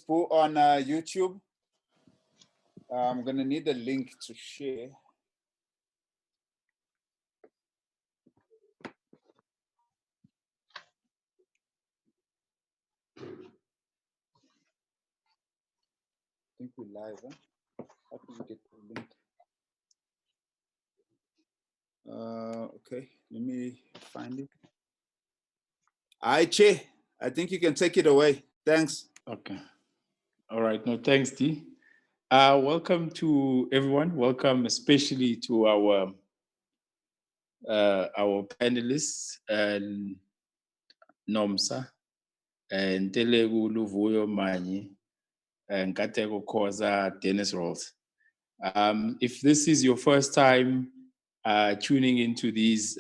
Spo on YouTube. I'm gonna need a link to share. I think we're live, huh? How can we get the link? Okay, let me find it. Hi, Che. I think you can take it away. Thanks. Okay. All right. No, thanks, D. Welcome to everyone. Welcome especially to our panelists, and Nomsa, and Telegu Luvuyo Manyi, and Kateko Koza Dennis Rolls. If this is your first time tuning into these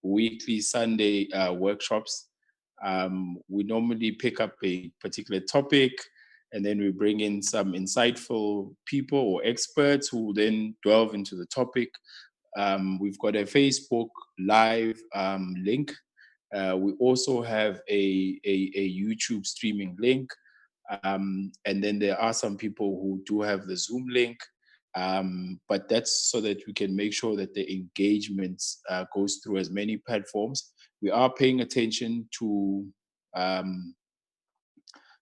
weekly Sunday workshops, we normally pick up a particular topic and then we bring in some insightful people or experts who then delve into the topic. We've got a Facebook live link. We also have a YouTube streaming link. And then there are some people who do have the Zoom link. But that's so that we can make sure that the engagement goes through as many platforms. We are paying attention to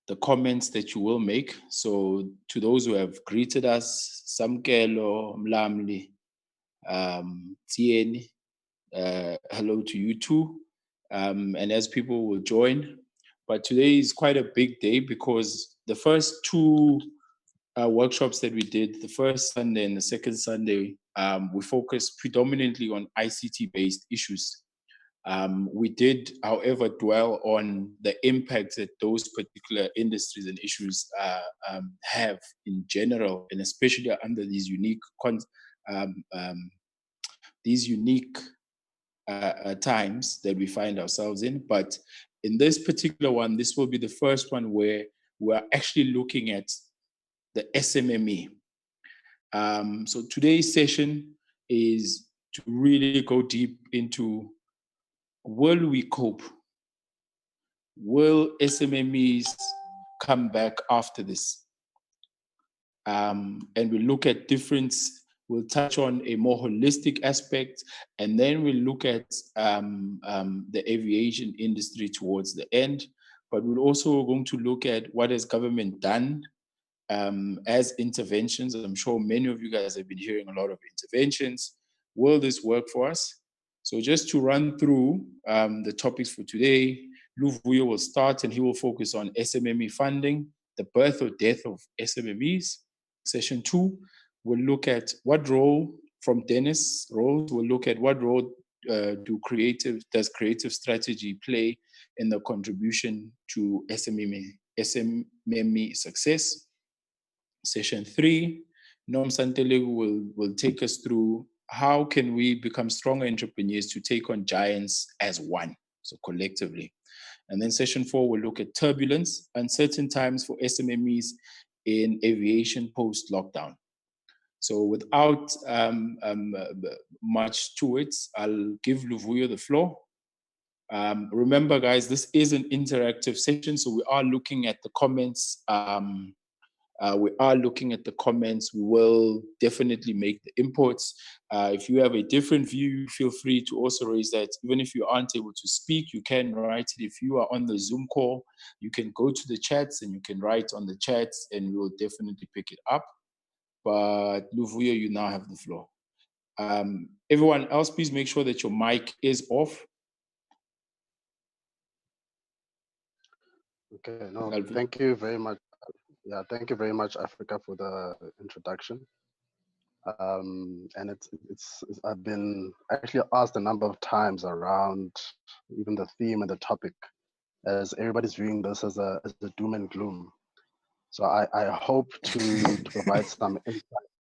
the comments that you will make. So to those who have greeted us, Samkelo, Mlamli, Tieni, hello to you too. And as people will join. But today is quite a big day because the first two workshops that we did, the first Sunday and the second Sunday, we focused predominantly on ICT-based issues. We did, however, dwell on the impact that those particular industries and issues have in general, and especially under these unique times that we find ourselves in. But in this particular one, this will be the first one where we're actually looking at the SMME. So today's session is to really go deep into, will we cope? Will SMMEs come back after this? And we look at we'll touch on a more holistic aspect, and then we'll look at the aviation industry towards the end. But we're also going to look at what has government done as interventions. I'm sure many of you guys have been hearing a lot of interventions. Will this work for us? So just to run through the topics for today, Luvuyo will start and he will focus on SMME funding, the birth or death of SMMEs. Session 2, we'll look at what role, from Dennis Rose, we'll look at what role does creative strategy play in the contribution to SMME success. Session 3, Nom Santelegu will take us through how can we become stronger entrepreneurs to take on giants as one, so collectively. And then session 4 will look at turbulence, uncertain times for SMMEs in aviation post-lockdown. So without much to it, I'll give Luvuyo the floor. Remember, guys, this is an interactive session, so we are looking at the comments. We will definitely make the inputs. If you have a different view, feel free to also raise that. Even if you aren't able to speak, you can write it. If you are on the Zoom call, you can go to the chats and you can write on the chats and we will definitely pick it up. But Luvuyo, you now have the floor. Everyone else, please make sure that your mic is off. Okay, no, thank you very much. Yeah, thank you very much, Africa, for the introduction. And I've been actually asked a number of times around even the theme and the topic, as everybody's viewing this as a doom and gloom. So I hope to provide some insight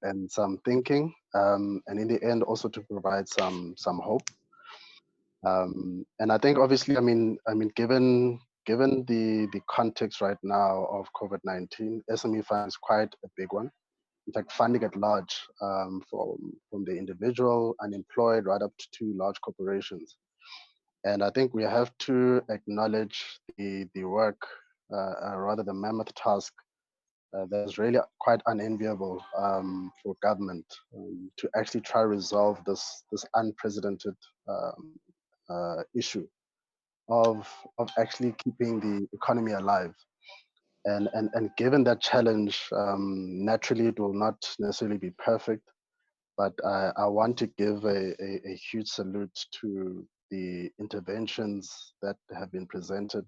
and some thinking, and in the end also to provide some hope. And I think obviously, I mean, given the context right now of COVID-19, SME fund is quite a big one. In fact, funding at large, from the individual unemployed right up to large corporations. And I think we have to acknowledge the work rather the mammoth task that is really quite unenviable for government to actually try to resolve this unprecedented issue of actually keeping the economy alive. And given that challenge, naturally it will not necessarily be perfect, but I want to give a huge salute to the interventions that have been presented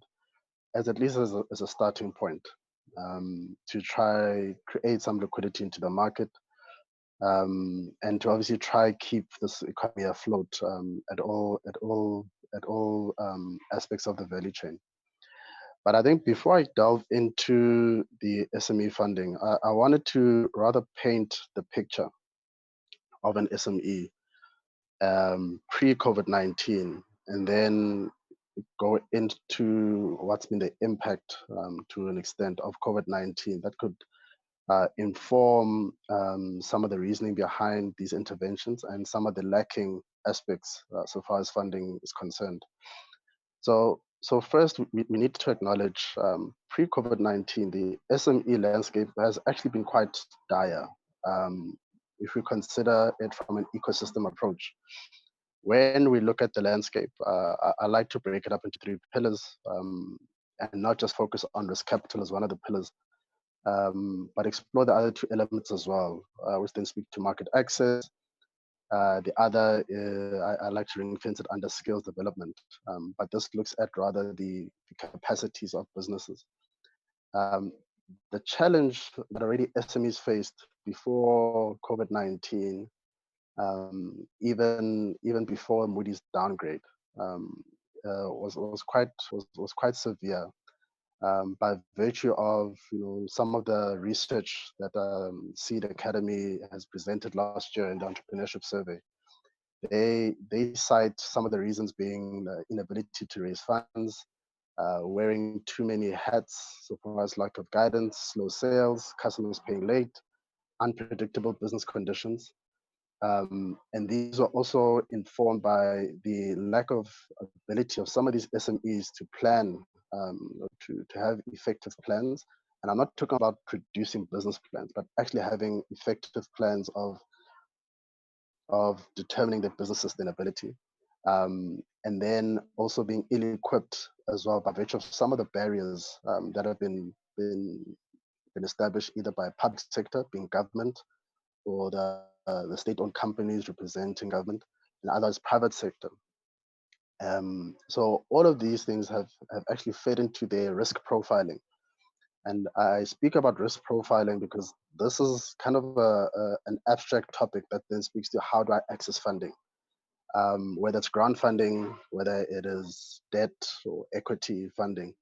as at least as a starting point to try create some liquidity into the market and to obviously try keep this economy afloat at all aspects of the value chain. But I think before I delve into the SME funding, I wanted to rather paint the picture of an SME pre-COVID-19, and then go into what's been the impact to an extent of COVID-19 that could inform some of the reasoning behind these interventions and some of the lacking aspects so far as funding is concerned. So first, we need to acknowledge pre-COVID-19, the SME landscape has actually been quite dire. If we consider it from an ecosystem approach, when we look at the landscape, I like to break it up into three pillars and not just focus on risk capital as one of the pillars, but explore the other two elements as well, which then speak to market access. The other, I like to ring fence it under skills development, but this looks at rather the capacities of businesses. The challenge that already SMEs faced before COVID-19, even before Moody's downgrade, was quite severe. By virtue of some of the research that Seed Academy has presented last year in the entrepreneurship survey, they cite some of the reasons being the inability to raise funds, wearing too many hats, so far as lack of guidance, slow sales, customers paying late, unpredictable business conditions. And these are also informed by the lack of ability of some of these SMEs to plan, to have effective plans. And I'm not talking about producing business plans, but actually having effective plans of determining their business sustainability. And then also being ill-equipped as well by virtue of some of the barriers that have been established either by public sector, being government, or the state-owned companies representing government, and others private sector. So all of these things have actually fed into their risk profiling. And I speak about risk profiling because this is kind of an abstract topic that then speaks to how do I access funding, whether it's grant funding, whether it is debt or equity funding.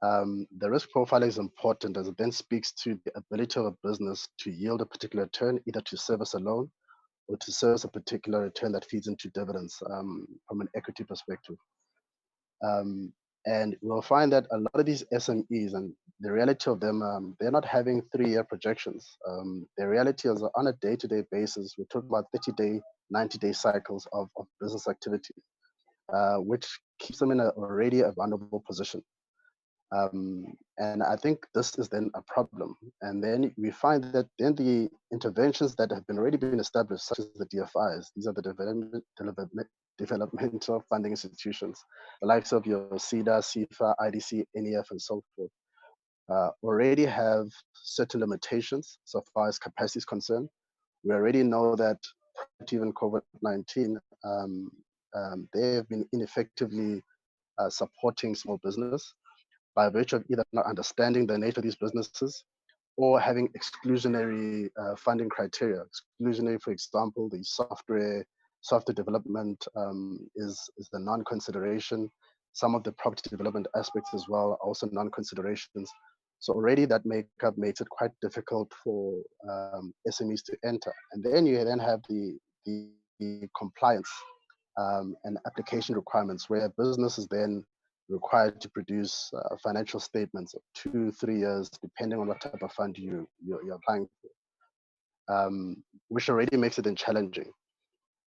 The risk profiling is important as it then speaks to the ability of a business to yield a particular return, either to service a loan or to service a particular return that feeds into dividends from an equity perspective. And we'll find that a lot of these SMEs, and the reality of them, they're not having 3-year projections. The reality is on a day-to-day basis, we're talking about 30-day, 90-day cycles of business activity, which keeps them in already a vulnerable position. And I think this is then a problem. And then we find that then the interventions that have already been established, such as the DFIs, these are the developmental funding institutions, the likes of your CEDA, CIFA, IDC, NEF, and so forth, already have certain limitations so far as capacity is concerned. We already know that even COVID-19, they have been ineffectively supporting small business by virtue of either not understanding the nature of these businesses or having exclusionary funding criteria. Exclusionary, for example, the software development is the non-consideration. Some of the property development aspects as well are also non-considerations. So already that makeup makes it quite difficult for SMEs to enter. And then you then have the compliance and application requirements where a business is then required to produce financial statements of 2-3 years, depending on what type of fund you're applying for, which already makes it then challenging.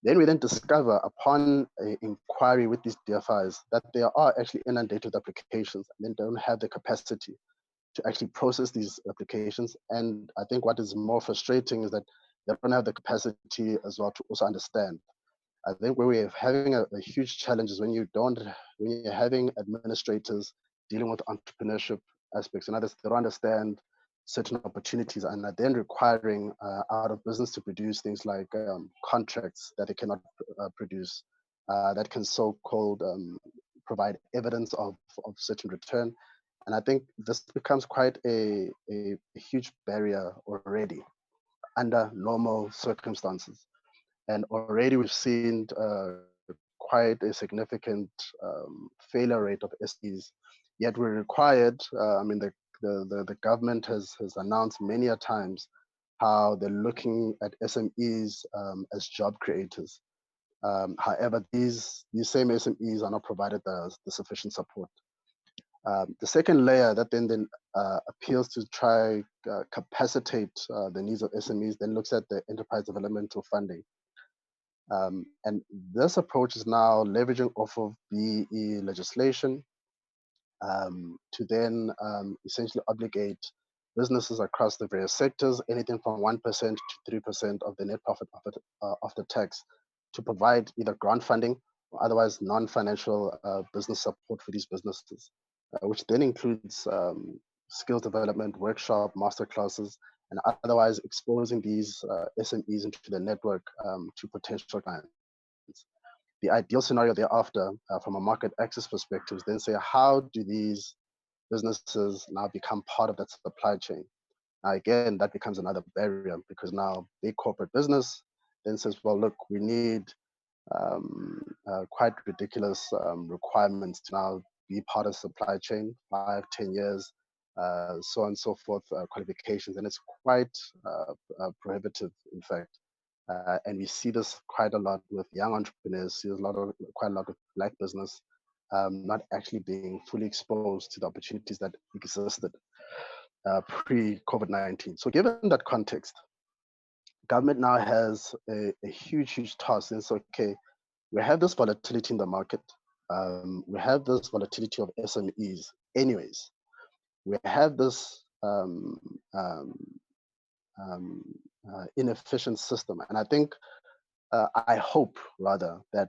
Then we then discover upon an inquiry with these DFIs that they are actually inundated with applications and then don't have the capacity to actually process these applications. And I think what is more frustrating is that they don't have the capacity as well to also understand. I think where we're having a huge challenge is when you're having administrators dealing with entrepreneurship aspects, and others, they don't understand certain opportunities and are then requiring out of business to produce things like contracts that they cannot produce, that can so-called provide evidence of certain return. And I think this becomes quite a huge barrier already under normal circumstances. And already we've seen quite a significant failure rate of SMEs. Yet we're required, I mean, the government has announced many a times how they're looking at SMEs as job creators. However, these same SMEs are not provided the sufficient support. The second layer that then appeals to try capacitate the needs of SMEs then looks at the enterprise developmental funding. And this approach is now leveraging off of BEE legislation to then essentially obligate businesses across the various sectors, anything from 1% to 3% of the net profit of the tax, to provide either grant funding or otherwise non-financial business support for these businesses, which then includes skills development, workshop, masterclasses, and otherwise exposing these SMEs into the network to potential clients. The ideal scenario thereafter, from a market access perspective, is then say, how do these businesses now become part of that supply chain? Now, again, that becomes another barrier because now big corporate business then says, well, look, we need quite ridiculous requirements to now be part of supply chain, 5, 10 years, so on and so forth, qualifications. And it's quite prohibitive, in fact. And we see this quite a lot with young entrepreneurs, see quite a lot of Black business not actually being fully exposed to the opportunities that existed pre-COVID-19. So given that context, government now has a huge, huge task. And it's okay, we have this volatility in the market. We have this volatility of SMEs anyways. We have this inefficient system. And I think, I hope rather that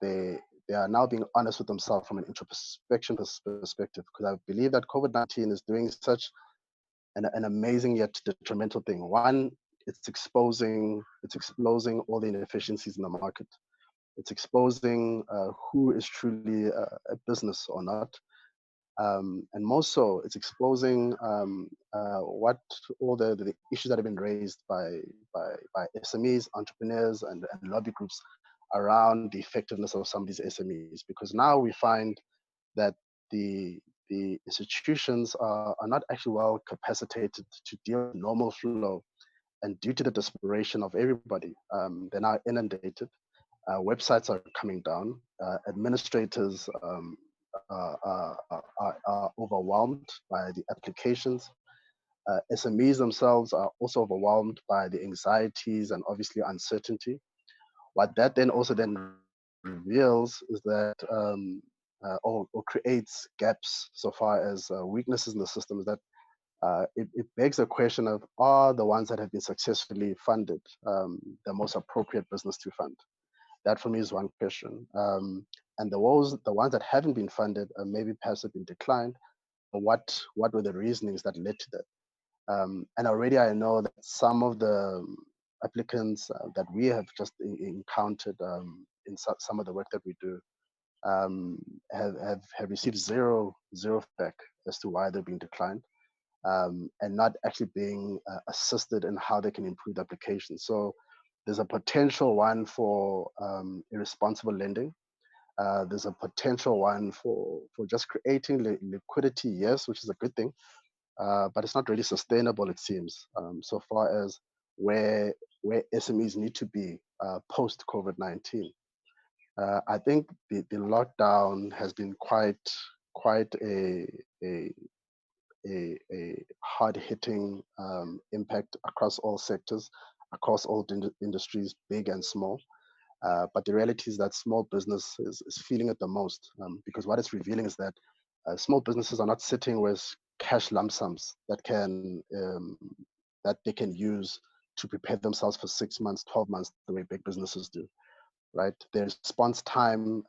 they are now being honest with themselves from an introspection perspective, because I believe that COVID-19 is doing such an amazing yet detrimental thing. One, it's exposing all the inefficiencies in the market. It's exposing who is truly a business or not. And more so, it's exposing what all the issues that have been raised by SMEs, entrepreneurs, and lobby groups around the effectiveness of some of these SMEs. Because now we find that the institutions are not actually well capacitated to deal with normal flow, and due to the desperation of everybody, they're now inundated. Websites are coming down. Administrators are overwhelmed by the applications. SMEs themselves are also overwhelmed by the anxieties and obviously uncertainty. What that then also then reveals is that, or creates gaps so far as weaknesses in the system, is that it begs the question of, are the ones that have been successfully funded the most appropriate business to fund? That for me is one question. And the ones that haven't been funded maybe perhaps have been declined. What were the reasonings that led to that? And already I know that some of the applicants that we have just encountered in some of the work that we do have received zero feedback as to why they're being declined, and not actually being assisted in how they can improve the application. So there's a potential one for irresponsible lending. There's a potential one for just creating liquidity, yes, which is a good thing, but it's not really sustainable, it seems, so far as where SMEs need to be post COVID-19. I think the lockdown has been quite a hard-hitting impact across all sectors, across all industries, big and small. But the reality is that small business is feeling it the most, because what it's revealing is that small businesses are not sitting with cash lump sums that they can use to prepare themselves for 6 months, 12 months, the way big businesses do, right? Their response time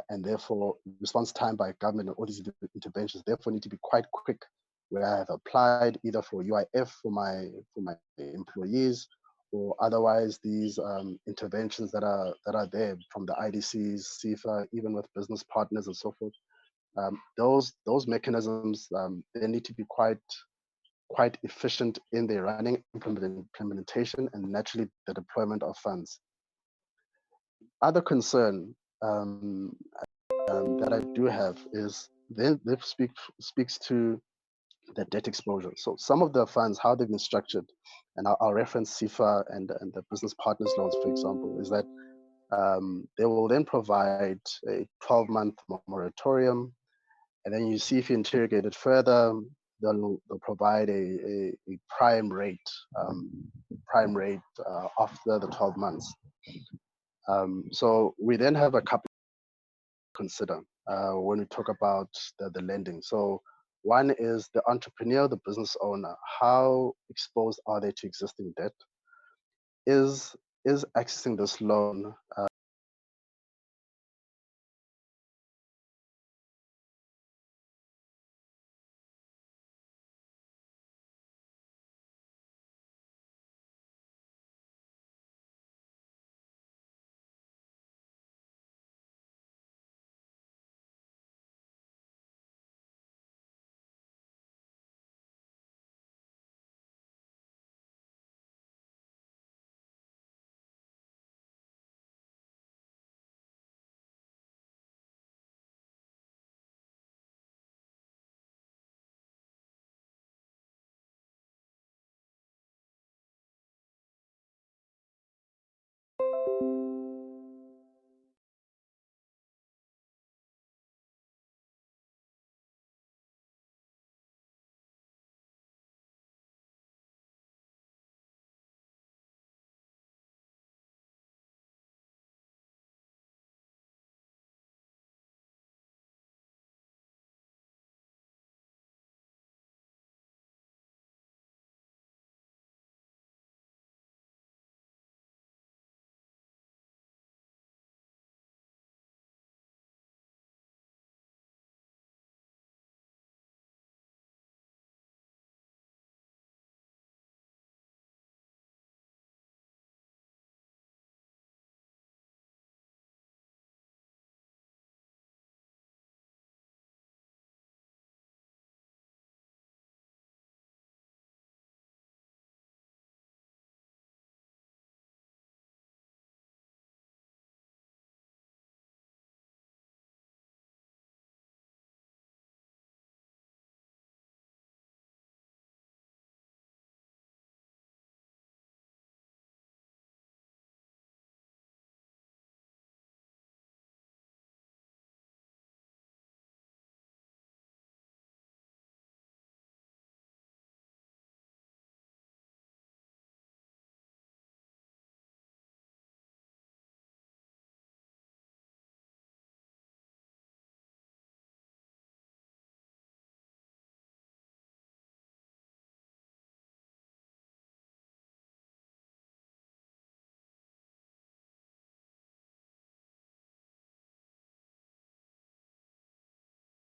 and therefore response time by government and all these interventions therefore need to be quite quick. Where I have applied either for UIF for my employees, or otherwise these interventions that are there from the IDCs, CIFA, even with business partners and so forth. Those mechanisms they need to be quite efficient in their running, implementation, and naturally the deployment of funds. Other concern that I do have is this speaks to the debt exposure. So some of the funds, how they've been structured, and I'll reference CIFA and the business partners loans, for example, is that they will then provide a 12-month moratorium, and then you see if you interrogate it further, they'll provide a prime rate after the 12 months. So we then have a couple to consider when we talk about the lending. So one is the entrepreneur, the business owner. How exposed are they to existing debt? Is accessing this loan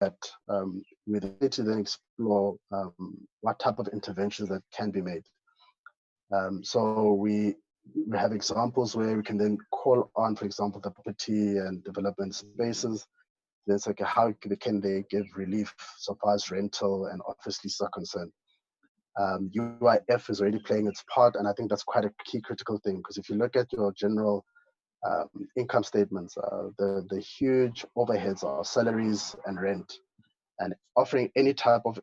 that we need to then explore what type of interventions that can be made. So we have examples where we can then call on, for example, the property and development spaces. Then it's like, how can they give relief so far as rental and office leases are concerned? UIF is already playing its part, and I think that's quite a key critical thing, because if you look at your general income statements, the huge overheads are salaries and rent, and offering any type of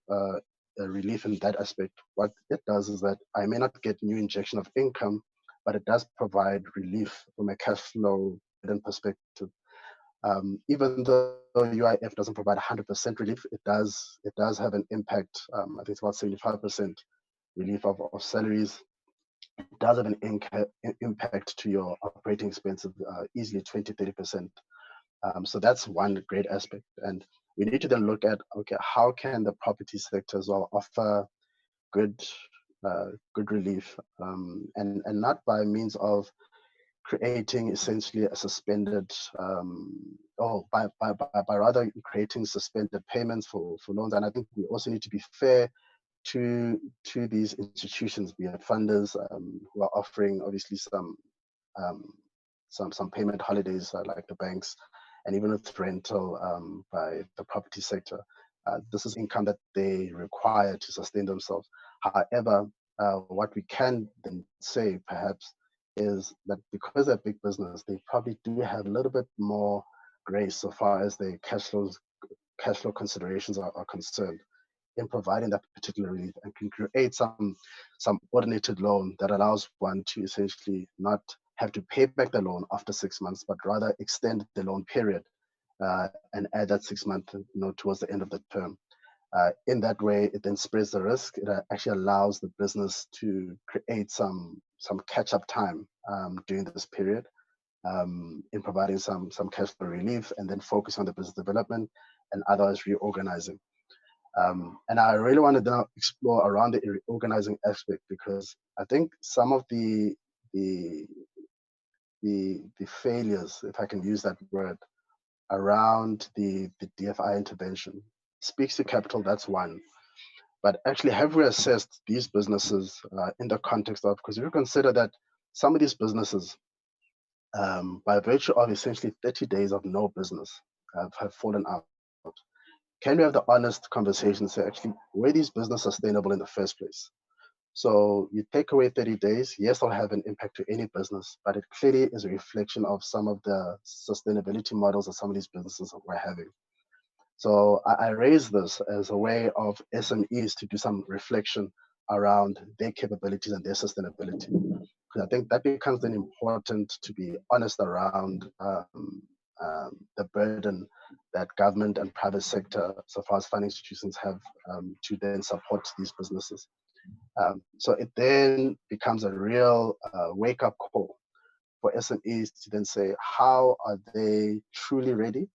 relief in that aspect, what it does is that I may not get new injection of income, but it does provide relief from a cash flow perspective. Even though UIF doesn't provide 100% relief, it does have an impact. I think it's about 75% relief of salaries. it does have an impact to your operating expenses, easily 20-30%. So that's one great aspect. And we need to then look at, okay, how can the property sector as well offer good good relief, and not by means of creating essentially a suspended, or by rather creating suspended payments for loans. And I think we also need to be fair to these institutions, be it funders, who are offering obviously um, some payment holidays, like the banks, and even with rental, by the property sector. This is income that they require to sustain themselves. However, what we can then say perhaps is that because they're big business, they probably do have a little bit more grace so far as their cash flow considerations are concerned, in providing that particular relief, and can create some coordinated loan that allows one to essentially not have to pay back the loan after 6 months, but rather extend the loan period, and add that 6 months, towards the end of the term. In that way, it then spreads the risk. It actually allows the business to create some catch-up time, during this period, in providing some cash flow relief, and then focus on the business development and otherwise reorganizing. And I really wanted to now explore around the reorganizing aspect, because I think some of the failures, if I can use that word, around the DFI intervention speaks to capital. That's one. But actually, have we assessed these businesses in the context of, because if you consider that some of these businesses, by virtue of essentially 30 days of no business, have fallen out. Can we have the honest conversation and say, actually, were these businesses sustainable in the first place? So you take away 30 days, yes, it'll have an impact to any business, but it clearly is a reflection of some of the sustainability models that some of these businesses were having. So I raise this as a way of SMEs to do some reflection around their capabilities and their sustainability. Because I think that becomes then important to be honest around the burden that government and private sector, so far as funding institutions, have to then support these businesses. So it then becomes a real wake-up call for SMEs to then say, how are they truly ready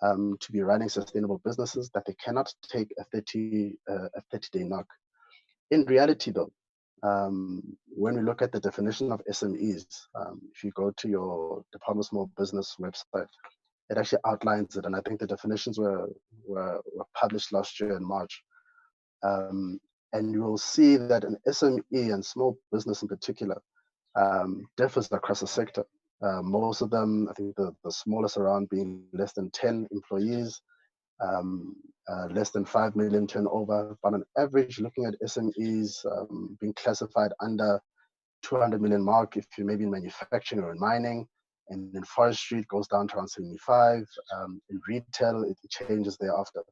to be running sustainable businesses, that they cannot take a 30-day knock. In reality, though, when we look at the definition of SMEs, if you go to your Department of Small Business website, it actually outlines it, and I think the definitions were published last year in March. And you will see that an SME, and small business in particular, differs across the sector. Most of them, I think the smallest around being less than 10 employees, less than 5 million turnover, but on average, looking at SMEs being classified under 200 million mark, if you maybe in manufacturing or in mining, and in forestry, it goes down to around 75. In retail, it changes thereafter.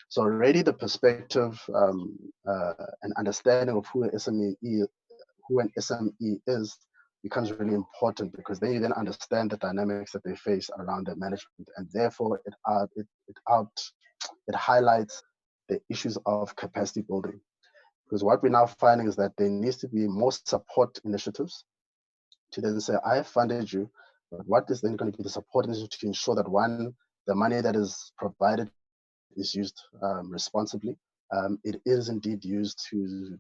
So already the perspective and understanding of who an SME is becomes really important, because then you then understand the dynamics that they face around their management, and therefore it highlights the issues of capacity building. Because what we're now finding is that there needs to be more support initiatives to then say, I have funded you, but what is then going to be the support initiative to ensure that, one, the money that is provided is used responsibly. It is indeed used to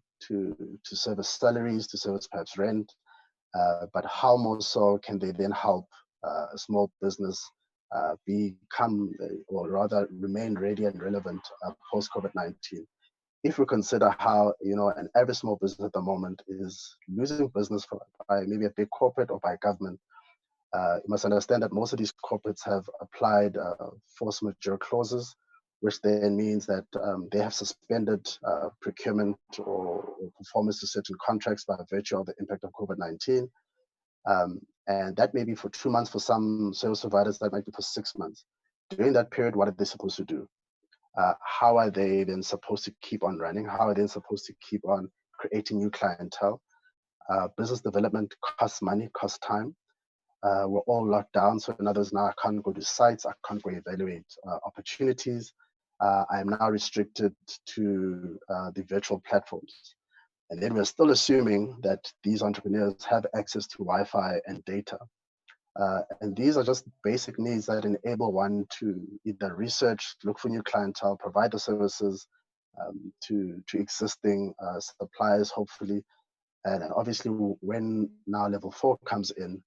service salaries, to service perhaps rent, but how more so can they then help a small business become, or rather remain ready and relevant post-COVID-19? If we consider how, an average small business at the moment is losing business by maybe a big corporate or by government, you must understand that most of these corporates have applied force majeure clauses, which then means that they have suspended procurement or performance to certain contracts by virtue of the impact of COVID-19. And that may be for 2 months for some service providers, that might be for 6 months. During that period, what are they supposed to do? How are they then supposed to keep on running? How are they supposed to keep on creating new clientele? Business development costs money, costs time. We're all locked down. So in other words, now I can't go to sites, I can't go evaluate opportunities. I am now restricted to the virtual platforms. And then we're still assuming that these entrepreneurs have access to Wi-Fi and data. And these are just basic needs that enable one to either research, look for new clientele, provide the services to existing suppliers, hopefully. And obviously, when now level 4 comes in,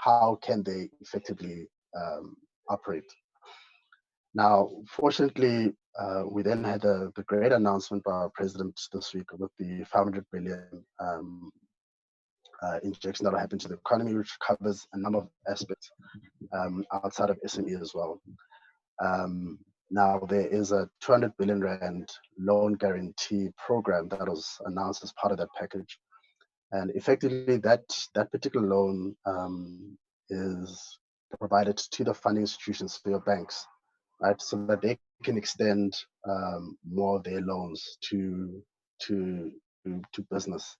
how can they effectively operate? Now, fortunately, we then had the great announcement by our president this week with the 500 billion injection that will happen to the economy, which covers a number of aspects outside of SME as well. Now, there is a 200 billion rand loan guarantee program that was announced as part of that package. And effectively, that particular loan is provided to the funding institutions, to your banks, right, so that they can extend more of their loans to business.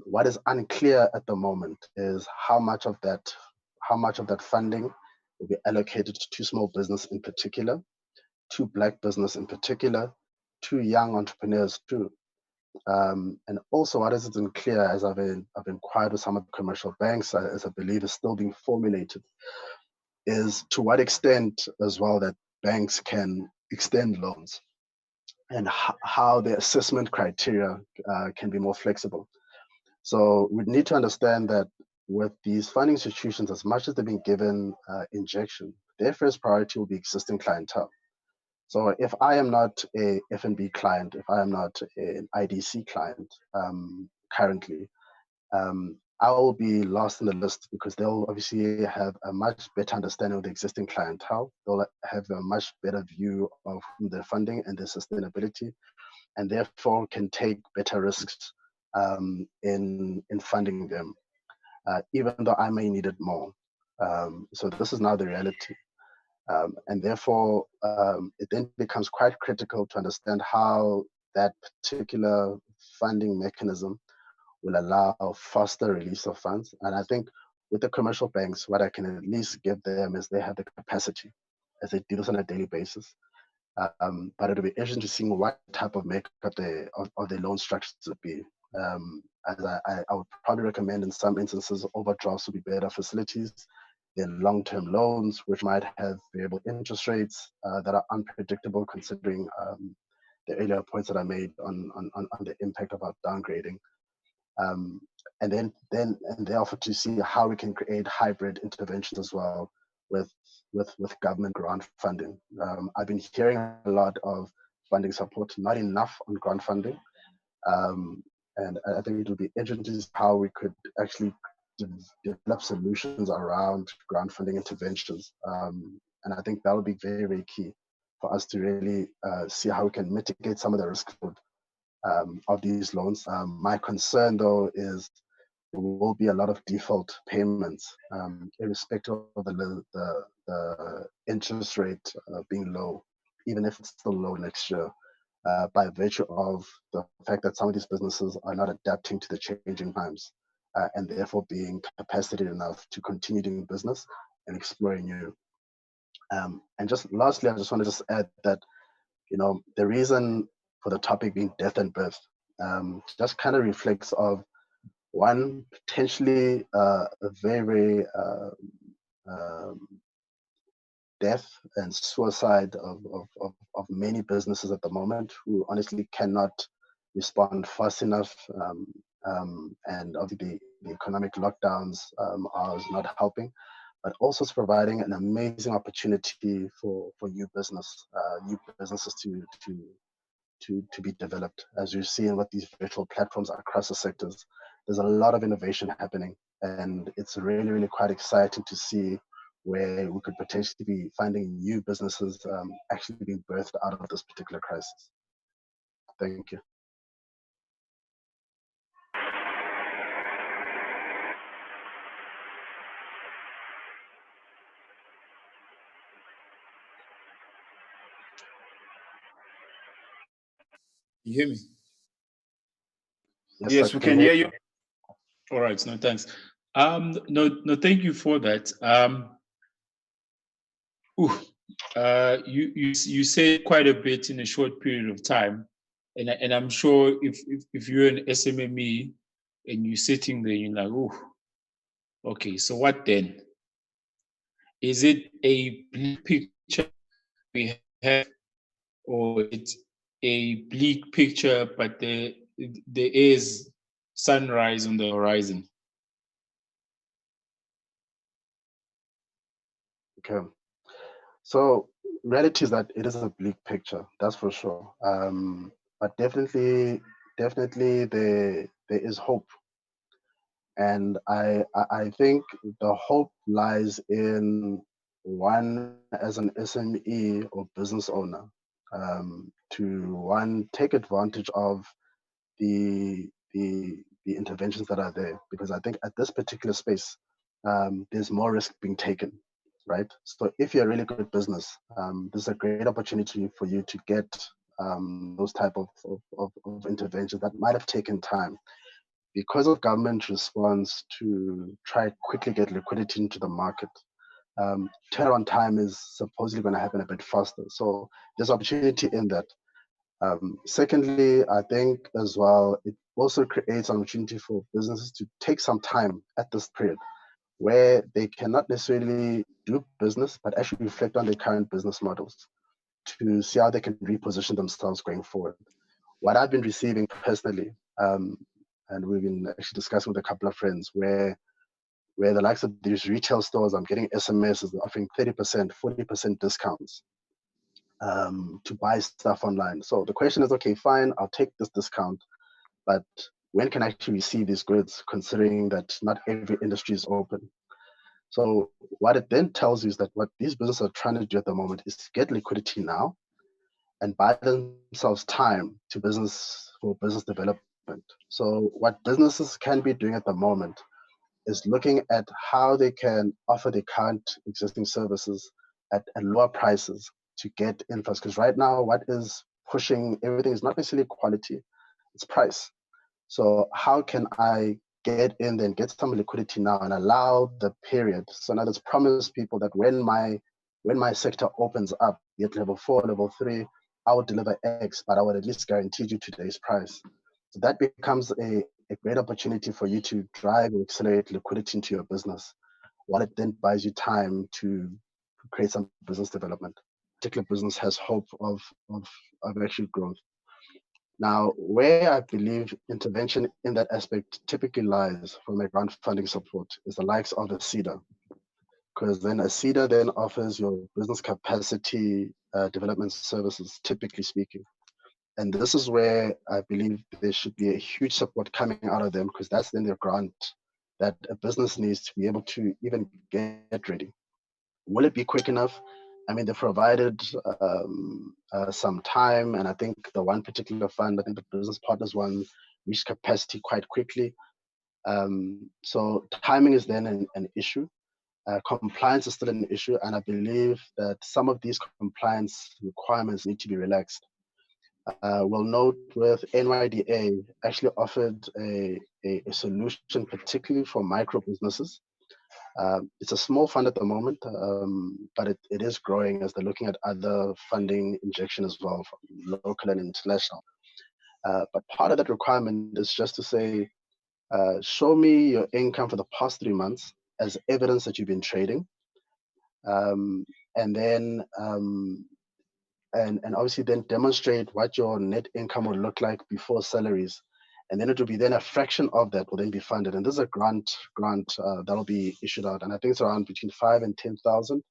What is unclear at the moment is how much of that funding will be allocated to small business in particular, to Black business in particular, to young entrepreneurs too. And also, what isn't clear, as I've inquired with some of the commercial banks, as I believe is still being formulated, is to what extent as well that banks can extend loans, and how the assessment criteria can be more flexible. So we need to understand that with these funding institutions, as much as they've been given injection, their first priority will be existing clientele. So if I am not a F&B client, if I am not an IDC client currently, I will be lost in the list because they'll obviously have a much better understanding of the existing clientele. They'll have a much better view of their funding and their sustainability, and therefore can take better risks in funding them, even though I may need it more. So this is now the reality. And therefore, it then becomes quite critical to understand how that particular funding mechanism will allow faster release of funds. And I think with the commercial banks, what I can at least give them is they have the capacity, as they do this on a daily basis. But it'll be interesting to see what type of makeup of the loan structures would be. As I would probably recommend in some instances, overdrafts would be better facilities than long-term loans, which might have variable interest rates that are unpredictable, considering the earlier points that I made on the impact of our downgrading. And therefore to see how we can create hybrid interventions as well with government grant funding. I've been hearing a lot of funding support, not enough on grant funding. And I think it would be interesting to see how we could actually develop solutions around grant funding interventions. And I think that would be very, very key for us to really see how we can mitigate some of the risk of these loans. My concern, though, is there will be a lot of default payments, irrespective of the interest rate being low, even if it's still low next year, by virtue of the fact that some of these businesses are not adapting to the changing times, and therefore being capacitated enough to continue doing business and exploring new. And just lastly, I just want to just add that, the reason for the topic being death and birth just kind of reflects of one, potentially a very, very death and suicide of many businesses at the moment who honestly cannot respond fast enough. And obviously the economic lockdowns are not helping, but also it's providing an amazing opportunity for new businesses to be developed. As you're seeing with these virtual platforms across the sectors, there's a lot of innovation happening, and it's really, really quite exciting to see where we could potentially be finding new businesses actually being birthed out of this particular crisis. Thank you. You hear me? Yes, we can hear you. All right, no, thanks. No, thank you for that. You said quite a bit in a short period of time. And I'm sure if you're an SMME and you're sitting there, you're like, oh, okay, so what then? Is it a bleak picture we have, or it's a bleak picture, but there is sunrise on the horizon? Okay. So reality is that it is a bleak picture, that's for sure. But definitely there is hope. And I think the hope lies in one as an SME or business owner, to one take advantage of the interventions that are there, because I think at this particular space, there's more risk being taken, right? So if you're a really good business, this is a great opportunity for you to get those type of interventions that might have taken time. Because of government response to try quickly get liquidity into the market, turnaround time is supposedly going to happen a bit faster. So there's opportunity in that. Secondly, I think as well, it also creates an opportunity for businesses to take some time at this period where they cannot necessarily do business, but actually reflect on their current business models to see how they can reposition themselves going forward. What I've been receiving personally, and we've been actually discussing with a couple of friends, where the likes of these retail stores, I'm getting SMSs offering 30%, 40% discounts to buy stuff online. So the question is, okay, fine, I'll take this discount, but when can I actually receive these goods, considering that not every industry is open? So what it then tells you is that what these businesses are trying to do at the moment is to get liquidity now and buy themselves time to for business development. So what businesses can be doing at the moment is looking at how they can offer their current existing services at lower prices to get inflows. Because right now, what is pushing everything is not necessarily quality, it's price. So how can I get in there and get some liquidity now and allow the period? So now let's promise people that when my sector opens up, be it level 4, level 3, I will deliver X, but I would at least guarantee you today's price. So that becomes a great opportunity for you to drive and accelerate liquidity into your business, while it then buys you time to create some business development. Particular business has hope of actual growth. Now, where I believe intervention in that aspect typically lies from a grant funding support is the likes of a CEDA, because then a CEDA then offers your business capacity development services, typically speaking. And this is where I believe there should be a huge support coming out of them, because that's then the grant that a business needs to be able to even get ready. Will it be quick enough? I mean, they provided some time, and I think the one particular fund, I think the business partners one, reached capacity quite quickly. So timing is then an issue. Compliance is still an issue, and I believe that some of these compliance requirements need to be relaxed. We'll note with NYDA actually offered a solution, particularly for micro businesses. It's a small fund at the moment, but it is growing as they're looking at other funding injection as well, from local and international. But part of that requirement is just to say, show me your income for the past 3 months as evidence that you've been trading. And then and obviously then demonstrate what your net income will look like before salaries. And then it will be then a fraction of that will then be funded. And this is a grant that'll be issued out. And I think it's around between 5 and 10,000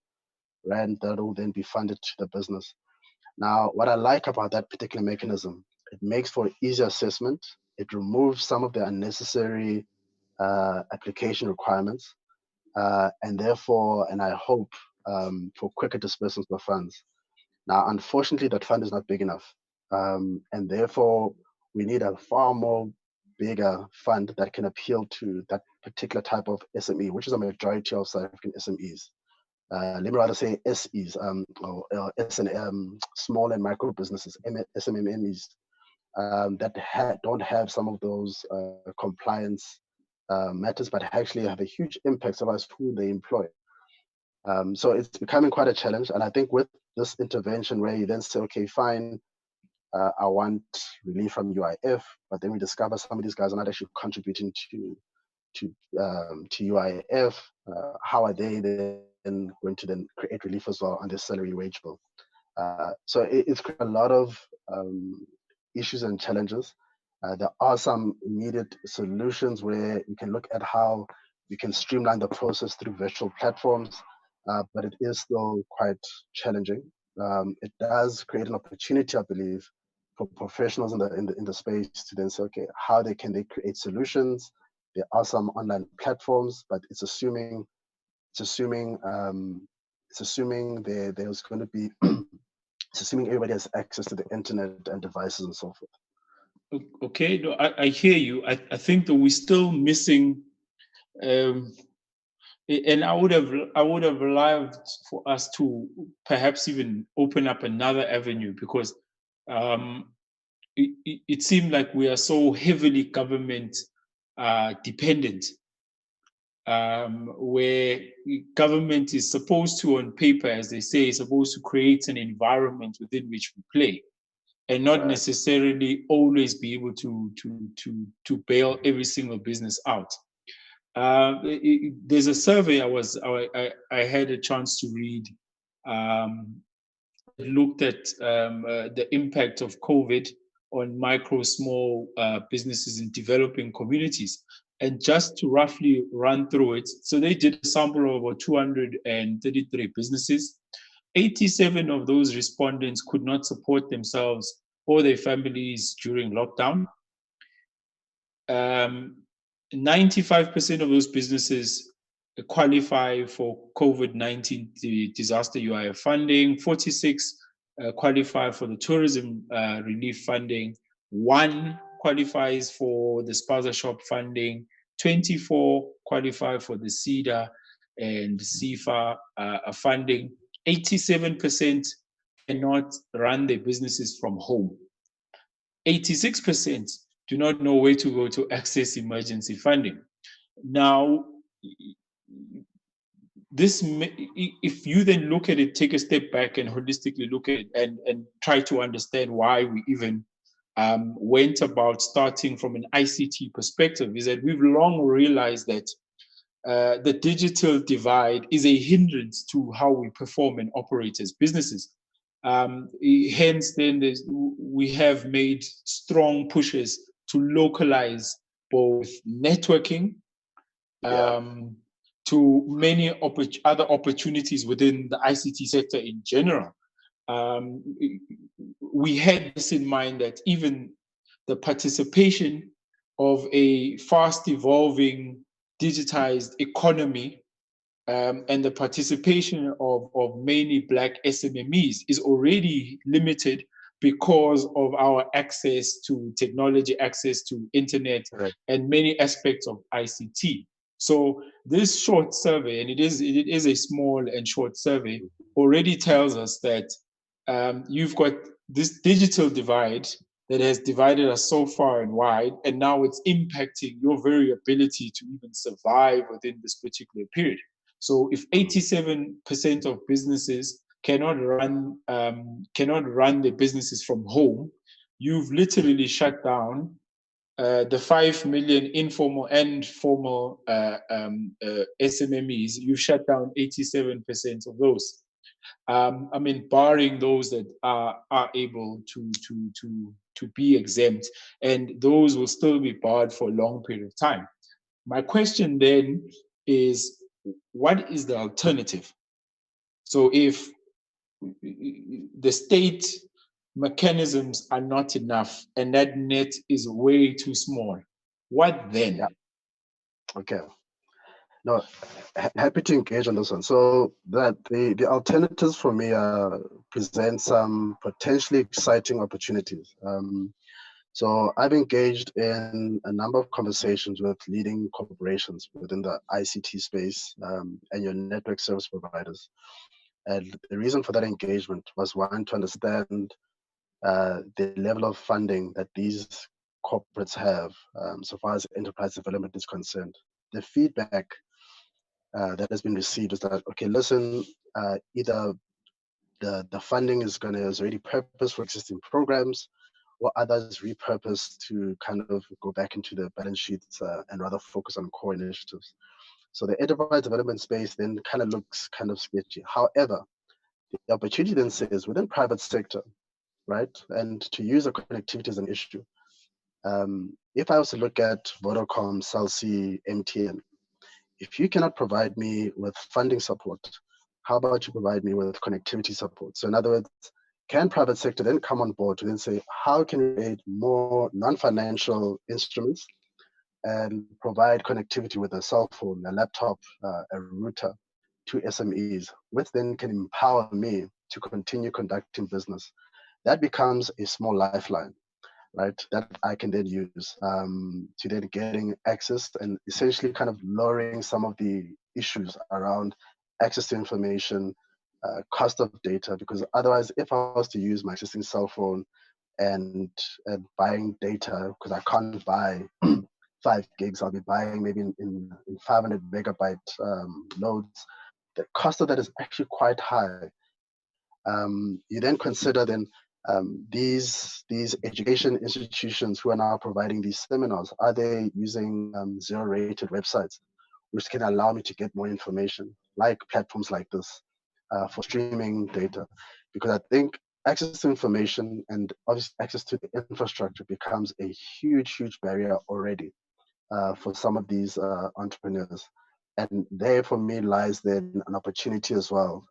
Rand that will then be funded to the business. Now, what I like about that particular mechanism, it makes for easier assessment. It removes some of the unnecessary application requirements. And therefore, and I hope for quicker disbursements of funds. Now, unfortunately, that fund is not big enough. And therefore, we need a far more bigger fund that can appeal to that particular type of SME, which is a majority of South African SMEs. Let me rather say SEs, or small and micro businesses, SMMEs, that don't have some of those compliance matters, but actually have a huge impact as who they employ. So it's becoming quite a challenge. And I think with this intervention where you then say, okay, fine, I want relief from UIF, but then we discover some of these guys are not actually contributing to UIF. How are they then going to then create relief as well on their salary wage bill? So it's a lot of issues and challenges. There are some immediate solutions where you can look at how we can streamline the process through virtual platforms, but it is still quite challenging. It does create an opportunity, I believe, for professionals in the space to then say, okay, how can they create solutions? There are some online platforms, but it's assuming there's going to be it's assuming everybody has access to the internet and devices and so forth. Okay, no, I hear you. I think that we're still missing, and I would have loved for us to perhaps even open up another avenue, because it seemed like we are so heavily government dependent, where government is supposed to, on paper, as they say, is supposed to create an environment within which we play, and not necessarily always be able to bail every single business out. There's a survey I had a chance to read. It looked at the impact of COVID on micro, small businesses in developing communities. And just to roughly run through it, so they did a sample of about 233 businesses. 87 of those respondents could not support themselves or their families during lockdown. 95% of those businesses qualify for COVID-19 disaster UIF funding. 46 qualify for the tourism relief funding. 1 qualifies for the spaza shop funding. 24 qualify for the CEDA and CFA funding. 87% cannot run their businesses from home. 86% do not know where to go to access emergency funding. Now, this, if you then look at it, take a step back and holistically look at it and try to understand why we even went about starting from an ICT perspective, is that we've long realized that the digital divide is a hindrance to how we perform and operate as businesses. Hence, then we have made strong pushes to localize both networking to many other opportunities within the ICT sector in general. We had this in mind, that even the participation of a fast evolving digitized economy and the participation of many Black SMMEs is already limited because of our access to technology, access to internet, and many aspects of ICT. So this short survey, and it is a small and short survey, already tells us that you've got this digital divide that has divided us so far and wide, and now it's impacting your very ability to even survive within this particular period. So if 87% of businesses cannot run their businesses from home, you've literally shut down the 5 million informal and formal SMMEs. You've shut down 87% of those. I mean, barring those that are able to be exempt, and those will still be barred for a long period of time. My question then is, what is the alternative? So if the state mechanisms are not enough and that net is way too small, what then? Yeah. Okay. No, happy to engage on this one. So that the alternatives for me present some potentially exciting opportunities. So I've engaged in a number of conversations with leading corporations within the ICT space and your network service providers. And the reason for that engagement was, one, to understand the level of funding that these corporates have so far as enterprise development is concerned. The feedback that has been received is that, okay, listen, either the funding is already purposed for existing programs, or others repurposed to kind of go back into the balance sheets and rather focus on core initiatives. So the enterprise development space then kind of looks kind of sketchy. However, the opportunity then says within private sector, right? And to use a connectivity as an issue. If I was to look at Vodacom, Cell C, MTN, if you cannot provide me with funding support, how about you provide me with connectivity support? So in other words, can private sector then come on board to then say, how can we create more non-financial instruments and provide connectivity with a cell phone, a laptop, a router to SMEs, which then can empower me to continue conducting business. That becomes a small lifeline, right? That I can then use to then getting access and essentially kind of lowering some of the issues around access to information, cost of data, because otherwise, if I was to use my existing cell phone and buying data, because I can't buy 5 gigs, I'll be buying maybe in 500 megabyte loads. The cost of that is actually quite high. You then consider then these education institutions who are now providing these seminars, are they using zero-rated websites, which can allow me to get more information, like platforms like this for streaming data? Because I think access to information and obviously access to the infrastructure becomes a huge, huge barrier already for some of these entrepreneurs. And there, for me, lies then an opportunity as well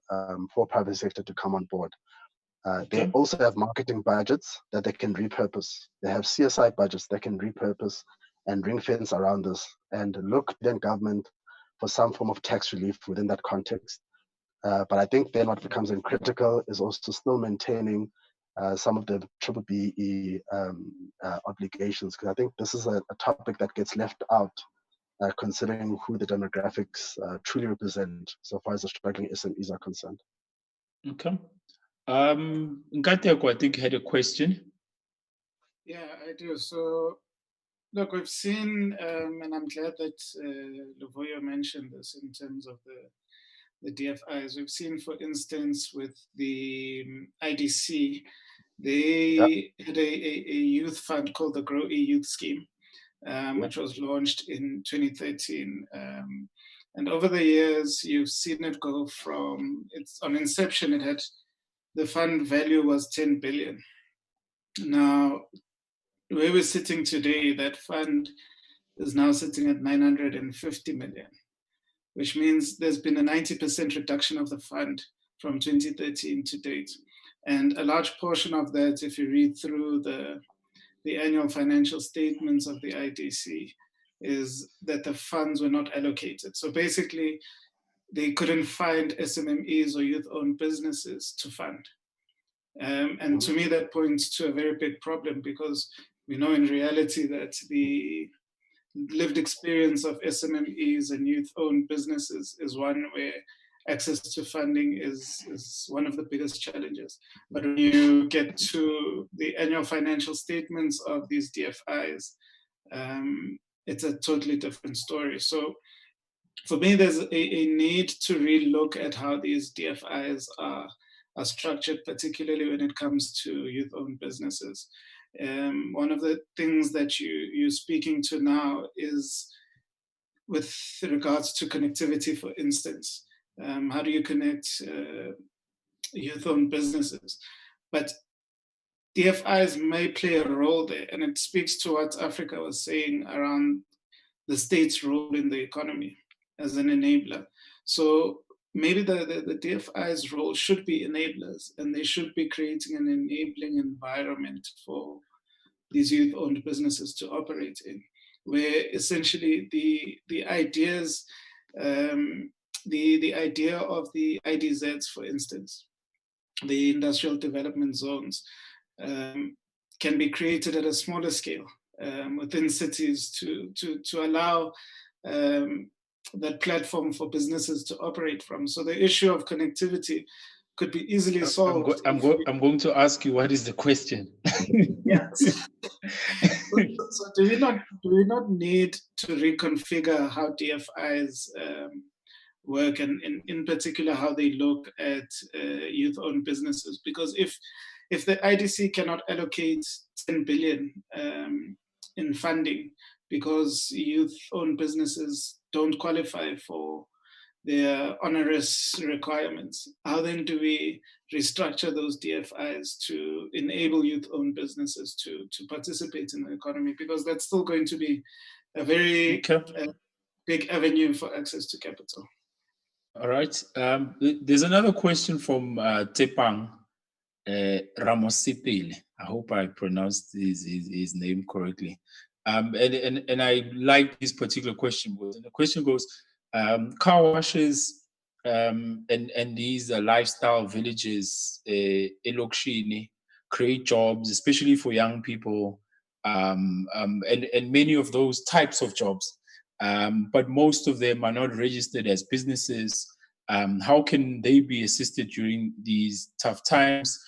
for private sector to come on board. They also have marketing budgets that they can repurpose. They have CSI budgets that can repurpose and ring fence around this and look then government for some form of tax relief within that context. But I think then what becomes critical is also still maintaining some of the triple BE obligations, because I think this is a topic that gets left out considering who the demographics truly represent so far as the struggling SMEs are concerned. Okay. Nkateko, I think had a question. Yeah, I do. So, look, we've seen, and I'm glad that Luvuyo mentioned this in terms of the DFIs. We've seen, for instance, with the IDC, they had a youth fund called the Grow Youth Scheme, which was launched in 2013. And over the years, you've seen it go from, it's on inception, it had, the fund value was 10 billion. Now, where we're sitting today, that fund is now sitting at 950 million, which means there's been a 90% reduction of the fund from 2013 to date. And a large portion of that, if you read through the annual financial statements of the IDC, is that the funds were not allocated. So basically, they couldn't find SMMEs or youth-owned businesses to fund. And to me, that points to a very big problem, because we know in reality that the lived experience of SMMEs and youth-owned businesses is one where access to funding is one of the biggest challenges. But when you get to the annual financial statements of these DFIs, it's a totally different story. So for me, there's a need to relook at how these DFIs are structured, particularly when it comes to youth-owned businesses. One of the things that you're speaking to now is with regards to connectivity, for instance. How do you connect youth-owned businesses? But DFIs may play a role there, and it speaks to what Africa was saying around the state's role in the economy as an enabler. So maybe the DFI's role should be enablers, and they should be creating an enabling environment for these youth-owned businesses to operate in, where essentially the ideas, the idea of the IDZs, for instance, the industrial development zones, can be created at a smaller scale within cities to allow that platform for businesses to operate from. So the issue of connectivity could be easily solved. I'm going to ask you, what is the question? Yes. So do we not need to reconfigure how DFIs work, and in particular how they look at youth-owned businesses? Because if the IDC cannot allocate 10 billion in funding because youth-owned businesses don't qualify for their onerous requirements. How then do we restructure those DFIs to enable youth-owned businesses to participate in the economy? Because that's still going to be a very big avenue for access to capital. All right. There's another question from Tepang Ramosipile. I hope I pronounced his name correctly. And I like this particular question. And the question goes, car washes and these lifestyle villages, elokishini, create jobs, especially for young people, and many of those types of jobs. But most of them are not registered as businesses. How can they be assisted during these tough times?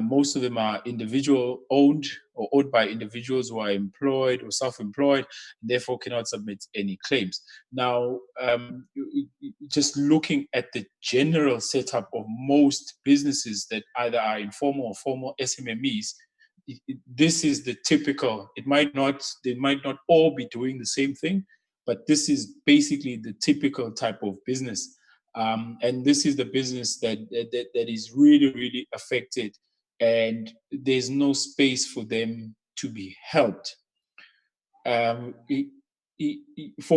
Most of them are individual owned or owned by individuals who are employed or self-employed, and therefore cannot submit any claims. Now, just looking at the general setup of most businesses that either are informal or formal SMMEs, this is the typical. They might not all be doing the same thing, but this is basically the typical type of business. And this is the business that is really, really affected, and there's no space for them to be helped. For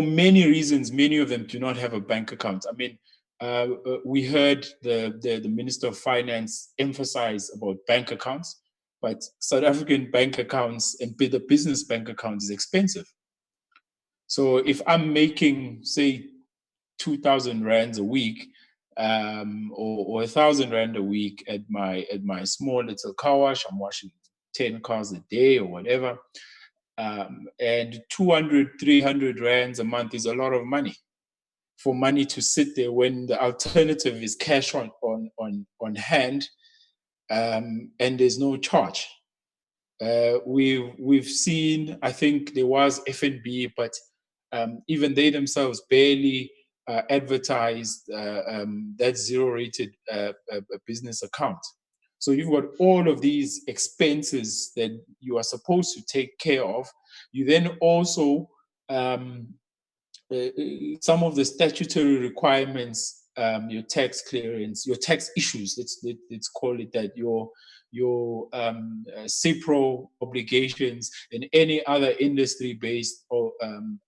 many reasons, many of them do not have a bank account. I mean, we heard the Minister of Finance emphasize about bank accounts, but South African bank accounts and the business bank account is expensive. So if I'm making, say, 2,000 rands a week, or 1,000 rand a week at my small little car wash, I'm washing 10 cars a day or whatever, and 200, 300 rands a month is a lot of money for money to sit there when the alternative is cash on hand, and there's no charge. We've seen, I think there was FNB, but even they themselves barely advertised that zero-rated business account. So you've got all of these expenses that you are supposed to take care of. You then also, some of the statutory requirements, your tax clearance, your tax issues, let's call it that, your CIPRO obligations and any other industry-based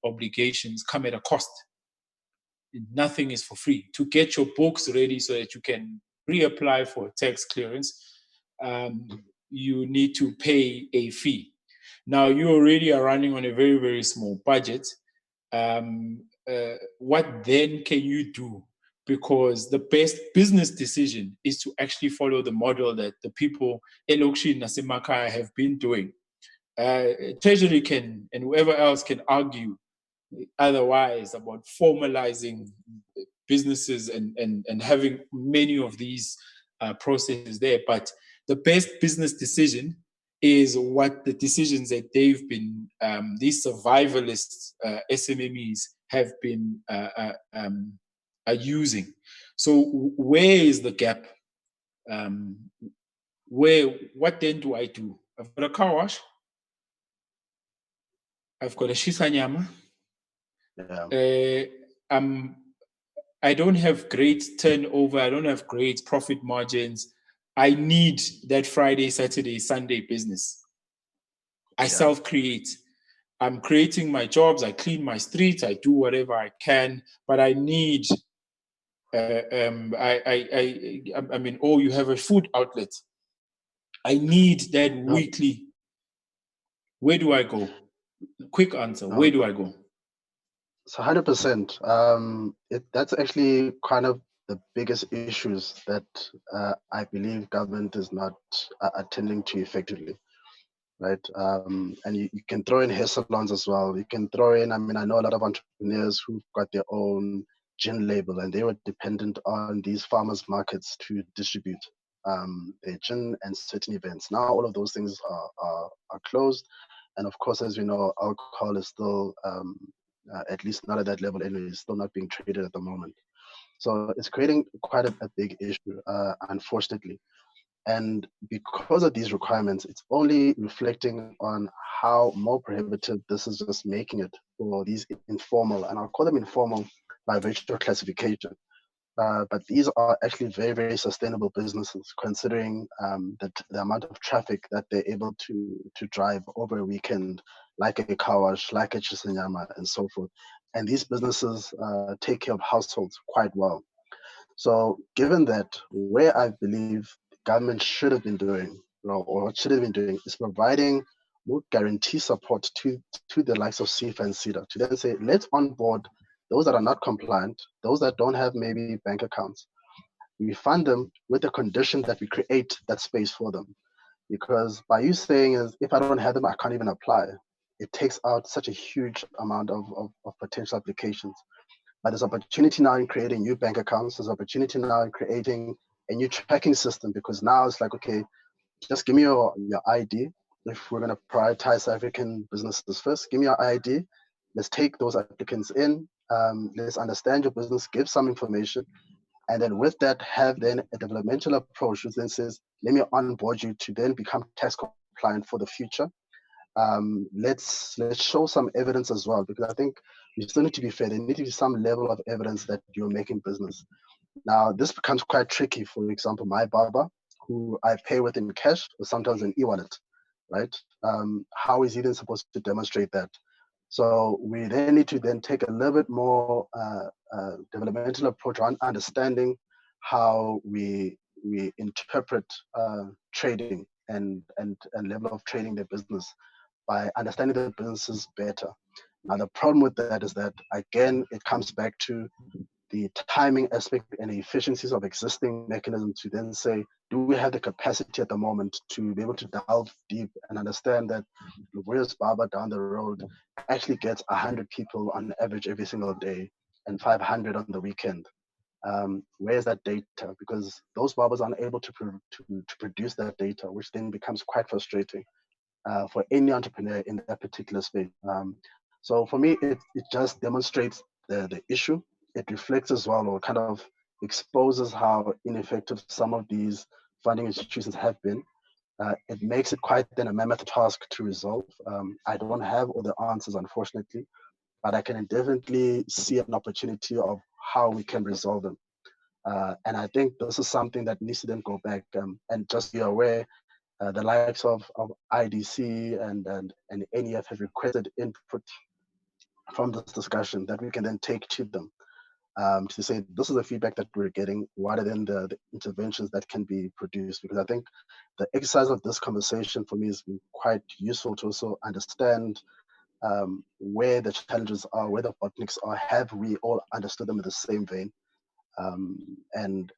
obligations come at a cost. Nothing is for free. To get your books ready so that you can reapply for tax clearance, you need to pay a fee. Now, you already are running on a very, very small budget. What then can you do? Because the best business decision is to actually follow the model that the people elokishini nasemakaya have been doing. Treasury can, and whoever else can argue otherwise about formalizing businesses and having many of these processes there. But the best business decision is what the decisions that they've been, these survivalist SMMEs have been are using. So where is the gap? What then do I do? I've got a car wash. I've got a shisanyama. I don't have great turnover. I don't have great profit margins. I need that Friday, Saturday, Sunday business. I self-create. I'm creating my jobs. I clean my streets. I do whatever I can, but I need. I mean, oh, you have a food outlet. I need that weekly. Where do I go? Quick answer. Where do I go? So 100%. That's actually kind of the biggest issues that I believe government is not attending to effectively, right? And you can throw in hair salons as well. You can throw in, I mean, I know a lot of entrepreneurs who've got their own gin label, and they were dependent on these farmers markets to distribute their gin and certain events. Now all of those things are closed. And of course, as we know, alcohol is still, at least not at that level anyway, it's still not being traded at the moment. So it's creating quite a big issue, unfortunately. And because of these requirements, it's only reflecting on how more prohibitive this is just making it for these informal, and I'll call them informal by virtue of classification. But these are actually very, very sustainable businesses, considering the amount of traffic that they're able to drive over a weekend, like a car wash, like a Chisanyama, and so forth. And these businesses take care of households quite well. So given that, where I believe the government should have been doing, or what should have been doing, is providing more guarantee support to the likes of CIFA and CEDA to then say, let's onboard those that are not compliant, those that don't have maybe bank accounts. We fund them with the condition that we create that space for them. Because by you saying is, if I don't have them, I can't even apply, it takes out such a huge amount of potential applications. But there's opportunity now in creating new bank accounts. There's opportunity now in creating a new tracking system, because now it's like, okay, just give me your ID. If we're going to prioritize African businesses first, give me your ID. Let's take those applicants in. Let's understand your business, give some information. And then with that, have then a developmental approach which then says, let me onboard you to then become tax compliant for the future. Let's show some evidence as well, because I think we still need to be fair. There need to be some level of evidence that you're making business. Now, this becomes quite tricky. For example, my barber, who I pay with in cash or sometimes an e-wallet, right? How is he then supposed to demonstrate that? So we then need to then take a little bit more developmental approach on understanding how we interpret trading and level of trading their business by understanding the businesses better. Now, the problem with that is that, again, it comes back to the timing aspect and the efficiencies of existing mechanisms to then say, do we have the capacity at the moment to be able to delve deep and understand that Luvuyo's barber down the road actually gets 100 people on average every single day and 500 on the weekend? Where's that data? Because those barbers aren't able to produce that data, which then becomes quite frustrating for any entrepreneur in that particular space. So for me, it just demonstrates the issue. It reflects as well, or kind of exposes how ineffective some of these funding institutions have been. It makes it quite then a mammoth task to resolve. I don't have all the answers, unfortunately, but I can definitely see an opportunity of how we can resolve them. And I think this is something that needs to then go back and just be aware. The likes of IDC and NEF have requested input from this discussion that we can then take to them to say, this is the feedback that we're getting, what are then the interventions that can be produced? Because I think the exercise of this conversation for me has been quite useful to also understand where the challenges are, where the bottlenecks are, have we all understood them in the same vein, and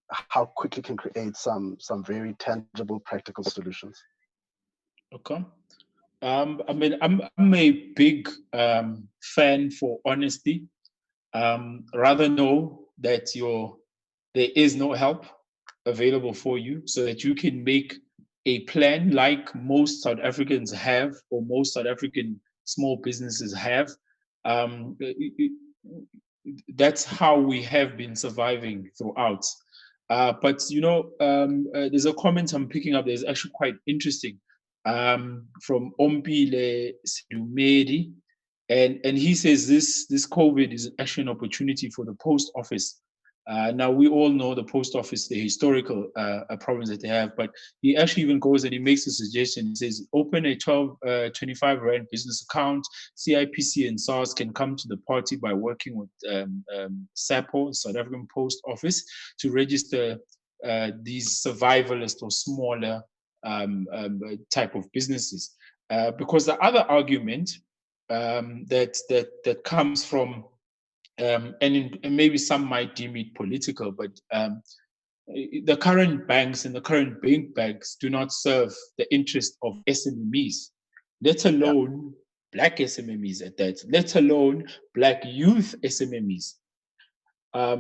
how quickly can create some very tangible, practical solutions. Okay. I mean, I'm a big fan for honesty. Rather know that there is no help available for you, so that you can make a plan like most South Africans have, or most South African small businesses have. That's how we have been surviving throughout. But there's a comment I'm picking up that is actually quite interesting, from Ompile Sidumedi, and he says this COVID is actually an opportunity for the post office. Now we all know the post office, the historical problems that they have, but he actually even goes and he makes a suggestion. He says, open a 25 Rand business account. CIPC and SARS can come to the party by working with SAPO, South African Post Office, to register these survivalist or smaller type of businesses. Because the other argument that comes from, and maybe some might deem it political, but the current banks and the current banks do not serve the interest of SMMEs, let alone Black SMMEs at that, let alone Black youth SMMEs.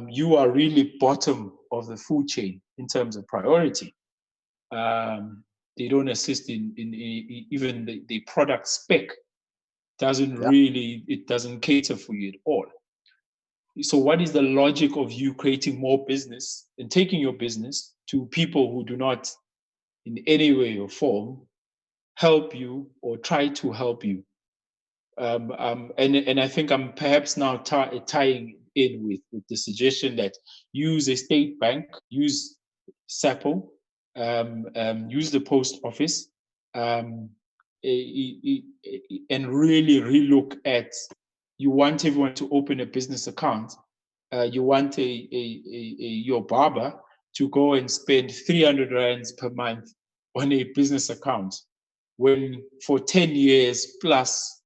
You are really bottom of the food chain in terms of priority. They don't assist in even the product spec doesn't really, it doesn't cater for you at all. So what is the logic of you creating more business and taking your business to people who do not in any way or form help you or try to help you? And I think I'm perhaps now tying in with the suggestion that use a state bank, use SAPO, use the post office, and really relook at, you want everyone to open a business account. You want your barber to go and spend 300 rands per month on a business account, when for 10 years plus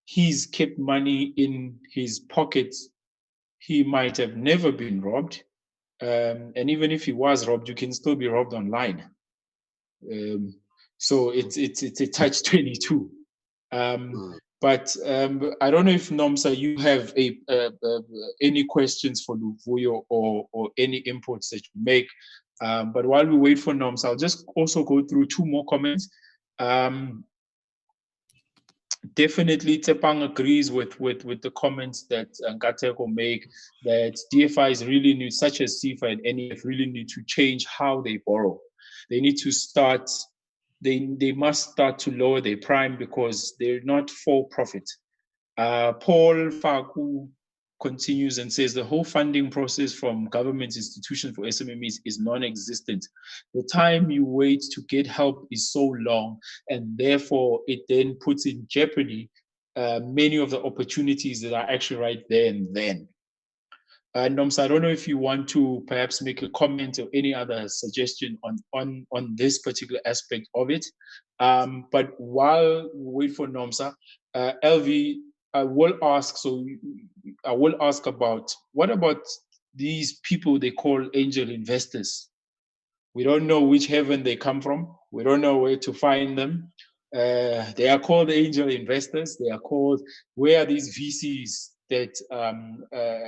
he's kept money in his pockets. He might have never been robbed. And even if he was robbed, you can still be robbed online. So it's a touch 22. But I don't know if Nomsa, you have any questions for Luvuyo or any inputs that you make. But while we wait for Nomsa, I'll just also go through two more comments. Definitely, Tepang agrees with the comments that Nkateko make, that DFIs really need, such as CFA and NEF, really need to change how they borrow. They need to start, they must start to lower their prime, because they're not for profit. Paul Faku continues and says the whole funding process from government institutions for SMMEs is non-existent. The time you wait to get help is so long, and therefore it then puts in jeopardy many of the opportunities that are actually right there and then. Nomsa, I don't know if you want to perhaps make a comment or any other suggestion on this particular aspect of it. But while we wait for Nomsa, LV, I will ask about, what about these people they call angel investors? We don't know which heaven they come from. We don't know where to find them. They are called angel investors. They are called, where are these VCs that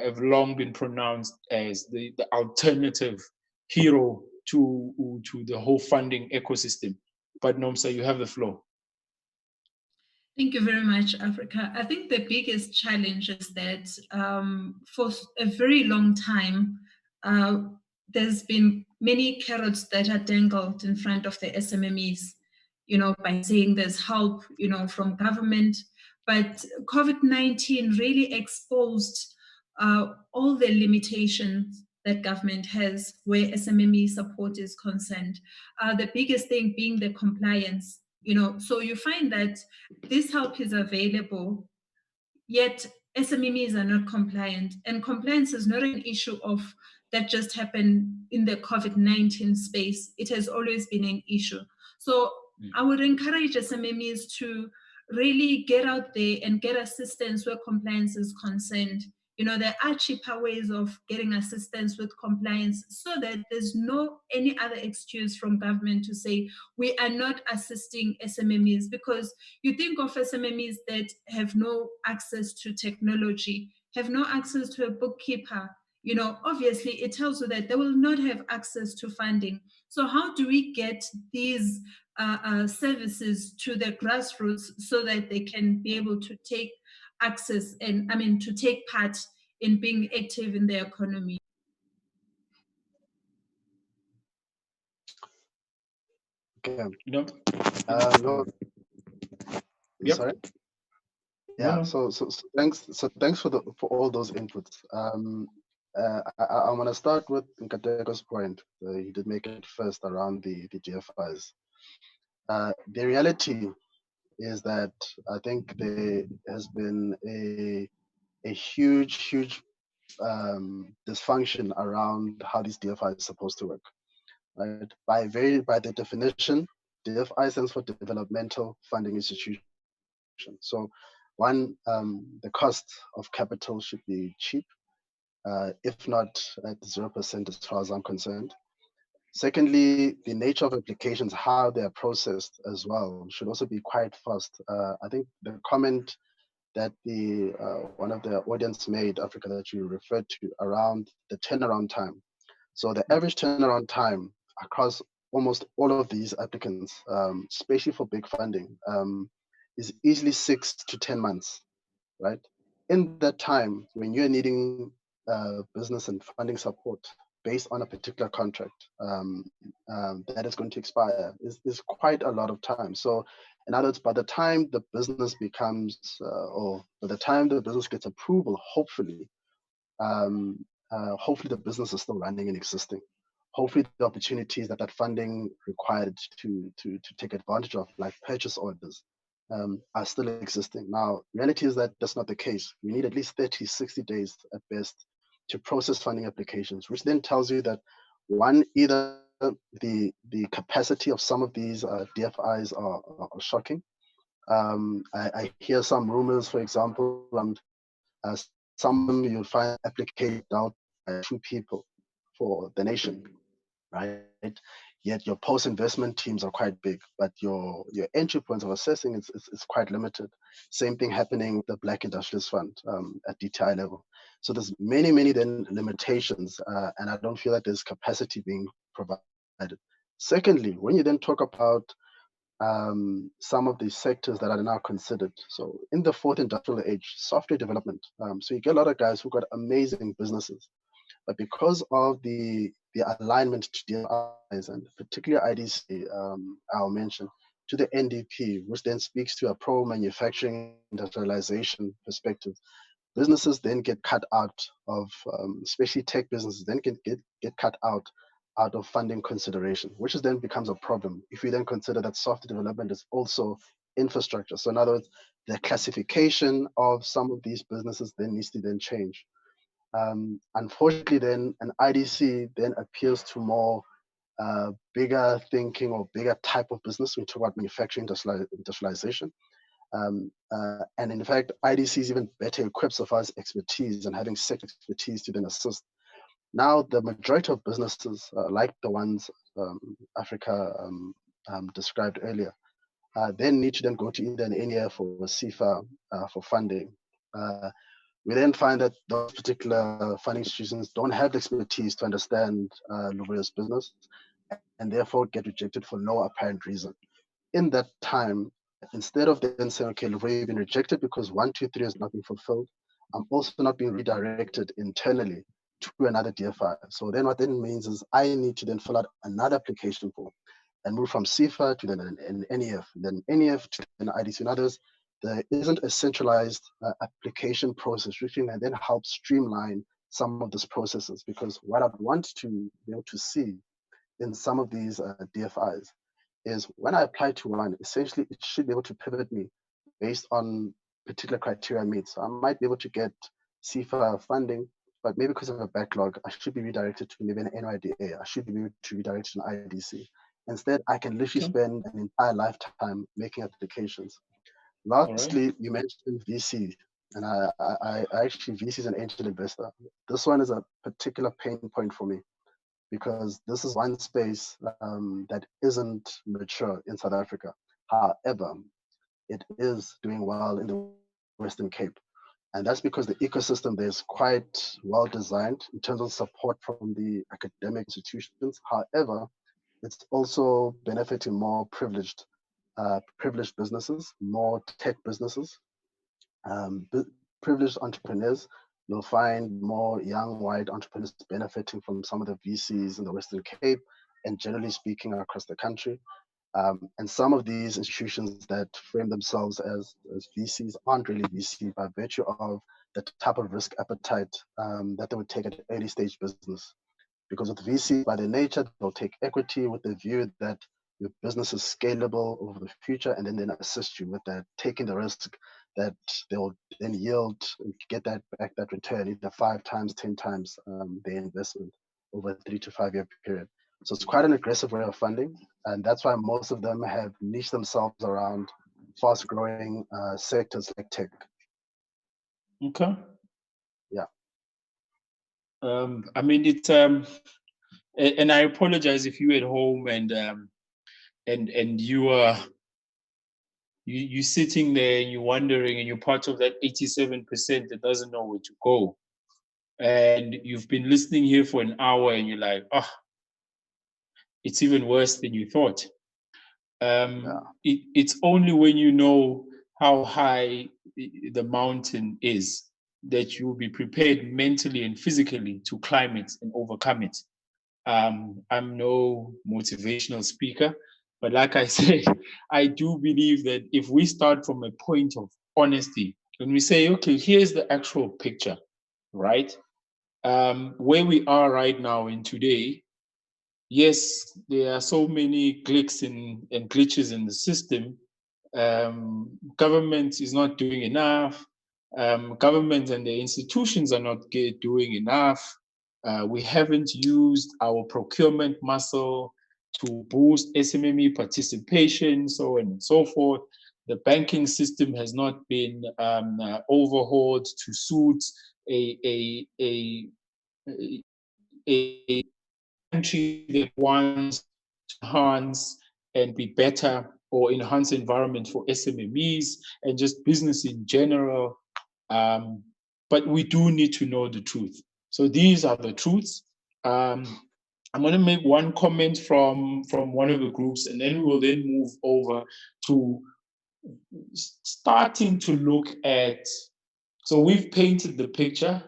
have long been pronounced as the alternative hero to the whole funding ecosystem? But Nomsa, you have the floor. Thank you very much, Africa. I think the biggest challenge is that for a very long time, there's been many carrots that are dangled in front of the SMMEs, by saying there's help, from government. But COVID-19 really exposed all the limitations that government has where SMME support is concerned. The biggest thing being the compliance. So you find that this help is available, yet SMMEs are not compliant. And compliance is not an issue that just happened in the COVID-19 space. It has always been an issue. So I would encourage SMMEs to really get out there and get assistance where compliance is concerned. There are cheaper ways of getting assistance with compliance, so that there's no any other excuse from government to say we are not assisting SMMEs, because you think of SMMEs that have no access to technology, have no access to a bookkeeper. Obviously it tells you that they will not have access to funding. So how do we get these services to the grassroots so that they can be able to take access and to take part in being active in the economy? Okay. No. Yep. Sorry. Yeah. No. So thanks. So thanks for all those inputs. I want to start with Nkateko's point. He did make it first around the GFIs. The reality is that I think there has been a huge dysfunction around how these DFIs are supposed to work. Right? By the definition, DFI stands for Developmental Funding Institution. So one, the cost of capital should be cheap, if not at 0% as far as I'm concerned. Secondly, the nature of applications, how they are processed as well, should also be quite fast. I think the comment that one of the audience made, Africa, that you referred to around the turnaround time. So the average turnaround time across almost all of these applicants, especially for big funding, is easily 6 to 10 months, right? In that time, when you're needing business and funding support based on a particular contract that is going to expire is quite a lot of time. So in other words, by the time the business becomes, or by the time the business gets approval, hopefully the business is still running and existing. Hopefully the opportunities that funding required to take advantage of, like purchase orders, are still existing. Now, reality is that that's not the case. We need at least 30, 60 days at best to process funding applications, which then tells you that one, either the capacity of some of these DFIs are shocking. I hear some rumors, for example, some of them you'll find applicated out by 2 people for the nation, right? Yet your post-investment teams are quite big, but your entry points of assessing is quite limited. Same thing happening with the Black Industrialist Fund at DTI level. So there's many then limitations, and I don't feel that there's capacity being provided. Secondly, when you then talk about some of these sectors that are now considered. So in the 4th industrial age, software development. So you get a lot of guys who got amazing businesses, but because of the alignment to DFIs and particularly IDC, I'll mention, to the NDP, which then speaks to a pro-manufacturing industrialization perspective, businesses then get cut out of, especially tech businesses, then get cut out of funding consideration, which then becomes a problem if we then consider that software development is also infrastructure. So in other words, the classification of some of these businesses then needs to then change. Unfortunately, then an IDC then appeals to more bigger thinking or bigger type of business. We talk about manufacturing industrialization. And in fact, IDC is even better equipped so far as expertise and having sector expertise to then assist. Now, the majority of businesses, like the ones Africa described earlier, then need to then go to either an NEF or a CIFA for funding. We then find that those particular funding institutions don't have the expertise to understand Luvuyo's business, and therefore get rejected for no apparent reason. In that time, instead of then saying, okay, Luvuyo, you've been rejected because 1, 2, 3 has not been fulfilled, I'm also not being redirected internally to another DFI. So then what that means is I need to then fill out another application form and move from CIFA to then an NEF, then NEF to an IDC and others. There isn't a centralized application process, which can then help streamline some of these processes, because what I want to be able to see in some of these DFIs is when I apply to one, essentially it should be able to pivot me based on particular criteria I meet. So I might be able to get CIFA funding, but maybe because of a backlog, I should be redirected to maybe an NYDA. I should be able to redirect to an IDC. Instead, I can literally spend an entire lifetime making applications. Lastly, you mentioned VC, and I actually, VC is an angel investor. This one is a particular pain point for me, because this is one space that isn't mature in South Africa. However, it is doing well in the Western Cape. And that's because the ecosystem there is quite well designed in terms of support from the academic institutions. However, it's also benefiting more privileged businesses, more tech businesses, privileged entrepreneurs. You'll find more young white entrepreneurs benefiting from some of the VCs in the Western Cape and generally speaking across the country. And some of these institutions that frame themselves as VCs aren't really VC by virtue of the type of risk appetite that they would take at early stage business. Because with VC, by their nature, they'll take equity with the view that your business is scalable over the future, and then assist you with that, taking the risk that they'll then yield, get that back, that return, either 5 times, 10 times their investment over a 3 to 5 year period. So it's quite an aggressive way of funding. And that's why most of them have niched themselves around fast growing sectors like tech. Okay. Yeah. I mean, it's, and I apologize if you're at home and you're sitting there and you're wondering and you're part of that 87% that doesn't know where to go. And you've been listening here for an hour and you're like, oh, it's even worse than you thought. It's only when you know how high the mountain is that you will be prepared mentally and physically to climb it and overcome it. I'm no motivational speaker, but like I said, I do believe that if we start from a point of honesty, when we say, okay, here's the actual picture, right? Where we are right now in today, yes, there are so many glitches and glitches in the system. Government is not doing enough. Government and the institutions are not doing enough. We haven't used our procurement muscle to boost SMME participation, so on and so forth. The banking system has not been overhauled to suit a country that wants to enhance and be better or enhance environment for SMMEs and just business in general. But we do need to know the truth. So these are the truths. I'm going to make one comment from one of the groups, and then we will then move over to starting to look at, so we've painted the picture,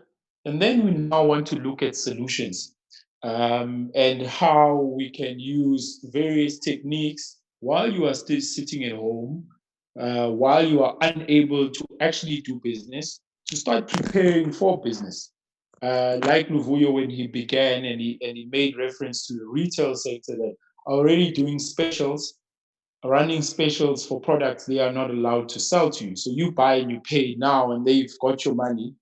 and then we now want to look at solutions and how we can use various techniques while you are still sitting at home, while you are unable to actually do business, to start preparing for business. Like Luvuyo, when he began and he made reference to the retail sector that are already doing specials, running specials for products they are not allowed to sell to you. So you buy and you pay now, and they've got your money.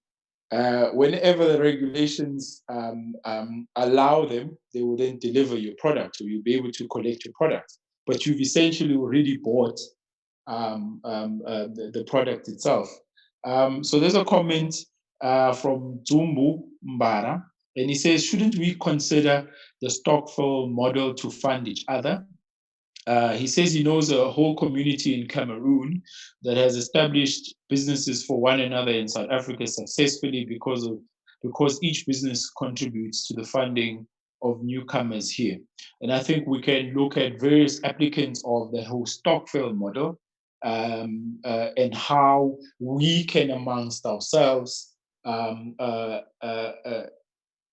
Whenever the regulations allow them, they will then deliver your product, or you'll be able to collect your product. But you've essentially already bought the product itself. So there's a comment from Zumbu Mbara, and he says, shouldn't we consider the stockfill model to fund each other? He says he knows a whole community in Cameroon that has established businesses for one another in South Africa successfully because each business contributes to the funding of newcomers here. And I think we can look at various applicants of the whole stockfill model and how we can amongst ourselves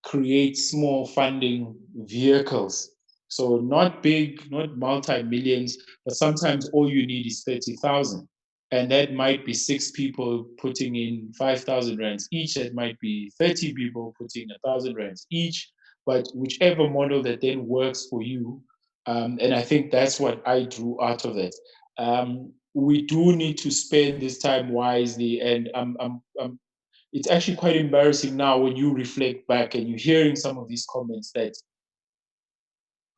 create small funding vehicles. So not big, not multi-millions, but sometimes all you need is 30,000. And that might be 6 people putting in 5,000 rands each. That might be 30 people putting 1,000 rands each. But whichever model that then works for you, and I think that's what I drew out of it. We do need to spend this time wisely, and it's actually quite embarrassing now when you reflect back and you're hearing some of these comments that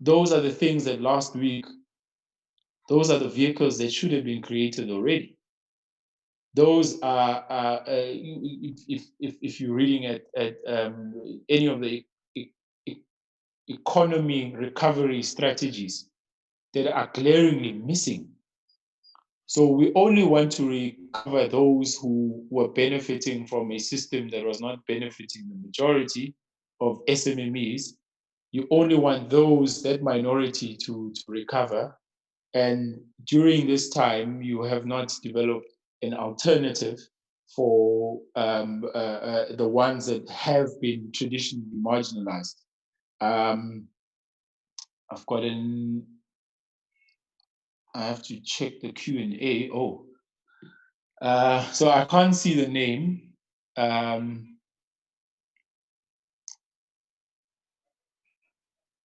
those are the things that last week, those are the vehicles that should have been created already. Those are, if you're reading at any of the economy recovery strategies that are glaringly missing. So we only want to recover those who were benefiting from a system that was not benefiting the majority of SMMEs. You only want those, that minority, to recover. And during this time, you have not developed an alternative for the ones that have been traditionally marginalized. I've got I have to check the Q&A. Oh, so I can't see the name.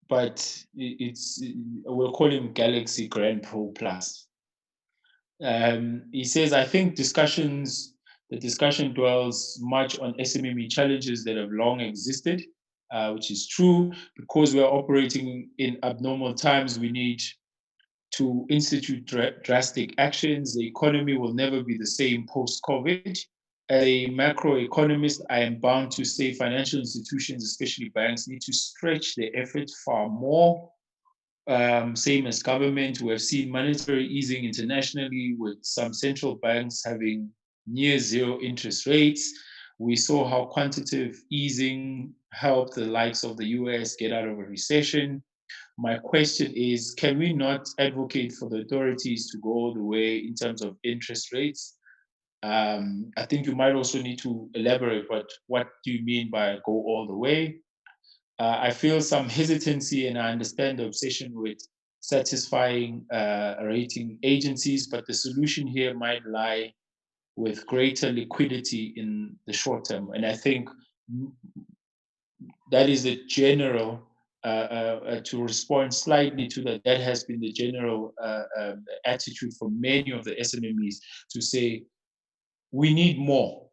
But we'll call him Galaxy Grand Pro Plus. He says, I think the discussion dwells much on SMME challenges that have long existed, which is true. Because we are operating in abnormal times, we need to institute drastic actions. The economy will never be the same post-COVID. As a macroeconomist, I am bound to say financial institutions, especially banks, need to stretch their efforts far more. Same as government, we have seen monetary easing internationally with some central banks having near zero interest rates. We saw how quantitative easing helped the likes of the US get out of a recession. My question is, can we not advocate for the authorities to go all the way in terms of interest rates? I think you might also need to elaborate what do you mean by go all the way? I feel some hesitancy, and I understand the obsession with satisfying rating agencies, but the solution here might lie with greater liquidity in the short term. And I think that is the general, to respond slightly to that, that has been the general attitude for many of the SMMEs to say, we need more.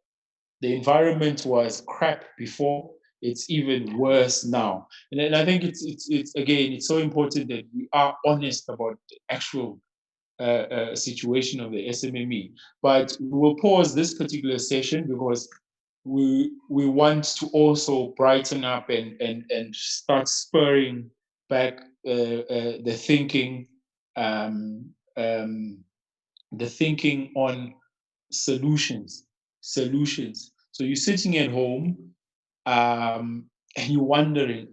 The environment was crap before, it's even worse now. And I think it's again, it's so important that we are honest about the actual situation of the SMME. But we will pause this particular session because we want to also brighten up and start spurring back the thinking, the thinking on solutions. So you're sitting at home, and you're wondering,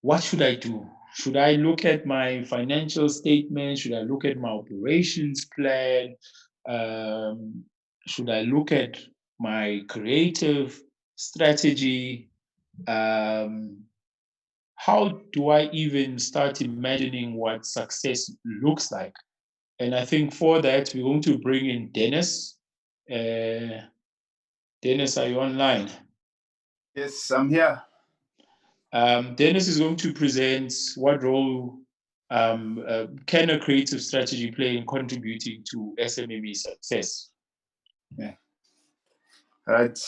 what should I do? Should I look at my financial statement? Should I look at my operations plan? Should I look at my creative strategy? How do I even start imagining what success looks like? And I think for that, we're going to bring in Dennis. Dennis, are you online? Yes, I'm here. Dennis is going to present what role can a creative strategy play in contributing to SMME success. Yeah. All right.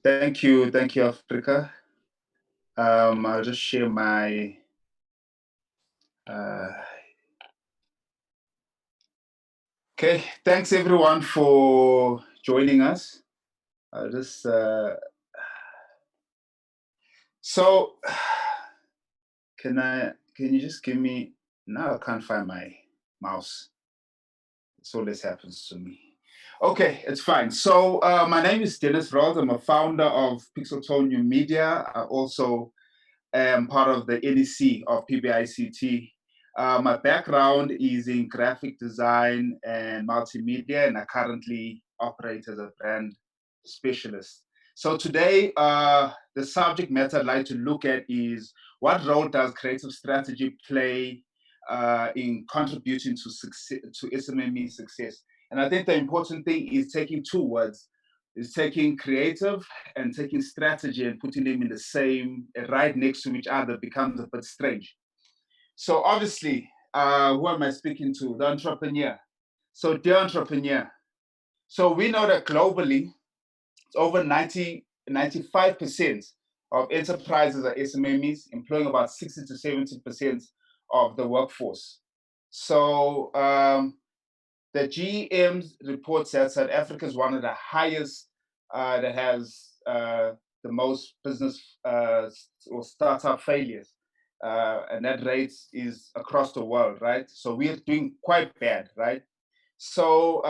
Thank you, Africa. I'll just share my okay. Thanks everyone for joining us. I'll just so can you just give me, now I can't find my mouse. So this happens to me. Okay, it's fine. So my name is Dennis Rold. I'm a founder of Pixel Tone New Media. I also am part of the NEC of PBICT. My background is in graphic design and multimedia, and I currently operate as a brand specialist. So today, the subject matter I'd like to look at is, what role does creative strategy play in contributing to success, to SMME success? And I think the important thing is taking two words, is taking creative and taking strategy and putting them in the same, right next to each other, becomes a bit strange. So obviously, who am I speaking to? The entrepreneur. So dear entrepreneur, so we know that globally, it's over 95% of enterprises are SMMEs, employing about 60 to 70% of the workforce. So the GM's report says South Africa is one of the highest that has the most business or startup failures. And that rate is across the world, right? So we are doing quite bad, right? So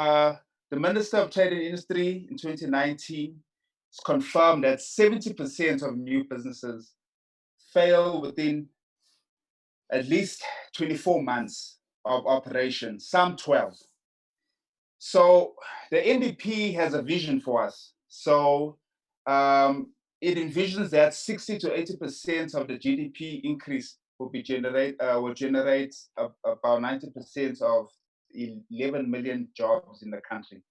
the Minister of Trade and Industry in 2019 has confirmed that 70% of new businesses fail within at least 24 months of operation, some 12. So the NDP has a vision for us. So it envisions that 60 to 80% of the GDP increase will generate about 90% of 11 million jobs in the country.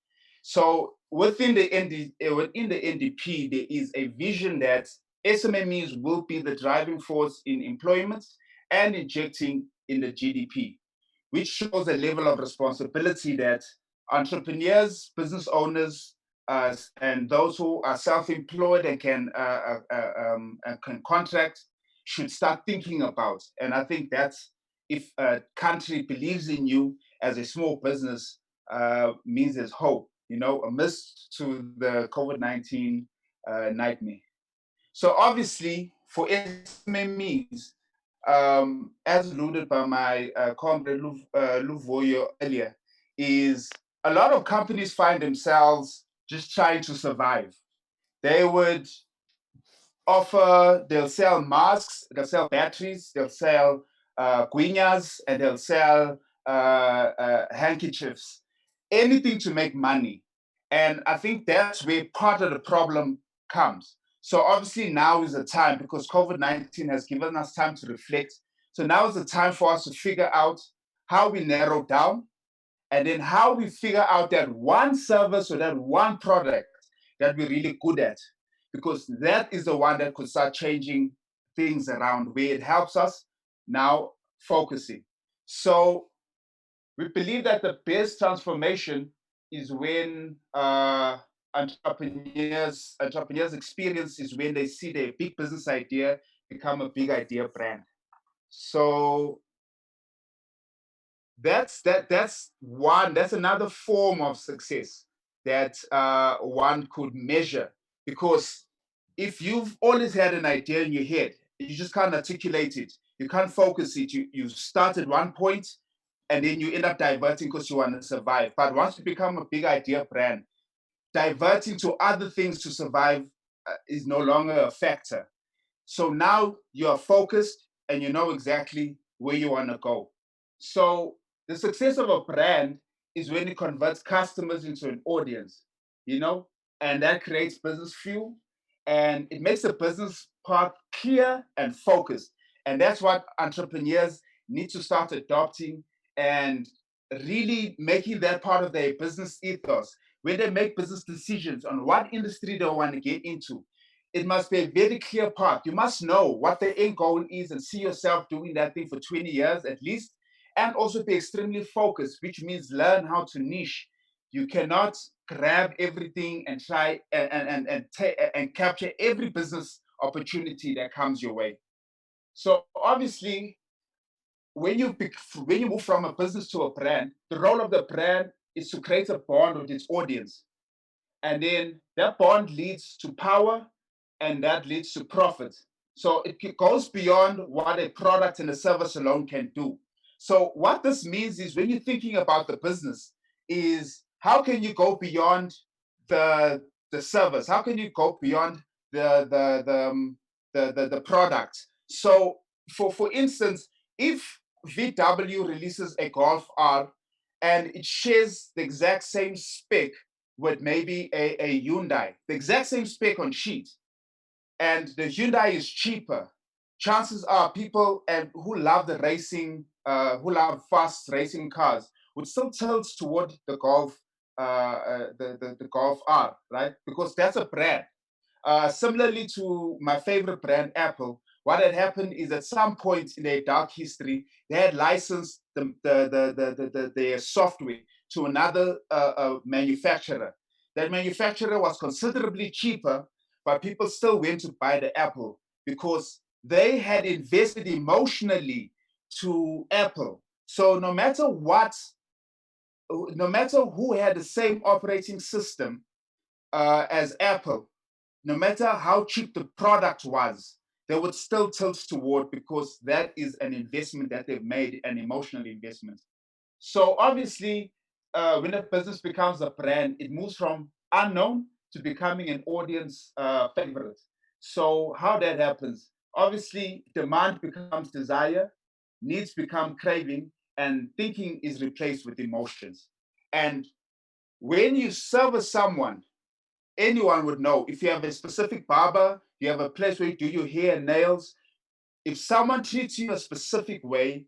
So within the NDP, there is a vision that SMMEs will be the driving force in employment and injecting in the GDP, which shows a level of responsibility that entrepreneurs, business owners, and those who are self-employed and can contract should start thinking about. And I think that's, if a country believes in you as a small business, means there's hope, you know, amidst to the COVID-19 nightmare. So obviously for SMMEs, as alluded by my comrade Luvoyo earlier, is a lot of companies find themselves just trying to survive. They would offer, they'll sell masks, they'll sell batteries, they'll sell guinas, and they'll sell handkerchiefs. anything to make money. And I think that's where part of the problem comes. So obviously now is the time, because COVID-19 has given us time to reflect. So now is the time for us to figure out how we narrow down, and then how we figure out that one service or that one product that we're really good at, because that is the one that could start changing things around, where it helps us now focusing. So we believe that the best transformation is when entrepreneurs experience is when they see their big business idea become a big idea brand. So that's another form of success that one could measure, because if you've always had an idea in your head, you just can't articulate it, you can't focus it, you start at one point and then you end up diverting because you want to survive. But once you become a big idea brand, diverting to other things to survive is no longer a factor. So now you are focused and you know exactly where you want to go. So the success of a brand is when it converts customers into an audience, you know, and that creates business fuel, and it makes the business part clear and focused. And that's what entrepreneurs need to start adopting and really making that part of their business ethos. When they make business decisions on what industry they want to get into, it must be a very clear path. You must know what the end goal is and see yourself doing that thing for 20 years at least, and also be extremely focused, which means learn how to niche. You cannot grab everything and try and capture every business opportunity that comes your way. So obviously, when you move from a business to a brand, the role of the brand is to create a bond with its audience. And then that bond leads to power, and that leads to profit. So it goes beyond what a product and a service alone can do. So what this means is, when you're thinking about the business, is how can you go beyond the service? How can you go beyond the product? So for instance, if VW releases a Golf R and it shares the exact same spec with maybe a Hyundai, the exact same spec on sheet, and the Hyundai is cheaper, chances are people who love the racing, who love fast racing cars, would still tilt toward the Golf, the Golf R, right? Because that's a brand. Similarly to my favorite brand, Apple, what had happened is, at some point in their dark history, they had licensed their software to another manufacturer. That manufacturer was considerably cheaper, but people still went to buy the Apple because they had invested emotionally to Apple. So no matter what, no matter who had the same operating system as Apple, no matter how cheap the product was, they would still tilt toward, because that is an investment that they've made, an emotional investment. So obviously, when a business becomes a brand, it moves from unknown to becoming an audience favorite. So how that happens? Obviously, demand becomes desire, needs become craving, and thinking is replaced with emotions. And when you service someone, anyone would know. If you have a specific barber, you have a place where you do your hair and nails, if someone treats you a specific way,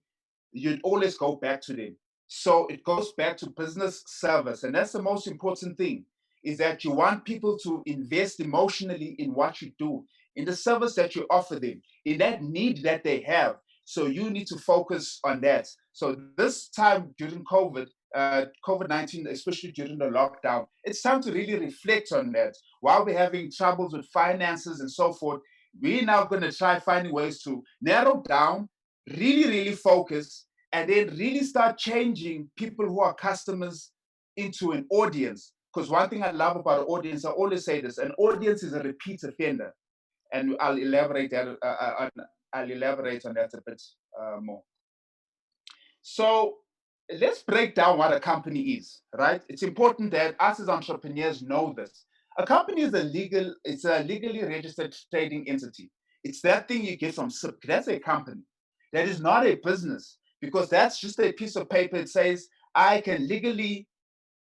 you'd always go back to them. So it goes back to business service. And that's the most important thing, is that you want people to invest emotionally in what you do, in the service that you offer them, in that need that they have. So you need to focus on that. So this time during COVID-19, especially during the lockdown, it's time to really reflect on that. While we're having troubles with finances and so forth, we're now going to try finding ways to narrow down, really focus, and then really start changing people who are customers into an audience. Because one thing I love about an audience, I always say this: an audience is a repeat offender, and I'll elaborate on that a bit more. So let's break down what a company is, right? It's important that us as entrepreneurs know this. A company is it's a legally registered trading entity. It's that thing you get from SIP. That's a company. That is not a business, because that's just a piece of paper. It says, I can legally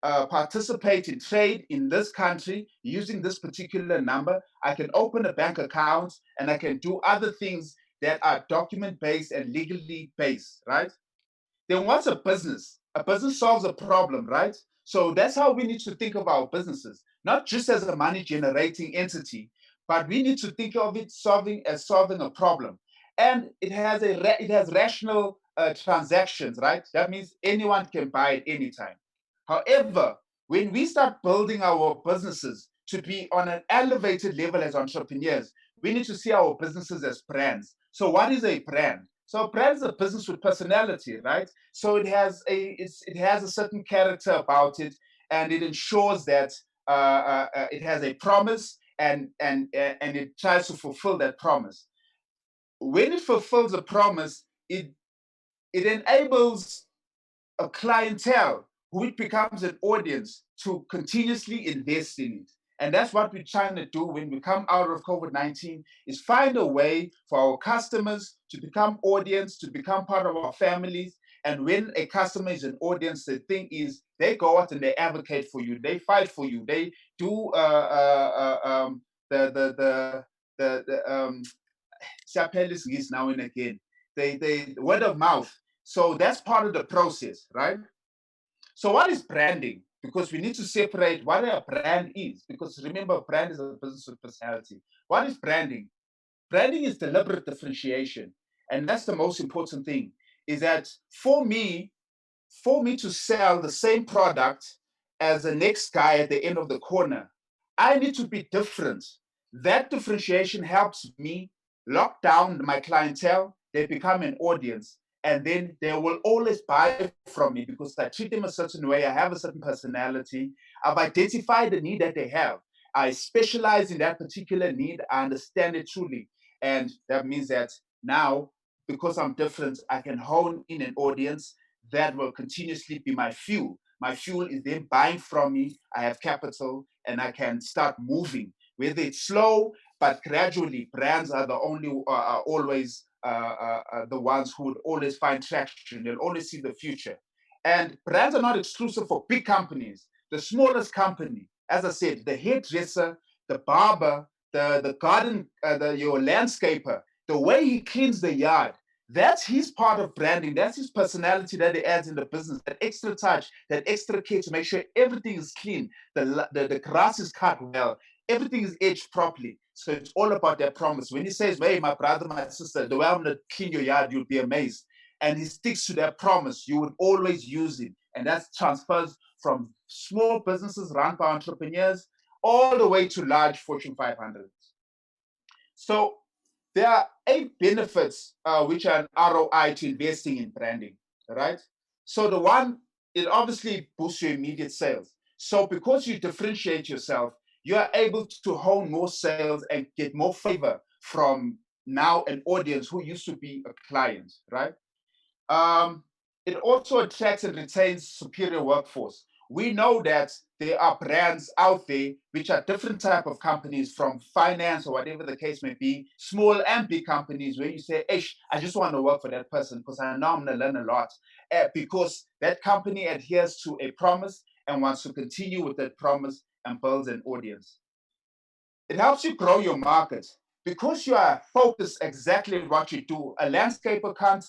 participate in trade in this country using this particular number. I can open a bank account and I can do other things that are document-based and legally based, right? Then what's a business? A business solves a problem, right? So that's how we need to think of our businesses, not just as a money generating entity, but we need to think of it solving a problem. And it has rational transactions, right? That means anyone can buy it anytime. However, when we start building our businesses to be on an elevated level as entrepreneurs, we need to see our businesses as brands. So what is a brand? So a brand is a business with personality, right? So it has a certain character about it, and it ensures that it has a promise, and it tries to fulfill that promise. When it fulfills a promise, it enables a clientele who it becomes an audience to continuously invest in it. And that's what we're trying to do when we come out of COVID-19, is find a way for our customers to become audience, to become part of our families. And when a customer is an audience, the thing is they go out and they advocate for you, they fight for you, they do now and again. They word of mouth. So that's part of the process, right? So what is branding? Because we need to separate what a brand is. Because remember, brand is a business with personality. What is branding? Branding is deliberate differentiation. And that's the most important thing, is that for me to sell the same product as the next guy at the end of the corner, I need to be different. That differentiation helps me lock down my clientele. They become an audience, and then they will always buy from me because I treat them a certain way. I have a certain personality. I've identified the need that they have. I specialize in that particular need. I understand it truly. And that means that now, because I'm different, I can hone in an audience that will continuously be my fuel. My fuel is then buying from me. I have capital and I can start moving. Whether it's slow, but gradually, brands are the only, are always the ones who would always find traction. They'll always see the future. And brands are not exclusive for big companies. The smallest company, as I said, the hairdresser, the barber, the garden, your landscaper, the way he cleans the yard, that's his part of branding. That's his personality that he adds in the business, that extra touch, that extra care to make sure everything is clean, the grass is cut well, everything is edged properly. So it's all about that promise. When he says, hey, my brother, my sister, the way I'm going to clean your yard, you'll be amazed. And he sticks to that promise. You would always use it. And that transfers from small businesses run by entrepreneurs all the way to large Fortune 500s. So there are 8 benefits which are an ROI to investing in branding, right? So the one, it obviously boosts your immediate sales. So because you differentiate yourself, you are able to hone more sales and get more favor from now an audience who used to be a client, right? It also attracts and retains superior workforce. We know that there are brands out there which are different type of companies, from finance or whatever the case may be, small and big companies, where you say, I just want to work for that person because I know I'm going to learn a lot, because that company adheres to a promise and wants to continue with that promise and builds an audience. It helps you grow your market because you are focused exactly on what you do. A landscaper can't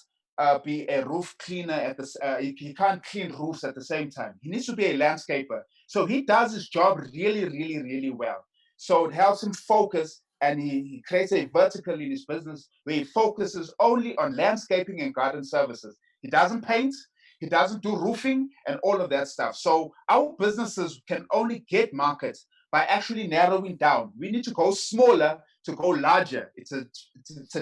be a roof cleaner at the. He can't clean roofs at the same time. He needs to be a landscaper. So he does his job really, really, really well. So it helps him focus, and he creates a vertical in his business where he focuses only on landscaping and garden services. He doesn't paint. He doesn't do roofing and all of that stuff. So our businesses can only get markets by actually narrowing down. We need to go smaller to go larger. It's a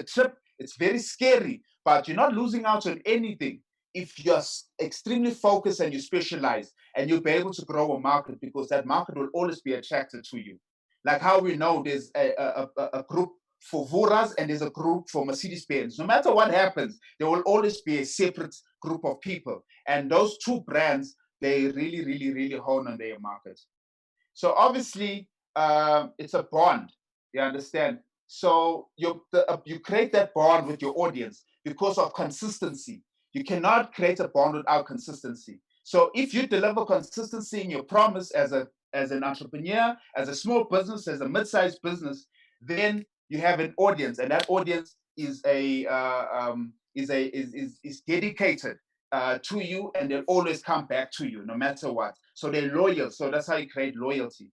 trip. It's very scary, but you're not losing out on anything if you're extremely focused and you specialize, and you'll be able to grow a market because that market will always be attracted to you. Like how we know there's a group for Vuras and there's a group for Mercedes-Benz. No matter what happens, there will always be a separate group of people. And those two brands, they really, really, really hone on their market. So obviously, it's a bond. You understand? So you create that bond with your audience because of consistency. You cannot create a bond without consistency. So if you deliver consistency in your promise as an entrepreneur, as a small business, as a mid-sized business, then you have an audience, and that audience is dedicated to you, and they'll always come back to you no matter what. So they're loyal. So that's how you create loyalty.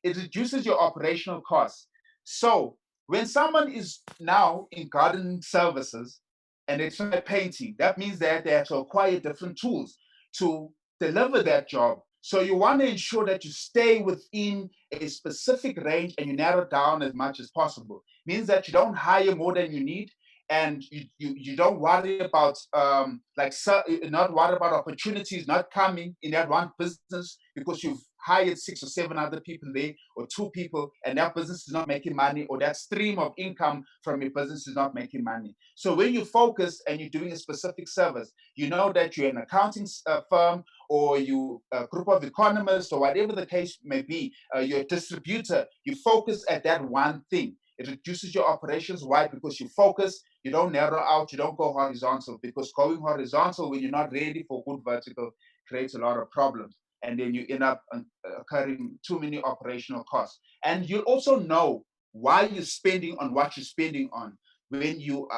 It reduces your operational costs. So when someone is now in gardening services and they try painting, that means that they have to acquire different tools to deliver that job. So you want to ensure that you stay within a specific range and you narrow down as much as possible. Means that you don't hire more than you need, and you don't worry about not worry about opportunities not coming in that one business because you've hired 6 or 7 other people there, or 2 people, and that business is not making money, or that stream of income from your business is not making money. So when you focus and you're doing a specific service, you know that you're an accounting firm, or you a group of economists, or whatever the case may be, you're a distributor, you focus at that one thing. It reduces your operations. Why? Because you focus, you don't narrow out, you don't go horizontal, because going horizontal when you're not ready for good vertical creates a lot of problems. And then you end up incurring too many operational costs. And you also know why you're spending on what you're spending on. When you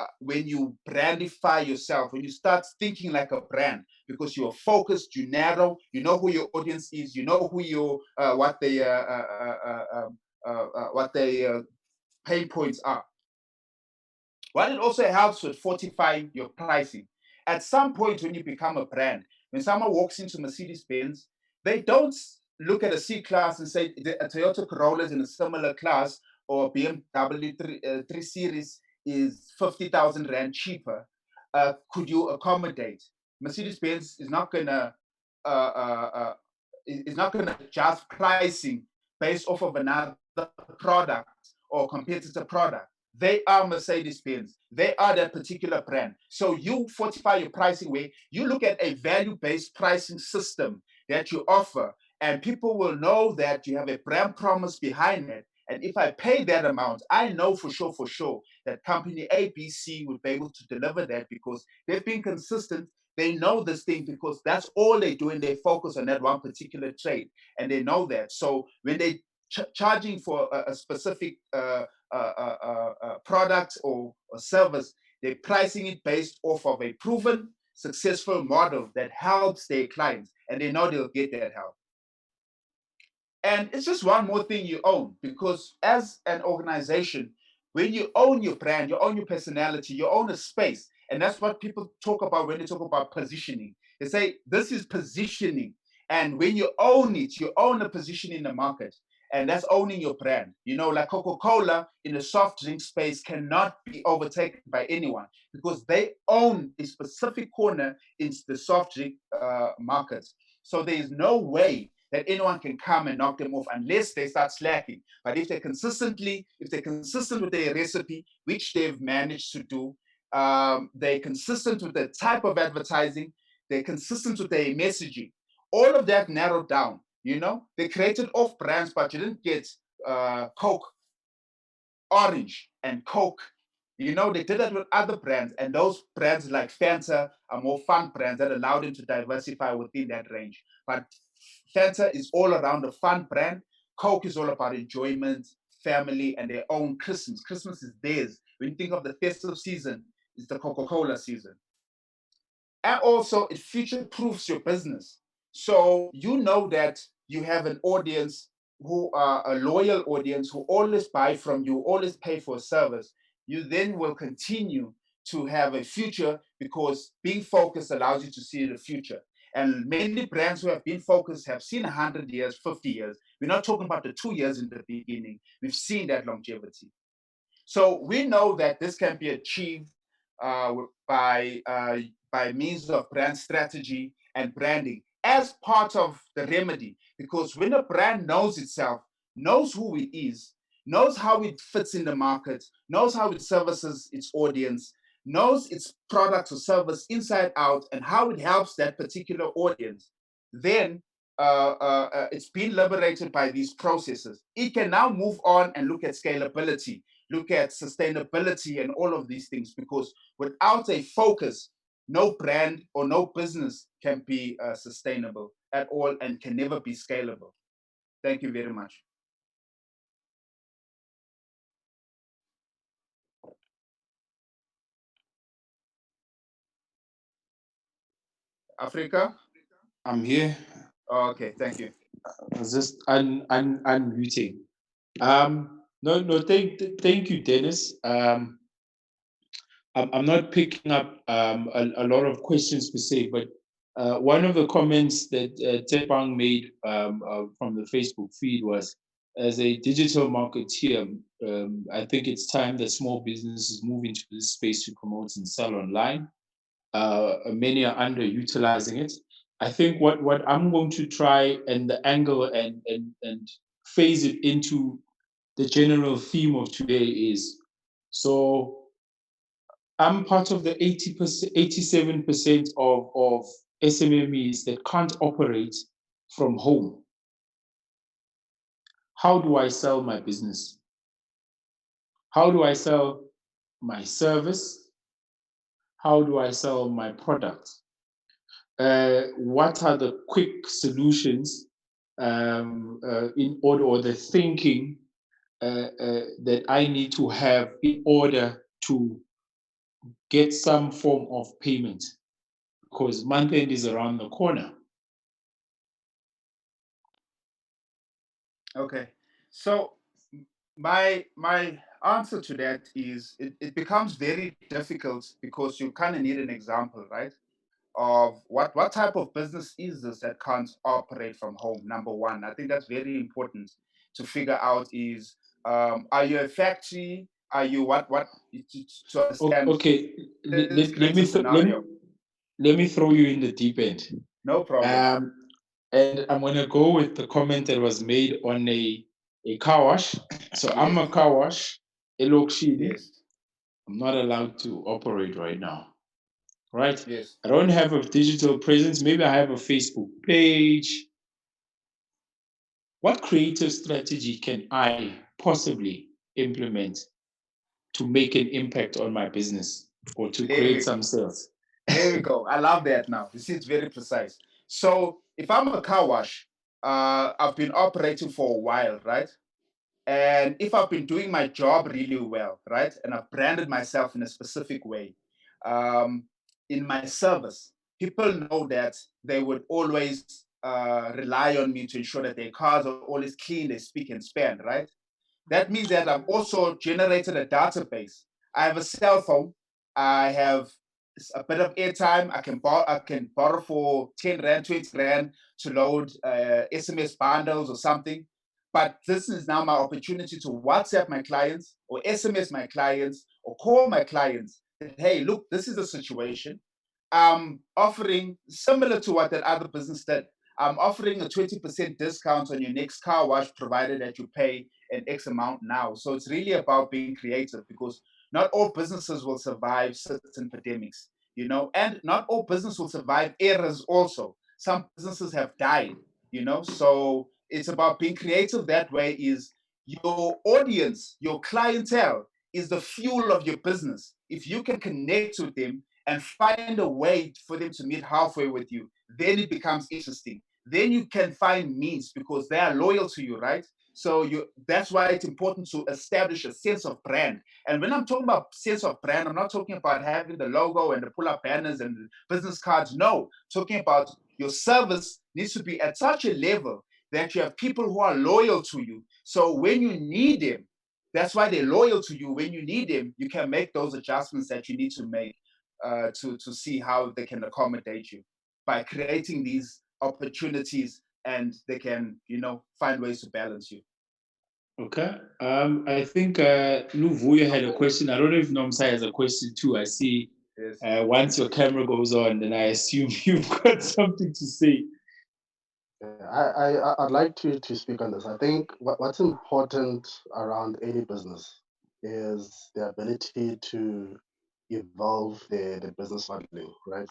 brandify yourself, when you start thinking like a brand, because you're focused, you narrow, you know who your audience is, you know who your what they pain points are. What it also helps with fortifying your pricing. At some point when you become a brand, when someone walks into Mercedes-Benz, they don't look at a C-Class and say a Toyota Corolla is in a similar class, or BMW 3 Series is 50,000 Rand cheaper. Could you accommodate? Mercedes-Benz is not gonna adjust pricing based off of another product or competitor product. They are Mercedes-Benz. They are that particular brand. So you fortify your pricing way. You look at a value-based pricing system that you offer, and people will know that you have a brand promise behind it. And if I pay that amount, I know for sure that company ABC would be able to deliver that, because they've been consistent. They know this thing because that's all they do, and they focus on that one particular trade, and they know that. So when they charging for a specific product or service, they're pricing it based off of a proven, successful model that helps their clients, and they know they'll get that help. And it's just one more thing you own, because as an organization, when you own your brand, you own your personality, you own a space. And that's what people talk about when they talk about positioning. They say, this is positioning. And when you own it, you own a position in the market. And that's owning your brand. You know, like Coca-Cola in the soft drink space cannot be overtaken by anyone, because they own a specific corner in the soft drink market. So there is no way that anyone can come and knock them off unless they start slacking. But if they're consistent with their recipe, which they've managed to do, they're consistent with the type of advertising, they're consistent with their messaging, all of that narrowed down. You know, they created off brands, but you didn't get Coke Orange and Coke. You know, they did that with other brands, and those brands like Fanta are more fun brands that allow them to diversify within that range. But Fanta is all around a fun brand. Coke is all about enjoyment, family, and their own Christmas. Christmas is theirs. When you think of the festive season, it's the Coca-Cola season. And also, it future-proofs your business. So you know that you have an audience who are a loyal audience, who always buy from you, always pay for a service. You then will continue to have a future, because being focused allows you to see the future. And many brands who have been focused have seen 100 years, 50 years. We're not talking about the 2 years in the beginning. We've seen that longevity. So we know that this can be achieved by means of brand strategy and branding as part of the remedy. Because when a brand knows itself, knows who it is, knows how it fits in the market, knows how it services its audience, knows its product or service inside out, and how it helps that particular audience, then it's been liberated by these processes. It can now move on and look at scalability, look at sustainability, and all of these things, because without a focus, no brand or no business can be sustainable at all and can never be scalable. Thank you very much. Africa? I'm here. Oh, okay, thank you. I was just unmuting. No, thank you, Dennis. I'm not picking up a lot of questions per se, but one of the comments that Tepang made from the Facebook feed was, as a digital marketeer, I think it's time that small businesses move into this space to promote and sell online. Many are underutilizing it. I think what I'm going to try and the angle and phase it into the general theme of today is, so I'm part of the 80%, 87% of SMMEs that can't operate from home. How do I sell my business? How do I sell my service? How do I sell my product? What are the quick solutions in order, or the thinking that I need to have in order to get some form of payment? Because month end is around the corner. Okay, so my answer to that is it becomes very difficult because you kind of need an example, right? Of what type of business is this that can't operate from home? Number one, I think that's very important to figure out is, are you a factory? Are you what to understand? Okay, Let's create a scenario. let me throw you in the deep end. No problem. And I'm gonna go with the comment that was made on a car wash. So I'm a car wash, Yes. I'm not allowed to operate right now, right? Yes. I don't have a digital presence. Maybe I have a Facebook page. What creative strategy can I possibly implement to make an impact on my business or to create some sales? There we go. I love that now. You see, it's very precise. So if I'm a car wash, I've been operating for a while, right? And if I've been doing my job really well, right, and I've branded myself in a specific way, um, in my service, people know that they would always rely on me to ensure that their cars are always clean, they speak and span, right? That means that I've also generated a database. I have a cell phone. I have a bit of airtime. I can borrow for 10 rand, 20 rand to load SMS bundles or something. But this is now my opportunity to WhatsApp my clients or SMS my clients or call my clients that, hey, look, this is the situation. I'm offering, similar to what that other business did, I'm offering a 20% discount on your next car wash, provided that you pay an X amount now. So it's really about being creative, because not all businesses will survive certain pandemics, and not all business will survive errors also. Some businesses have died, so it's about being creative. That way is your audience, your clientele is the fuel of your business. If you can connect with them and find a way for them to meet halfway with you, then it becomes interesting. Then you can find means because they are loyal to you, right? So that's why it's important to establish a sense of brand. And when I'm talking about sense of brand, I'm not talking about having the logo and the pull-up banners and business cards. No, I'm talking about your service needs to be at such a level that you have people who are loyal to you. So when you need them, that's why they're loyal to you. When you need them, you can make those adjustments that you need to make to see how they can accommodate you by creating these opportunities, and they can, find ways to balance you. Okay. I think Luvuyo had a question. I don't know if Nomsa has a question too. I see. Yes. Once your camera goes on, then I assume you've got something to say. I'd like to speak on this. I think what's important around any business is the ability to evolve the business modeling, right?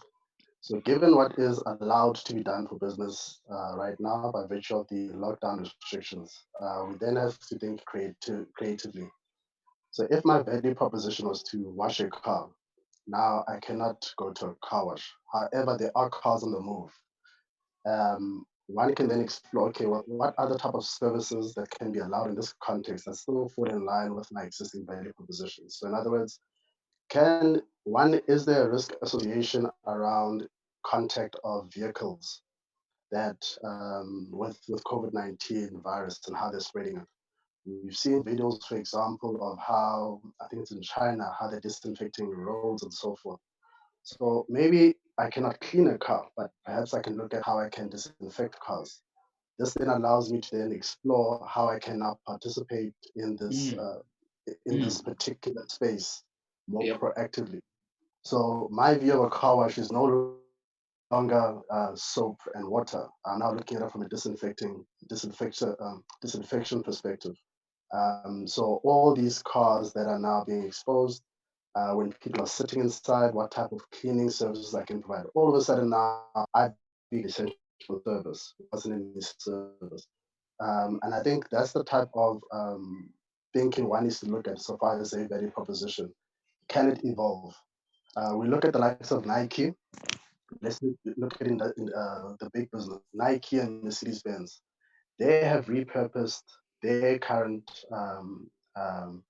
So given what is allowed to be done for business right now by virtue of the lockdown restrictions, we then have to think creatively. So if my value proposition was to wash a car, now I cannot go to a car wash. However, there are cars on the move. One can then explore, okay, what other type of services that can be allowed in this context that still fall in line with my existing value proposition? So in other words, is there a risk association around contact of vehicles that with COVID-19 virus and how they're spreading it? We've seen videos, for example, of how, I think it's in China, how they're disinfecting roads and so forth. So maybe I cannot clean a car, but perhaps I can look at how I can disinfect cars. This then allows me to then explore how I can now participate in this particular space more proactively. So my view of a car wash is no longer soap and water. I'm now looking at it from a disinfection perspective. So all these cars that are now being exposed, when people are sitting inside, what type of cleaning services I can provide. All of a sudden now, I be essential service, wasn't any service. And I think that's the type of thinking one needs to look at so far as a value proposition. Can it evolve? We look at the likes of Nike. Let's look at the big business, Nike and Mercedes-Benz. They have repurposed their current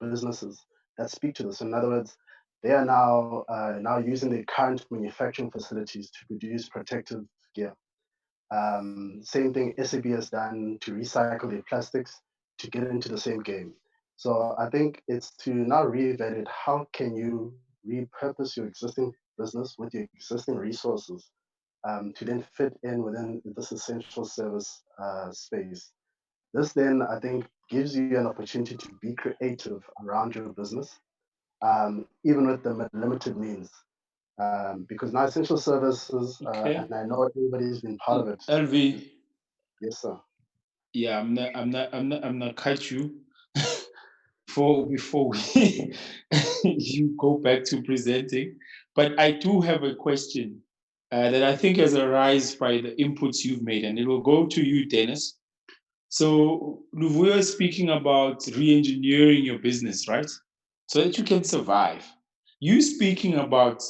businesses that speak to this. In other words, they are now using their current manufacturing facilities to produce protective gear. Same thing SAB has done to recycle their plastics to get into the same game. So I think it's to now reevaluate how can you repurpose your existing business with your existing resources to then fit in within this essential service space. This then, I think, gives you an opportunity to be creative around your business, even with the limited means. Because now essential services, and I know everybody's been part of it. LV. Yes, sir. Yeah, I'm not cut you before we you go back to presenting. But I do have a question that I think has arisen by the inputs you've made, and it will go to you, Dennis. So Luvuyo is speaking about re-engineering your business, right? So that you can survive. You speaking about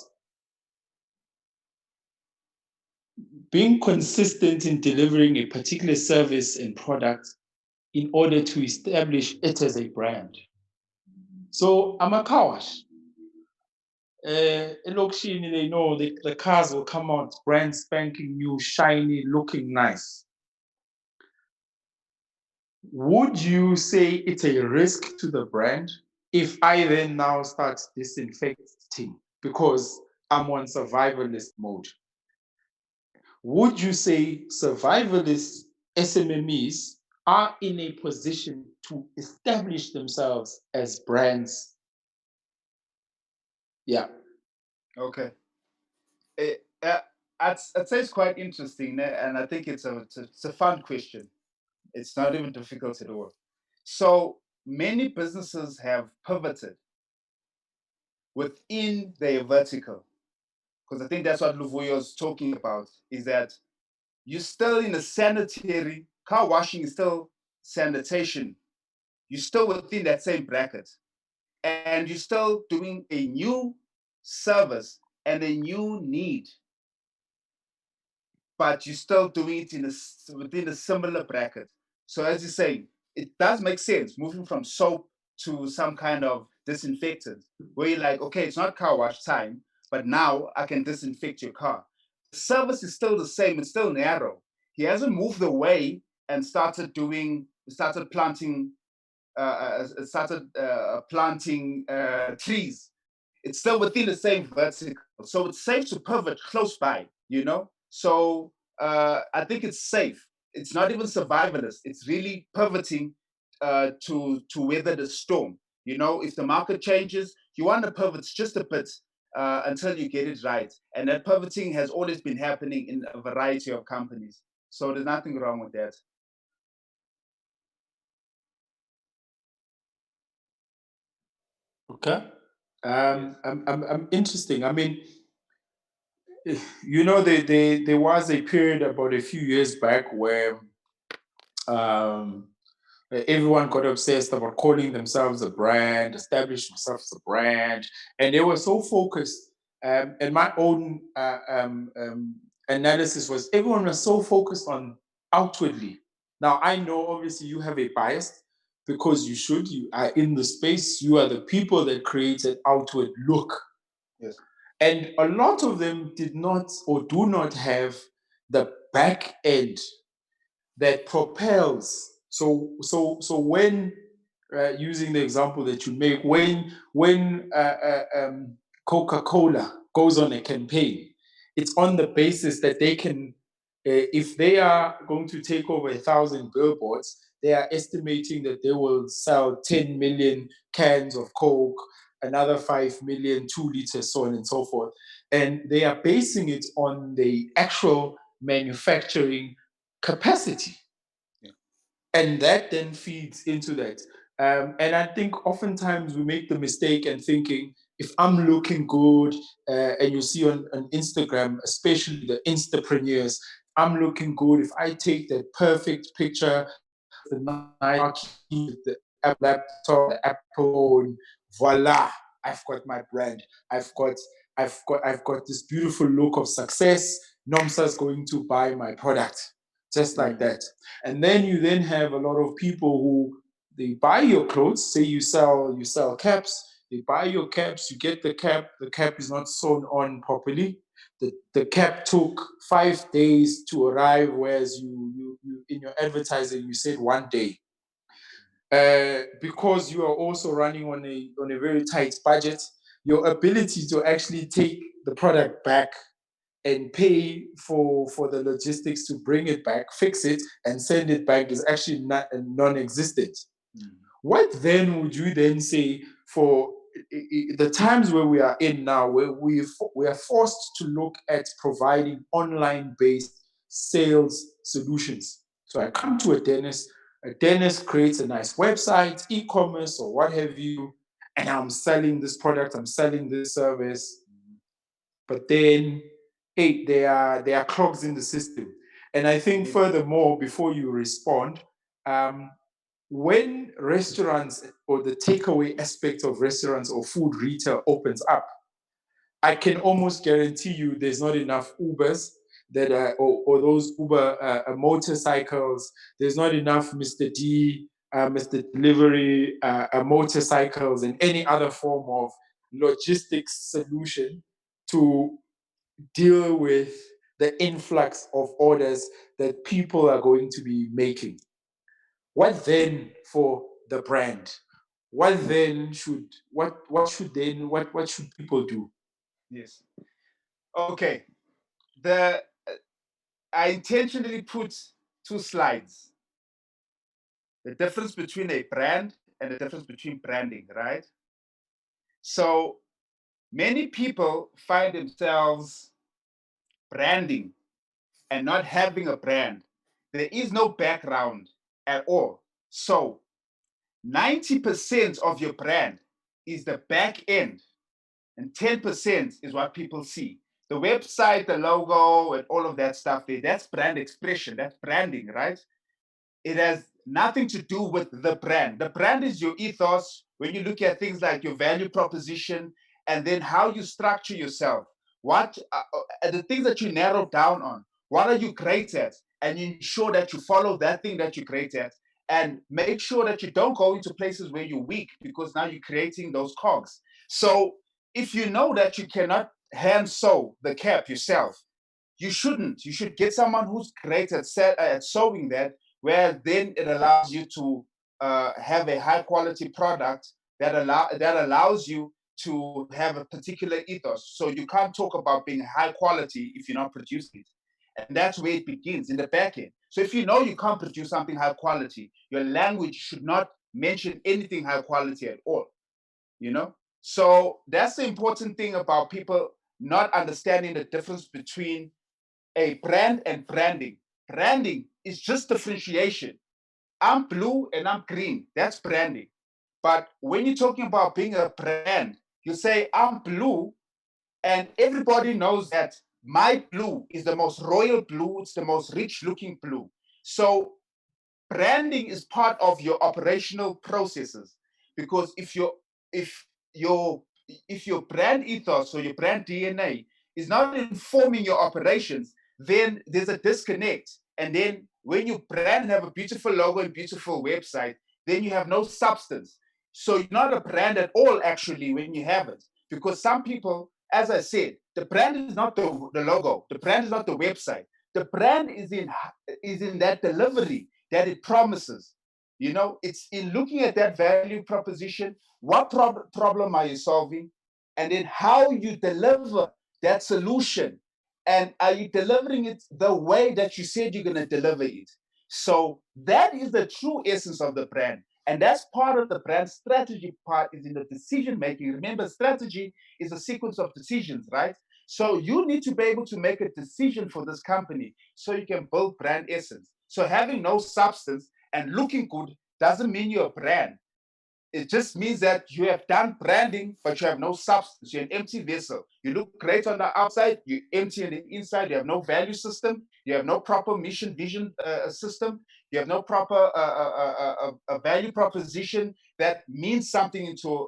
being consistent in delivering a particular service and product in order to establish it as a brand. So I'm a car wash. Elokishini, they know the cars will come out brand spanking new, shiny, looking nice. Would you say it's a risk to the brand if I then now start disinfecting because I'm on survivalist mode? Would you say survivalist SMMEs are in a position to establish themselves as brands? Yeah. Okay. I'd say it's quite interesting, and I think it's a fun question. It's not even difficult at all. So many businesses have pivoted within their vertical, because I think that's what Luvuyo is talking about, is that you're still in a sanitary, car washing is still sanitation. You're still within that same bracket. And you're still doing a new service and a new need, but you're still doing it within a similar bracket. So as you say, it does make sense moving from soap to some kind of disinfectant, where you're like, okay, it's not car wash time, but now I can disinfect your car. The service is still the same, it's still narrow. He hasn't moved away and started planting trees. It's still within the same vertical. So it's safe to pivot close by, you know? So I think it's safe. It's not even survivalist. It's really pivoting to weather the storm. You know, if the market changes, you want to pivot just a bit until you get it right. And that pivoting has always been happening in a variety of companies. So there's nothing wrong with that. Okay. I'm interesting. I mean, you know, there was a period about a few years back where everyone got obsessed about calling themselves a brand, establish themselves as a brand, and they were so focused And my own analysis was everyone was so focused on outwardly. Now, I know obviously you have a bias because you are in the space, you are the people that create an outward look. Yes. And a lot of them did not or do not have the back end that propels. So when using the example that you make, when Coca-Cola goes on a campaign, it's on the basis that they can, if they are going to take over 1,000 billboards, they are estimating that they will sell 10 million cans of Coke, another 5 million, 2 liters, so on and so forth. And they are basing it on the actual manufacturing capacity. Yeah. And that then feeds into that. And I think oftentimes we make the mistake and thinking, if I'm looking good, and you see on Instagram, especially the Instapreneurs, I'm looking good. If I take that perfect picture, the nice the laptop, the Apple phone, voila, I've got my brand. I've got this beautiful look of success. Nomsa's going to buy my product, just like that. And then you then have a lot of people who they buy your clothes. Say you sell caps. They buy your caps. You get the cap. The cap is not sewn on properly. The cap took 5 days to arrive, whereas you in your advertising you said 1 day. Because you are also running on a very tight budget, your ability to actually take the product back and pay for the logistics to bring it back, fix it, and send it back is actually not non-existent. What then would you then say for the times where we are in now, where we are forced to look at providing online-based sales solutions? So I come to a dentist creates a nice website, e-commerce or what have you, and I'm selling this product, I'm selling this service, but then, hey, there are clogs in the system. And I think furthermore, before you respond, when restaurants or the takeaway aspect of restaurants or food retail opens up, I can almost guarantee you there's not enough Ubers that or those Uber motorcycles. There's not enough Mr. D, Mr. Delivery motorcycles and any other form of logistics solution to deal with the influx of orders that people are going to be making. What then for the brand? What should people do? Yes. Okay. I intentionally put 2 slides. The difference between a brand and the difference between branding, right? So many people find themselves branding and not having a brand. There is no background at all. So 90% of your brand is the back end, and 10% is what people see. The website, the logo, and all of that stuff there, that's brand expression, that's branding, right? It has nothing to do with the brand. The brand is your ethos. When you look at things like your value proposition and then how you structure yourself, what are the things that you narrow down on? What are you great at? And you ensure that you follow that thing that you're great at and make sure that you don't go into places where you're weak because now you're creating those cogs. So if you know that you cannot hand sew the cap yourself, you shouldn't. You should get someone who's great at sewing that, where then it allows you to have a high quality product that allows you to have a particular ethos. So you can't talk about being high quality if you're not producing it. And that's where it begins in the back end. So if you know you can't produce something high quality, your language should not mention anything high quality at all. You know? So that's the important thing about people not understanding the difference between a brand and branding. Branding is just differentiation. I'm blue and I'm green. That's branding. But when you're talking about being a brand, you say, I'm blue, and everybody knows that my blue is the most royal blue, it's the most rich looking blue. So branding is part of your operational processes, because if your if your brand ethos or your brand DNA is not informing your operations, then there's a disconnect. And then when you brand and have a beautiful logo and beautiful website, then you have no substance. So you're not a brand at all, actually, when you have it. Because some people, as I said, the brand is not the logo, the brand is not the website. The brand is in that delivery that it promises. You know, it's in looking at that value proposition. What problem are you solving? And then how you deliver that solution. And are you delivering it the way that you said you're going to deliver it? So that is the true essence of the brand. And that's part of the brand strategy part, is in the decision making. Remember, strategy is a sequence of decisions, right? So you need to be able to make a decision for this company so you can build brand essence. So having no substance and looking good doesn't mean you're a brand. It just means that you have done branding, but you have no substance. You're an empty vessel. You look great on the outside, you're empty on the inside. You have no value system. You have no proper mission vision system. You have no proper value proposition that means something into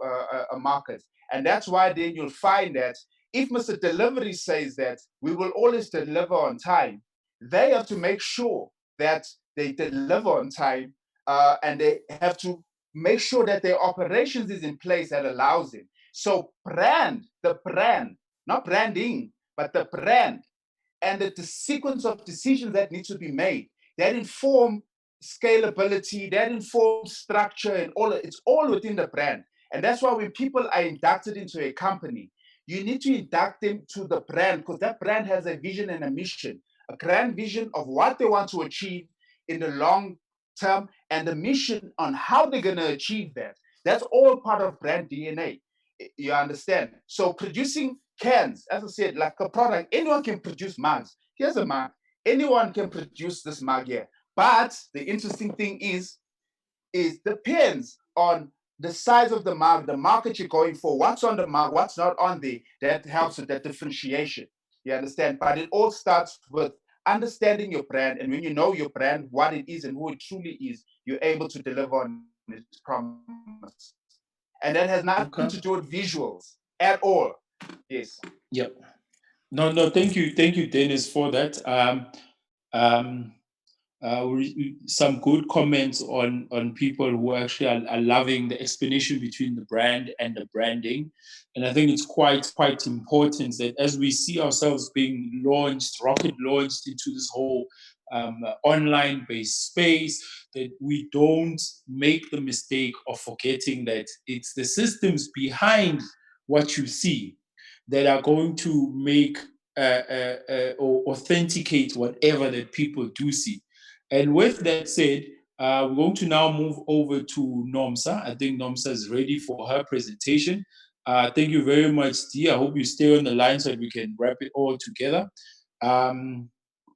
a market. And that's why then you'll find that if Mr. Delivery says that we will always deliver on time, they have to make sure that they deliver on time, and they have to make sure that their operations is in place that allows it. So the brand, not branding, but the brand and the sequence of decisions that need to be made that inform scalability, that inform structure, and it's all within the brand. And that's why when people are inducted into a company, you need to induct them to the brand, because that brand has a vision and a mission, a grand vision of what they want to achieve in the long term, and the mission on how they're going to achieve that. That's all part of brand DNA. You understand? So producing cans, as I said, like a product, anyone can produce mugs. Here's a mug. Anyone can produce this mug here. But the interesting thing is depends on the size of the mug, the market you're going for, what's on the mug, what's not on there. That helps with that differentiation. You understand? But it all starts with understanding your brand. And when you know your brand, what it is and who it truly is, you're able to deliver on its promise. And that has nothing to do with visuals at all. Yes. Yep. No, thank you, Dennis, for that. Some good comments on people who actually are loving the explanation between the brand and the branding. And I think it's quite important that as we see ourselves being rocket launched into this whole online-based space, that we don't make the mistake of forgetting that it's the systems behind what you see that are going to make or authenticate whatever that people do see. And with that said, we're going to now move over to Nomsa. I think Nomsa is ready for her presentation. Thank you very much, Dee. I hope you stay on the line so that we can wrap it all together. There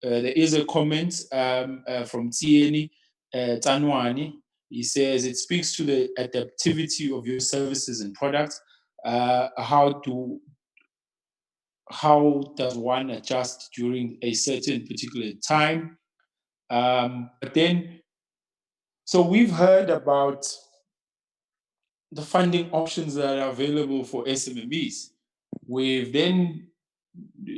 is a comment from Tieni Tanwani. He says, it speaks to the adaptivity of your services and products. How does one adjust during a certain particular time? But then, so we've heard about the funding options that are available for SMMEs. We've then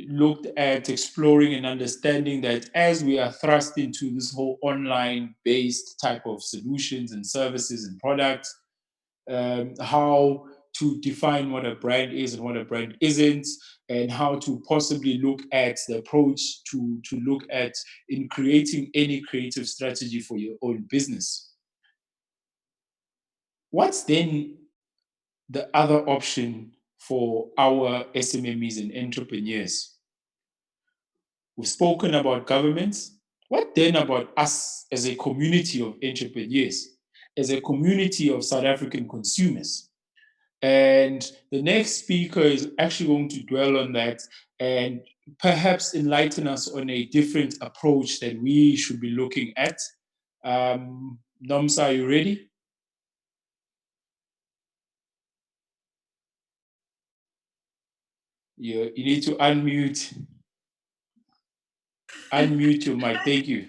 looked at exploring and understanding that as we are thrust into this whole online-based type of solutions and services and products, how to define what a brand is and what a brand isn't, and how to possibly look at the approach to look at in creating any creative strategy for your own business. What's then the other option for our SMMEs and entrepreneurs? We've spoken about governments. What then about us as a community of entrepreneurs, as a community of South African consumers? And the next speaker is actually going to dwell on that and perhaps enlighten us on a different approach that we should be looking at. Nomsa, are you ready? You need to unmute your mic. Thank you.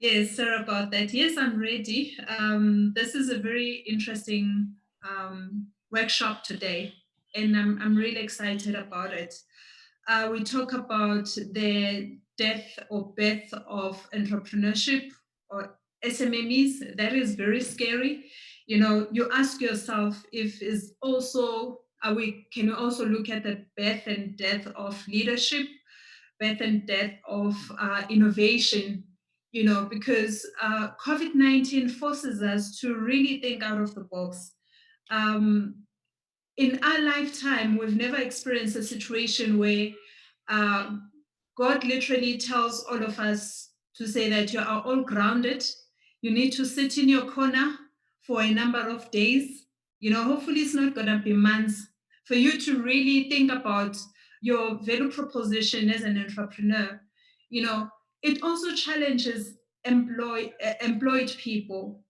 Yes, sorry about that. Yes, I'm ready. This is a very interesting workshop today. and I'm really excited about it. We talk about the death or birth of entrepreneurship or SMMEs. That is very scary. You know, you ask yourself if is also can we also look at the birth and death of leadership, birth and death of innovation, you know, because COVID-19 forces us to really think out of the box. In our lifetime, we've never experienced a situation where uh, God literally tells all of us to say that you are all grounded. You need to sit in your corner for a number of days. You know, hopefully it's not going to be months for you to really think about your value proposition as an entrepreneur. You know, it also challenges employed people,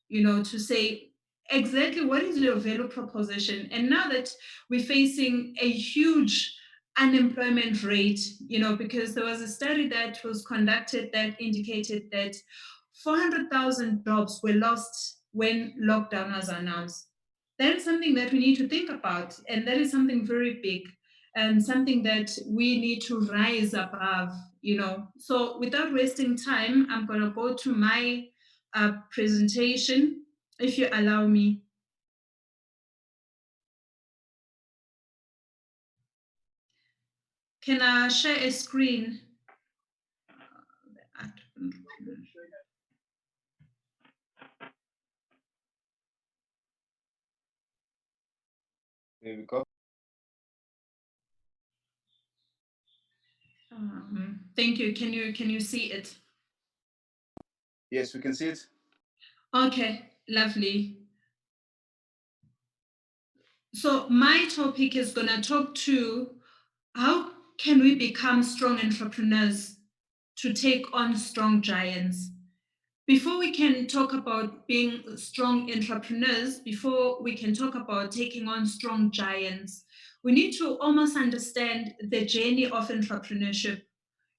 you know, to say exactly what is your value proposition. And now that we're facing a huge unemployment rate, you know, because there was a study that was conducted that indicated that 400,000 jobs were lost when lockdown was announced. That is something that we need to think about, and that is something very big and something that we need to rise above, you know. So without wasting time, I'm going to go to my presentation, if you allow me. Can I share a screen? There we go. Thank you. Can you see it? Yes, we can see it. Okay, lovely. So my topic is going to talk to how can we become strong entrepreneurs to take on strong giants. Before we can talk about being strong entrepreneurs, before we can talk about taking on strong giants, we need to almost understand the journey of entrepreneurship,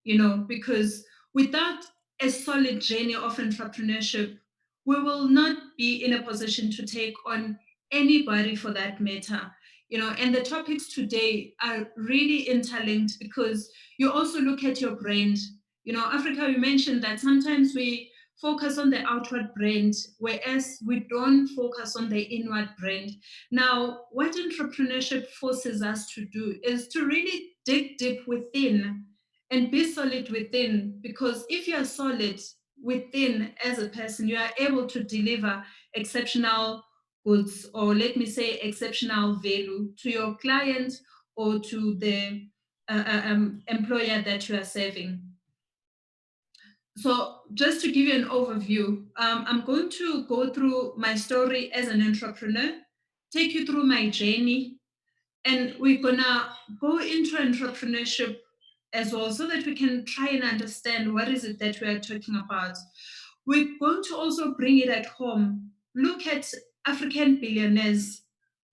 you know, because without a solid journey of entrepreneurship, we will not be in a position to take on anybody for that matter. You know, and the topics today are really interlinked because you also look at your brand. You know, Africa, we mentioned that sometimes we focus on the outward brand, whereas we don't focus on the inward brand. Now, what entrepreneurship forces us to do is to really dig deep within and be solid within, because if you are solid within as a person, you are able to deliver exceptional goods, or let me say exceptional value to your client or to the employer that you are serving. So just to give you an overview, I'm going to go through my story as an entrepreneur, take you through my journey, and we're gonna go into entrepreneurship as well so that we can try and understand what is it that we are talking about. We're going to also bring it at home, look at African billionaires,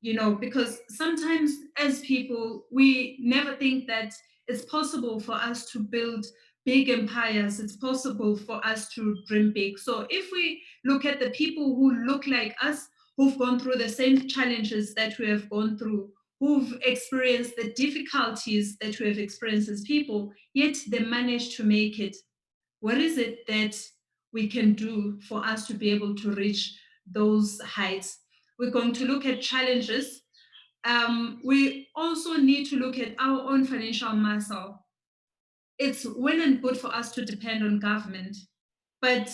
you know, because sometimes as people, we never think that it's possible for us to build big empires. It's possible for us to dream big. So if we look at the people who look like us, who've gone through the same challenges that we have gone through, who've experienced the difficulties that we have experienced as people, yet they managed to make it. What is it that we can do for us to be able to reach those heights? We're going to look at challenges. We also need to look at our own financial muscle. It's well and good for us to depend on government, but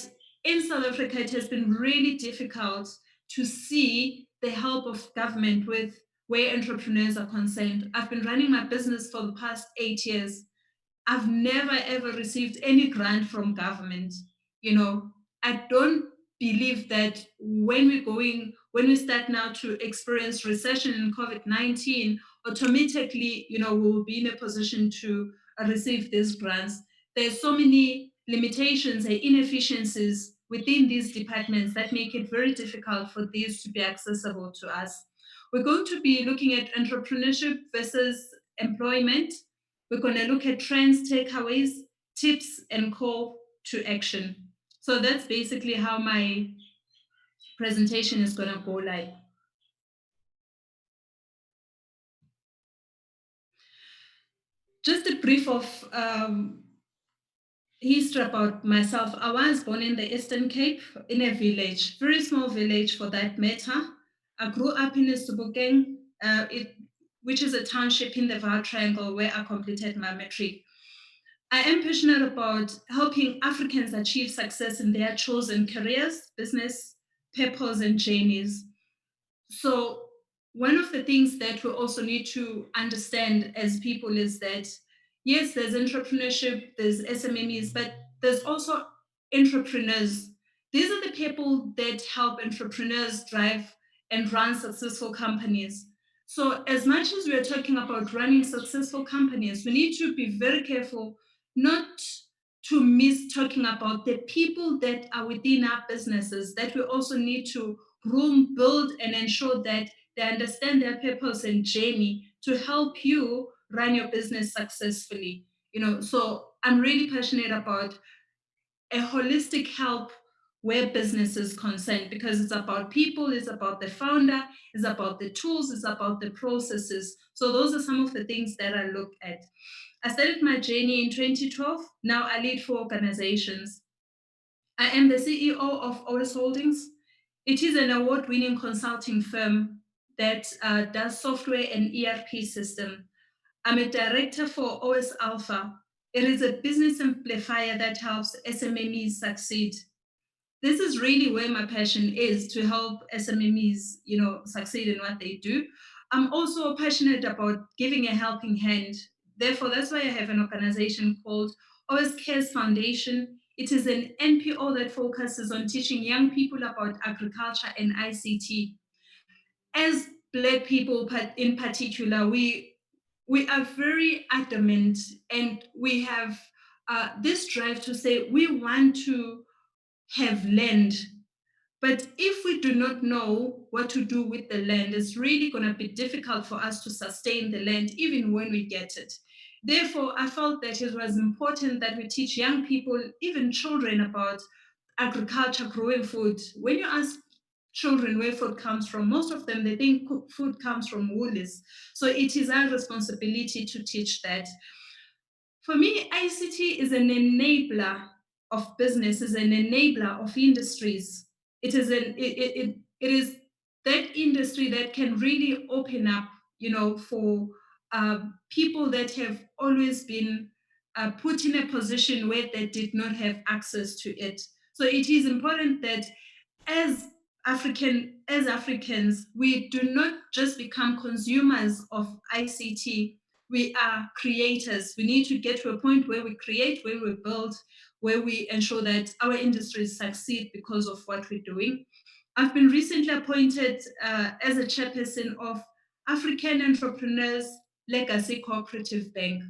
in South Africa, it has been really difficult to see the help of government with where entrepreneurs are concerned. I've been running my business for the past 8 years. I've never ever received any grant from government. You know, I don't believe that when we start now to experience recession in COVID-19, automatically, you know, we will be in a position to receive these grants. There's so many limitations and inefficiencies within these departments that make it very difficult for these to be accessible to us. We're going to be looking at entrepreneurship versus employment. We're going to look at trends, takeaways, tips, and call to action. So that's basically how my presentation is going to go like. just a brief of history about myself. I was born in the Eastern Cape in a village, very small village for that matter. I grew up in Sebokeng, which is a township in the Vaal Triangle where I completed my matric. I am passionate about helping Africans achieve success in their chosen careers, business, purpose, and journeys. So one of the things that we also need to understand as people is that, yes, there's entrepreneurship, there's SMMEs, but there's also entrepreneurs. These are the people that help entrepreneurs drive and run successful companies. So as much as we are talking about running successful companies, we need to be very careful not to miss talking about the people that are within our businesses, that we also need to groom, build, and ensure that they understand their purpose and journey to help you run your business successfully. So I'm really passionate about a holistic help where business is concerned, because it's about people, it's about the founder, it's about the tools, it's about the processes. So those are some of the things that I look at. I started my journey in 2012. Now I lead 4 organizations. I am the CEO of OS Holdings. It is an award-winning consulting firm that does software and ERP system. I'm a director for OS Alpha. It is a business amplifier that helps SMMEs succeed. This is really where my passion is, to help SMMEs, succeed in what they do. I'm also passionate about giving a helping hand. Therefore, that's why I have an organization called OS Cares Foundation. It is an NPO that focuses on teaching young people about agriculture and ICT. As Black people in particular, we are very adamant, and we have this drive to say we want to have land. But if we do not know what to do with the land, it's really going to be difficult for us to sustain the land even when we get it. Therefore, I felt that it was important that we teach young people, even children, about agriculture, growing food. When you ask children where food comes from, most of them, they think food comes from Woolies. So it is our responsibility to teach that. For me, ICT is an enabler of business, is an enabler of industries. It is that industry that can really open up, for people that have always been put in a position where they did not have access to it. So it is important that as Africans, we do not just become consumers of ICT. We are creators. We need to get to a point where we create, where we build, where we ensure that our industries succeed because of what we're doing. I've been recently appointed as a chairperson of African Entrepreneurs Legacy Cooperative Bank.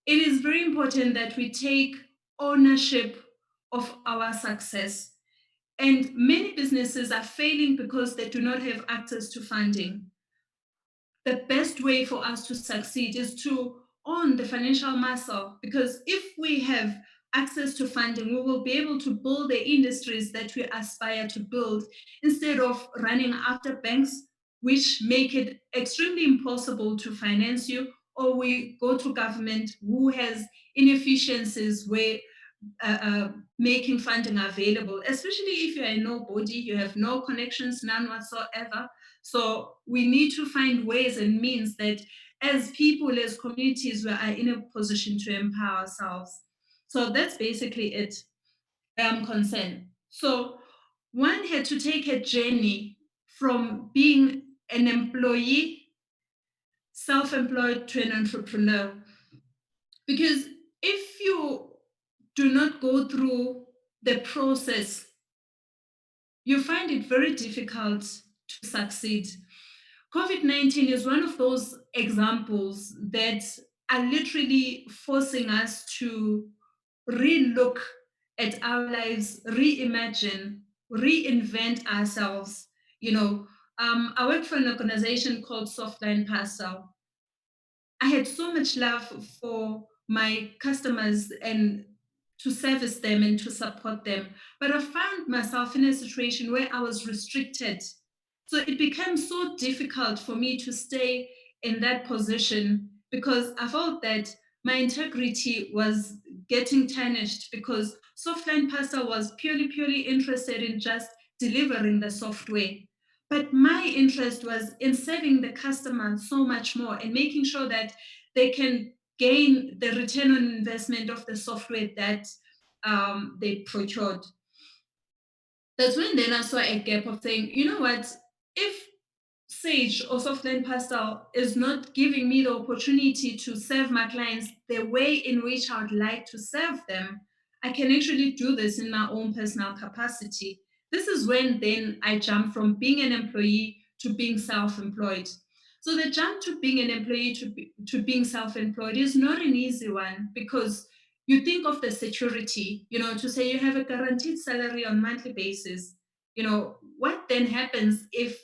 It is very important that we take ownership of our success. And many businesses are failing because they do not have access to funding. The best way for us to succeed is to own the financial muscle, because if we have access to funding, we will be able to build the industries that we aspire to build instead of running after banks, which make it extremely impossible to finance you, or we go to government who has inefficiencies where making funding available, especially if you're a nobody, you have no connections, none whatsoever. So we need to find ways and means that as people, as communities, we are in a position to empower ourselves. So that's basically it, where I'm concerned. So one had to take a journey from being an employee, self-employed, to an entrepreneur. Because if you do not go through the process, you find it very difficult to succeed. COVID-19 is one of those examples that are literally forcing us to relook at our lives, reimagine, reinvent ourselves. I work for an organization called Softline Parcel. I had so much love for my customers and to service them and to support them. But I found myself in a situation where I was restricted. So it became so difficult for me to stay in that position because I felt that my integrity was getting tarnished because Softline Pasta was purely interested in just delivering the software. But my interest was in serving the customer so much more and making sure that they can gain the return on investment of the software that they procured. That's when then I saw a gap of saying, you know what, if Sage or Softline Pastel is not giving me the opportunity to serve my clients the way in which I would like to serve them, I can actually do this in my own personal capacity. This is when then I jump from being an employee to being self-employed. So the jump to being an employee to being self-employed is not an easy one because you think of the security, to say you have a guaranteed salary on a monthly basis. What then happens if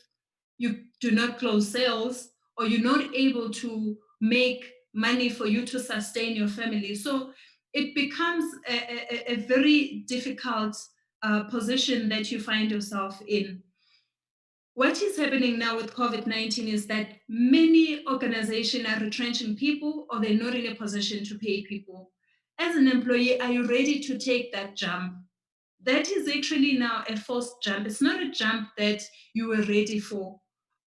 you do not close sales or you're not able to make money for you to sustain your family? So it becomes a very difficult position that you find yourself in. What is happening now with COVID-19 is that many organizations are retrenching people or they're not in a position to pay people. As an employee, are you ready to take that jump? That is actually now a forced jump. It's not a jump that you were ready for,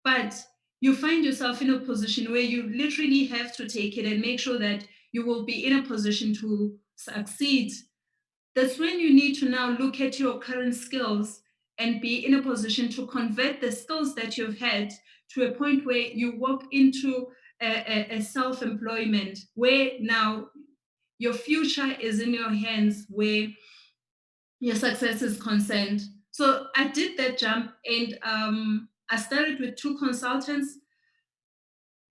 but you find yourself in a position where you literally have to take it and make sure that you will be in a position to succeed. That's when you need to now look at your current skills and be in a position to convert the skills that you've had to a point where you walk into a self-employment, where now your future is in your hands, where your success is concerned. So I did that jump and I started with 2 consultants.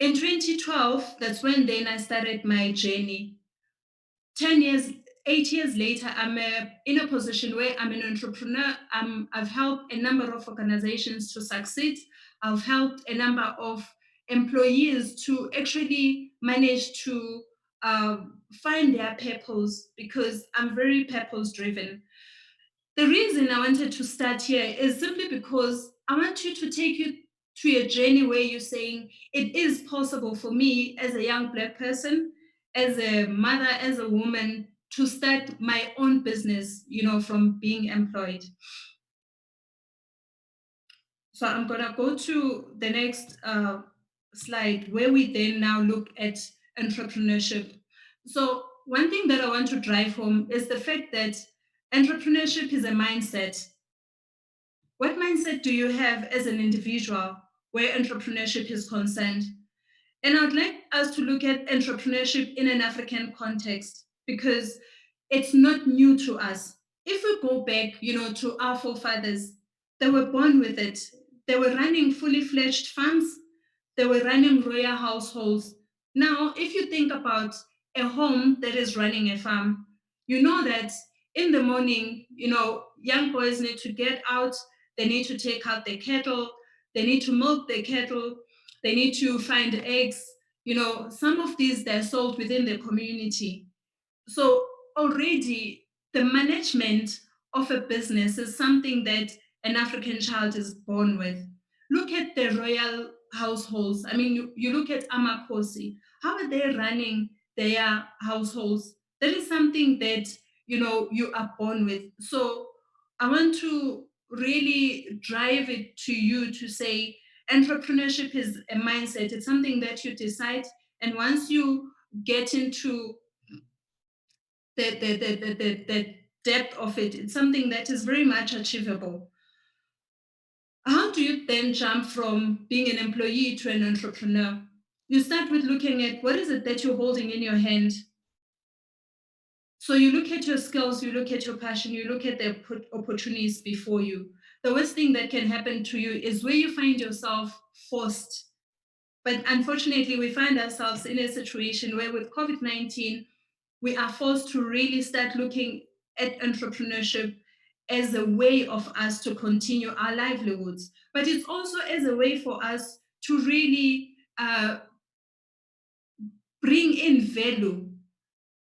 In 2012, that's when then I started my journey. 8 years later, I'm in a position where I'm an entrepreneur. I've helped a number of organizations to succeed. I've helped a number of employees to actually manage to find their purpose, because I'm very purpose driven. The reason I wanted to start here is simply because I want you to take you to a journey where you're saying it is possible for me as a young Black person, as a mother, as a woman, to start my own business, from being employed. So I'm gonna go to the next slide, where we then now look at entrepreneurship. So one thing that I want to drive home is the fact that entrepreneurship is a mindset. What mindset do you have as an individual where entrepreneurship is concerned? And I'd like us to look at entrepreneurship in an African context, because it's not new to us. If we go back, to our forefathers, they were born with it. They were running fully fledged farms. They were running royal households. Now, if you think about a home that is running a farm, you know that in the morning, young boys need to get out. They need to take out their cattle. They need to milk their cattle. They need to find eggs. Some of these, they're sold within the community. So already the management of a business is something that an African child is born with. Look at the royal households. I mean, you look at Amakosi. How are they running their households? That is something that, you are born with. So I want to really drive it to you to say entrepreneurship is a mindset. It's something that you decide. And once you get into the depth of it, it's something that is very much achievable. How do you then jump from being an employee to an entrepreneur? You start with looking at what is it that you're holding in your hand. So you look at your skills, you look at your passion, you look at the opportunities before you. The worst thing that can happen to you is where you find yourself forced. But unfortunately, we find ourselves in a situation where with COVID-19, we are forced to really start looking at entrepreneurship as a way of us to continue our livelihoods. But it's also as a way for us to really bring in value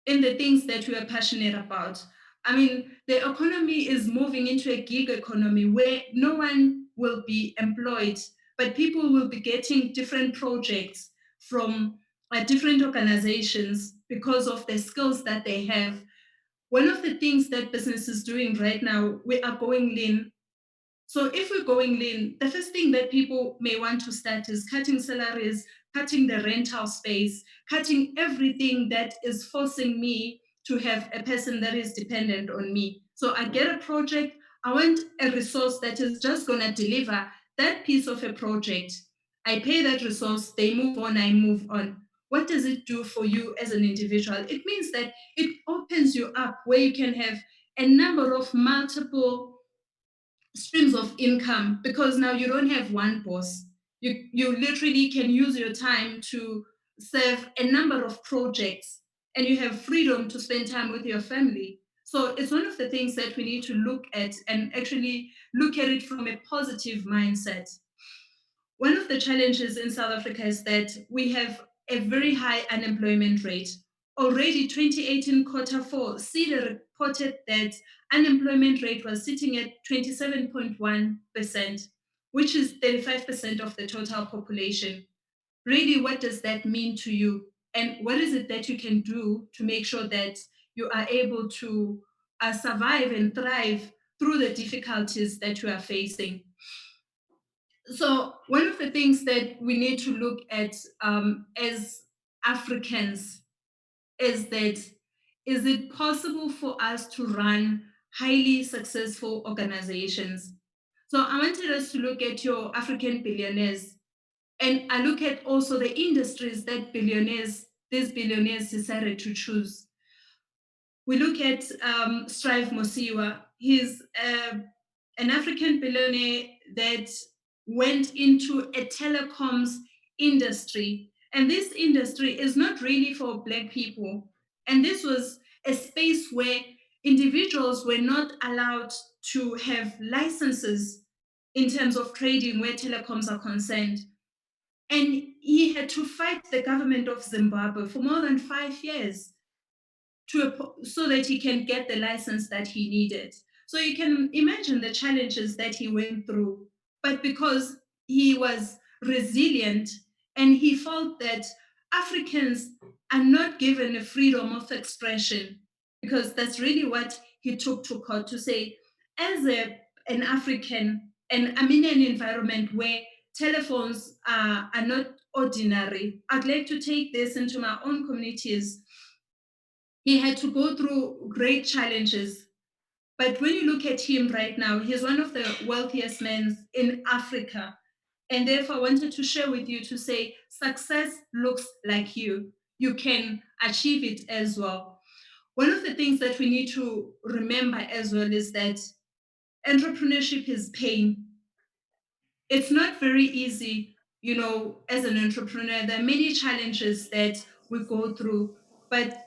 in the things that we are passionate about. I mean, the economy is moving into a gig economy where no one will be employed, but people will be getting different projects from different organizations because of the skills that they have. One of the things that business is doing right now, we are going lean. So if we're going lean, the first thing that people may want to start is cutting salaries, cutting the rental space, cutting everything that is forcing me to have a person that is dependent on me. So I get a project, I want a resource that is just going to deliver that piece of a project. I pay that resource, they move on, I move on. What does it do for you as an individual? It means that it opens you up where you can have a number of multiple streams of income, because now you don't have one boss. You literally can use your time to serve a number of projects, and you have freedom to spend time with your family. So it's one of the things that we need to look at and actually look at it from a positive mindset. One of the challenges in South Africa is that we have a very high unemployment rate. Already 2018 quarter four, CEDA reported that unemployment rate was sitting at 27.1%, which is 35% of the total population. Really, what does that mean to you? And what is it that you can do to make sure that you are able to survive and thrive through the difficulties that you are facing? So one of the things that we need to look at as Africans is that, is it possible for us to run highly successful organizations? So I wanted us to look at your African billionaires, and I look at also the industries that these billionaires decided to choose. We look at Strive Mosiwa. He's an African billionaire that went into a telecoms industry. And this industry is not really for Black people. And this was a space where individuals were not allowed to have licenses in terms of trading where telecoms are concerned. And he had to fight the government of Zimbabwe for more than 5 years so that he can get the license that he needed. So you can imagine the challenges that he went through. But because he was resilient and he felt that Africans are not given a freedom of expression, because that's really what he took to court to say, as an African, and I'm in an environment where telephones are not ordinary. I'd like to take this into my own communities. He had to go through great challenges. But when you look at him right now, he's one of the wealthiest men in Africa. And therefore, I wanted to share with you to say, success looks like you. You can achieve it as well. One of the things that we need to remember as well is that entrepreneurship is pain. It's not very easy, as an entrepreneur. There are many challenges that we go through, but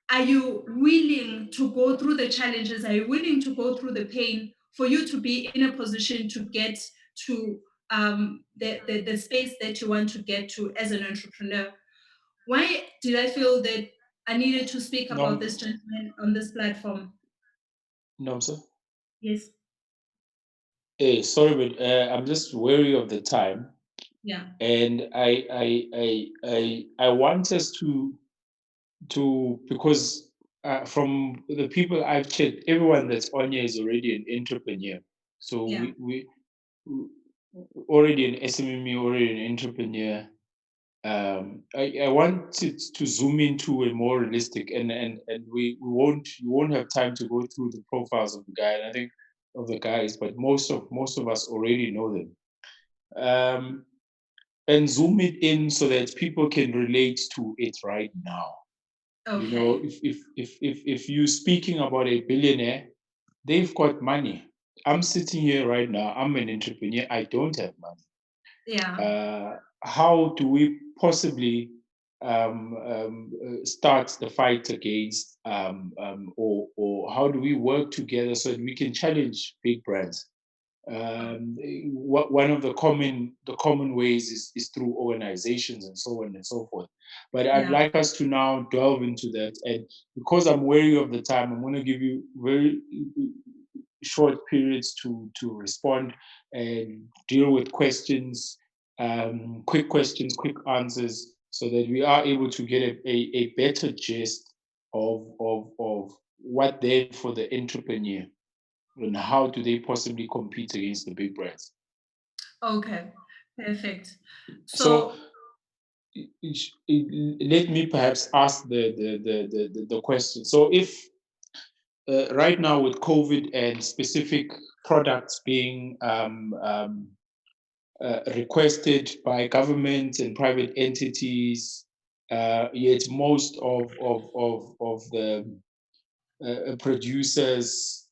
are you willing to go through the challenges? Are you willing to go through the pain for you to be in a position to get to the space that you want to get to as an entrepreneur? Why did I feel that I needed to speak about this gentleman on this platform? Nomsa? Yes. Hey, sorry, but I'm just wary of the time. Yeah. And I want us to because from the people I've checked, everyone that's on here is already an entrepreneur. So Yeah. we already an SME, already an entrepreneur. I wanted to zoom into a more realistic, and we won't have time to go through the profiles of the guy, and I think of the guys, but most of us already know them. And zoom it in so that people can relate to it right now. Okay. You know, if you're speaking about a billionaire, they've got money. I'm sitting here right now. I'm an entrepreneur. I don't have money. Yeah. How do we possibly start the fight against, or how do we work together so that we can challenge big brands? One of the common ways is through organizations and so on and so forth. But I'd like us to now delve into that. And because I'm wary of the time, I'm going to give you very short periods to respond and deal with questions, quick questions, quick answers, so that we are able to get a better gist of what then for the entrepreneur and how do they possibly compete against the big brands. Okay, perfect. So let me perhaps ask the question. So if right now with COVID and specific products being requested by government and private entities, yet most of the producers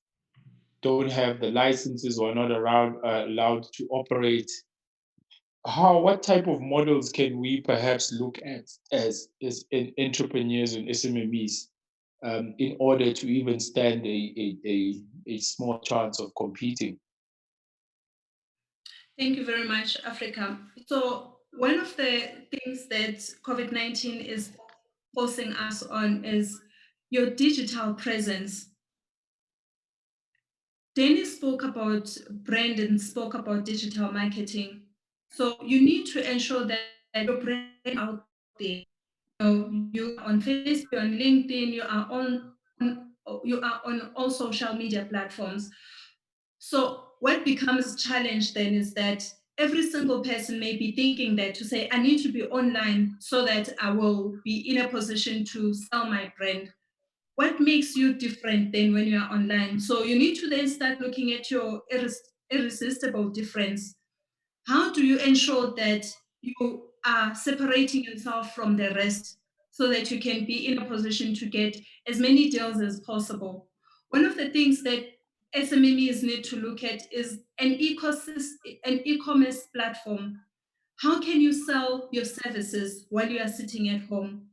don't have the licenses or are not allowed to operate. What type of models can we perhaps look at as entrepreneurs and SMMEs in order to even stand a small chance of competing? Thank you very much, Africa. So one of the things that COVID-19 is forcing us on is your digital presence. Dennis spoke about brand and spoke about digital marketing. So you need to ensure that your brand is out there. You are on Facebook, you're on LinkedIn, you are on all social media platforms. So what becomes challenge then is that every single person may be thinking that to say, I need to be online so that I will be in a position to sell my brand. What makes you different then when you are online? So you need to then start looking at your irresistible difference. How do you ensure that you are separating yourself from the rest so that you can be in a position to get as many deals as possible? One of the things that SMMEs need to look at is an ecosystem, an e-commerce platform. How can you sell your services while you are sitting at home?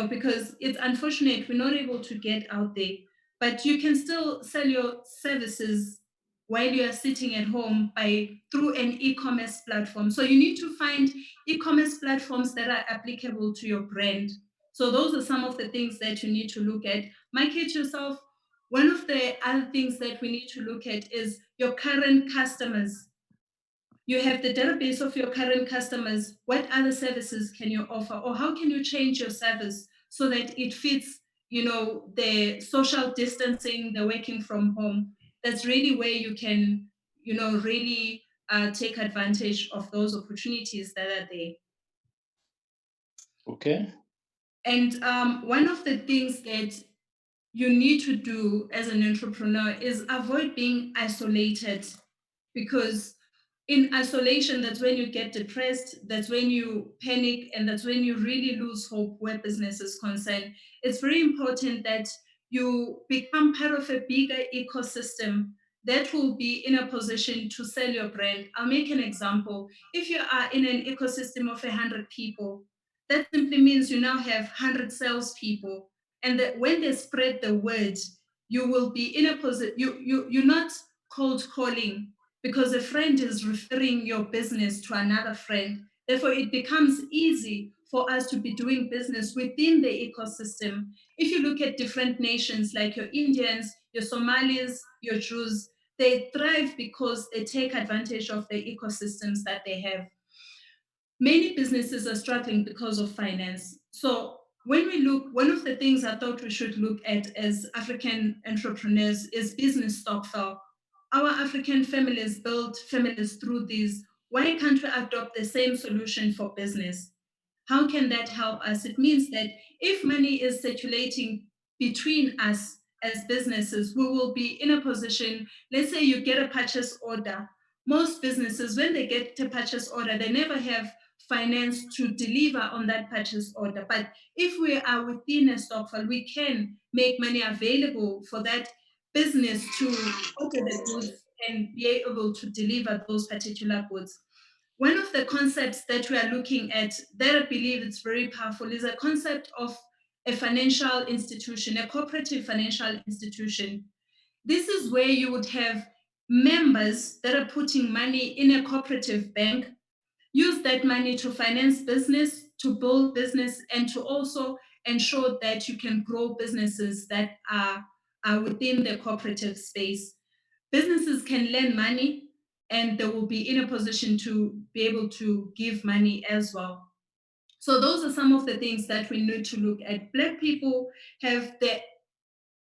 Because it's unfortunate we're not able to get out there, but you can still sell your services while you are sitting at home through an e-commerce platform. So you need to find e-commerce platforms that are applicable to your brand. So those are some of the things that you need to look at. Market yourself. One of the other things that we need to look at is your current customers. You have the database of your current customers. What other services can you offer, or how can you change your service so that it fits, the social distancing, the working from home? That's really where you can, really take advantage of those opportunities that are there. Okay. And one of the things that you need to do as an entrepreneur is avoid being isolated, because in isolation, that's when you get depressed, that's when you panic, and that's when you really lose hope where business is concerned. It's very important that you become part of a bigger ecosystem that will be in a position to sell your brand. I'll make an example. If you are in an ecosystem of 100 people, that simply means you now have 100 salespeople. And that when they spread the word, you will be in a position, you're not cold calling, because a friend is referring your business to another friend. Therefore, it becomes easy for us to be doing business within the ecosystem. If you look at different nations like your Indians, your Somalis, your Jews, they thrive because they take advantage of the ecosystems that they have. Many businesses are struggling because of finance. So when we look, one of the things I thought we should look at as African entrepreneurs is business stokvel. Our African families build families through these. Why can't we adopt the same solution for business? How can that help us? It means that if money is circulating between us as businesses, we will be in a position, let's say you get a purchase order. Most businesses, when they get a purchase order, they never have finance to deliver on that purchase order. But if we are within a stokvel, we can make money available for that business to order the goods and be able to deliver those particular goods. One of the concepts that we are looking at that I believe is very powerful is a concept of a financial institution, a cooperative financial institution. This is where you would have members that are putting money in a cooperative bank, use that money to finance business, to build business, and to also ensure that you can grow businesses that are within the cooperative space. Businesses can lend money, and they will be in a position to be able to give money as well. So those are some of the things that we need to look at. Black people have the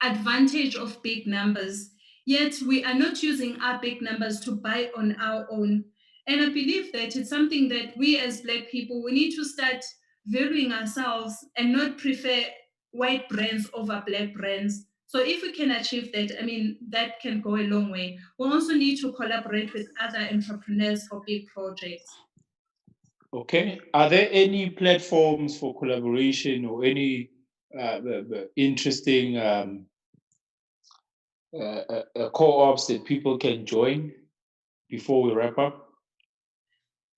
advantage of big numbers, yet we are not using our big numbers to buy on our own. And I believe that it's something that we as Black people, we need to start valuing ourselves and not prefer white brands over Black brands. So if we can achieve that, I mean, that can go a long way. We also need to collaborate with other entrepreneurs for big projects. Okay. Are there any platforms for collaboration or any interesting co-ops that people can join before we wrap up?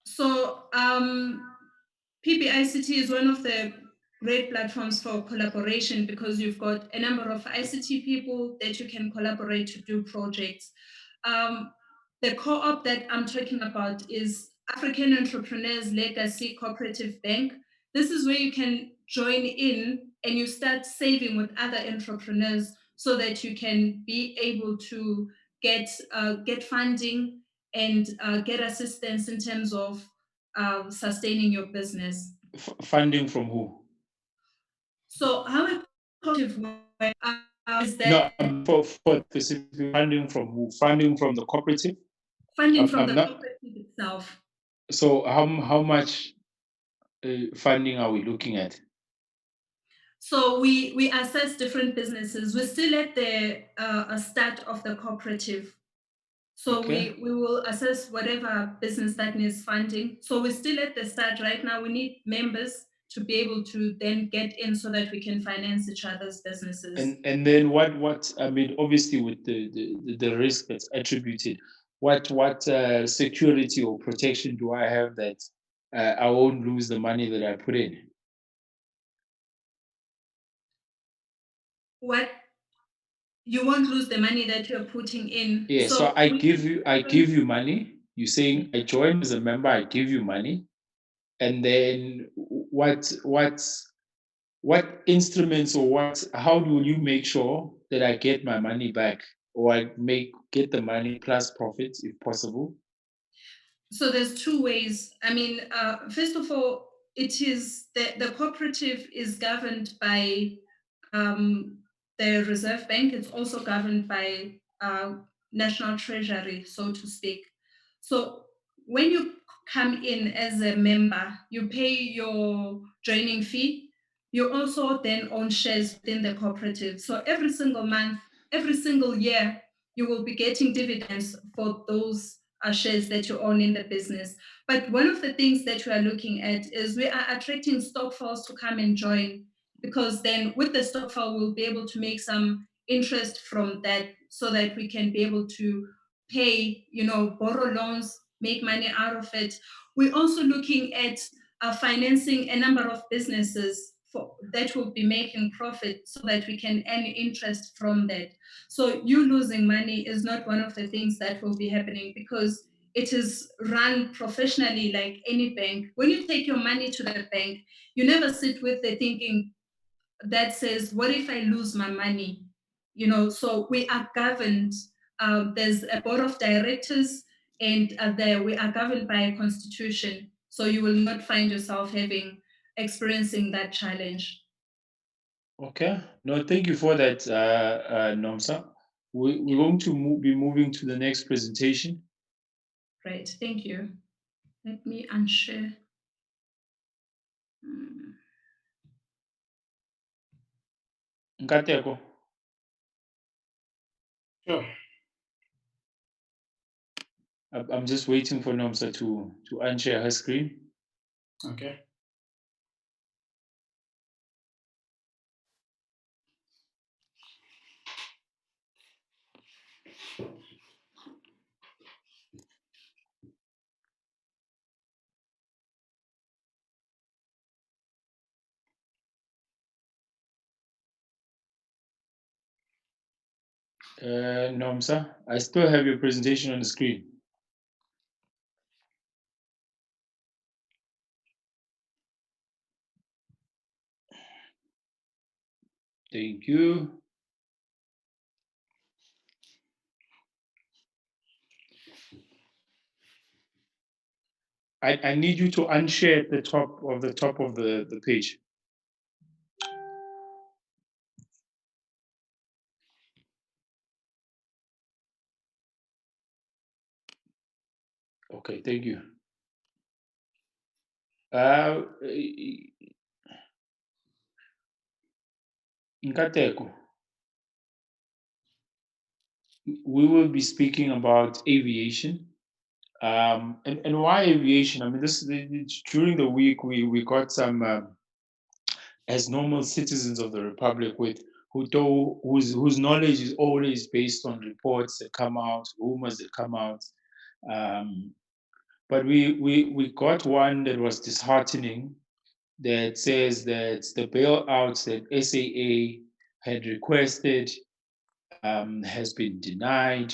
So PBICT is one of the great platforms for collaboration because you've got a number of ICT people that you can collaborate to do projects. The co-op that I'm talking about is African Entrepreneurs Legacy Cooperative Bank. This is where you can join in and you start saving with other entrepreneurs so that you can be able to get funding and get assistance in terms of sustaining your business. Funding from who? So how a cooperative works is that for specific funding from who? Funding from the cooperative? Funding from the cooperative itself. So how much funding are we looking at? So we assess different businesses. We're still at the start of the cooperative. So Okay. we will assess whatever business that needs funding. So we're still at the start right now. We need members to be able to then get in so that we can finance each other's businesses. And then what I mean, obviously with the risk that's attributed, what security or protection do I have that I won't lose the money that I put in? What you won't lose the money that you're putting in. Yeah, so I give you money. You're saying I join as a member, I give you money, and then what instruments or how do you make sure that I get my money back or I get the money plus profits if possible? So there's two ways. I mean, first of all, it is the cooperative is governed by the Reserve Bank. It's also governed by National Treasury, so to speak. So when you come in as a member, you pay your joining fee. You also then own shares within the cooperative. So every single month, every single year, you will be getting dividends for those shares that you own in the business. But one of the things that we are looking at is we are attracting stockfiles to come and join, because then with the stockfile, we'll be able to make some interest from that so that we can be able to pay, borrow loans, make money out of it. We're also looking at financing a number of businesses that will be making profit so that we can earn interest from that. So you losing money is not one of the things that will be happening because it is run professionally like any bank. When you take your money to the bank, you never sit with the thinking that says, what if I lose my money? So we are governed. There's a board of directors, and we are governed by a constitution. So you will not find yourself experiencing that challenge. Okay. No, thank you for that, Nomsa. We're going to be moving to the next presentation. Right. Thank you. Let me unshare. Nkateko. Sure. I'm just waiting for Nomsa to unshare her screen. Okay. Nomsa, I still have your presentation on the screen. Thank you. I need you to unshare at the top of the page. Okay, thank you. Nkateko, we will be speaking about aviation. And why aviation? I mean, during the week we got some as normal citizens of the republic whose knowledge is always based on reports that come out, rumors that come out. But we got one that was disheartening, that says that the bailouts that SAA had requested has been denied.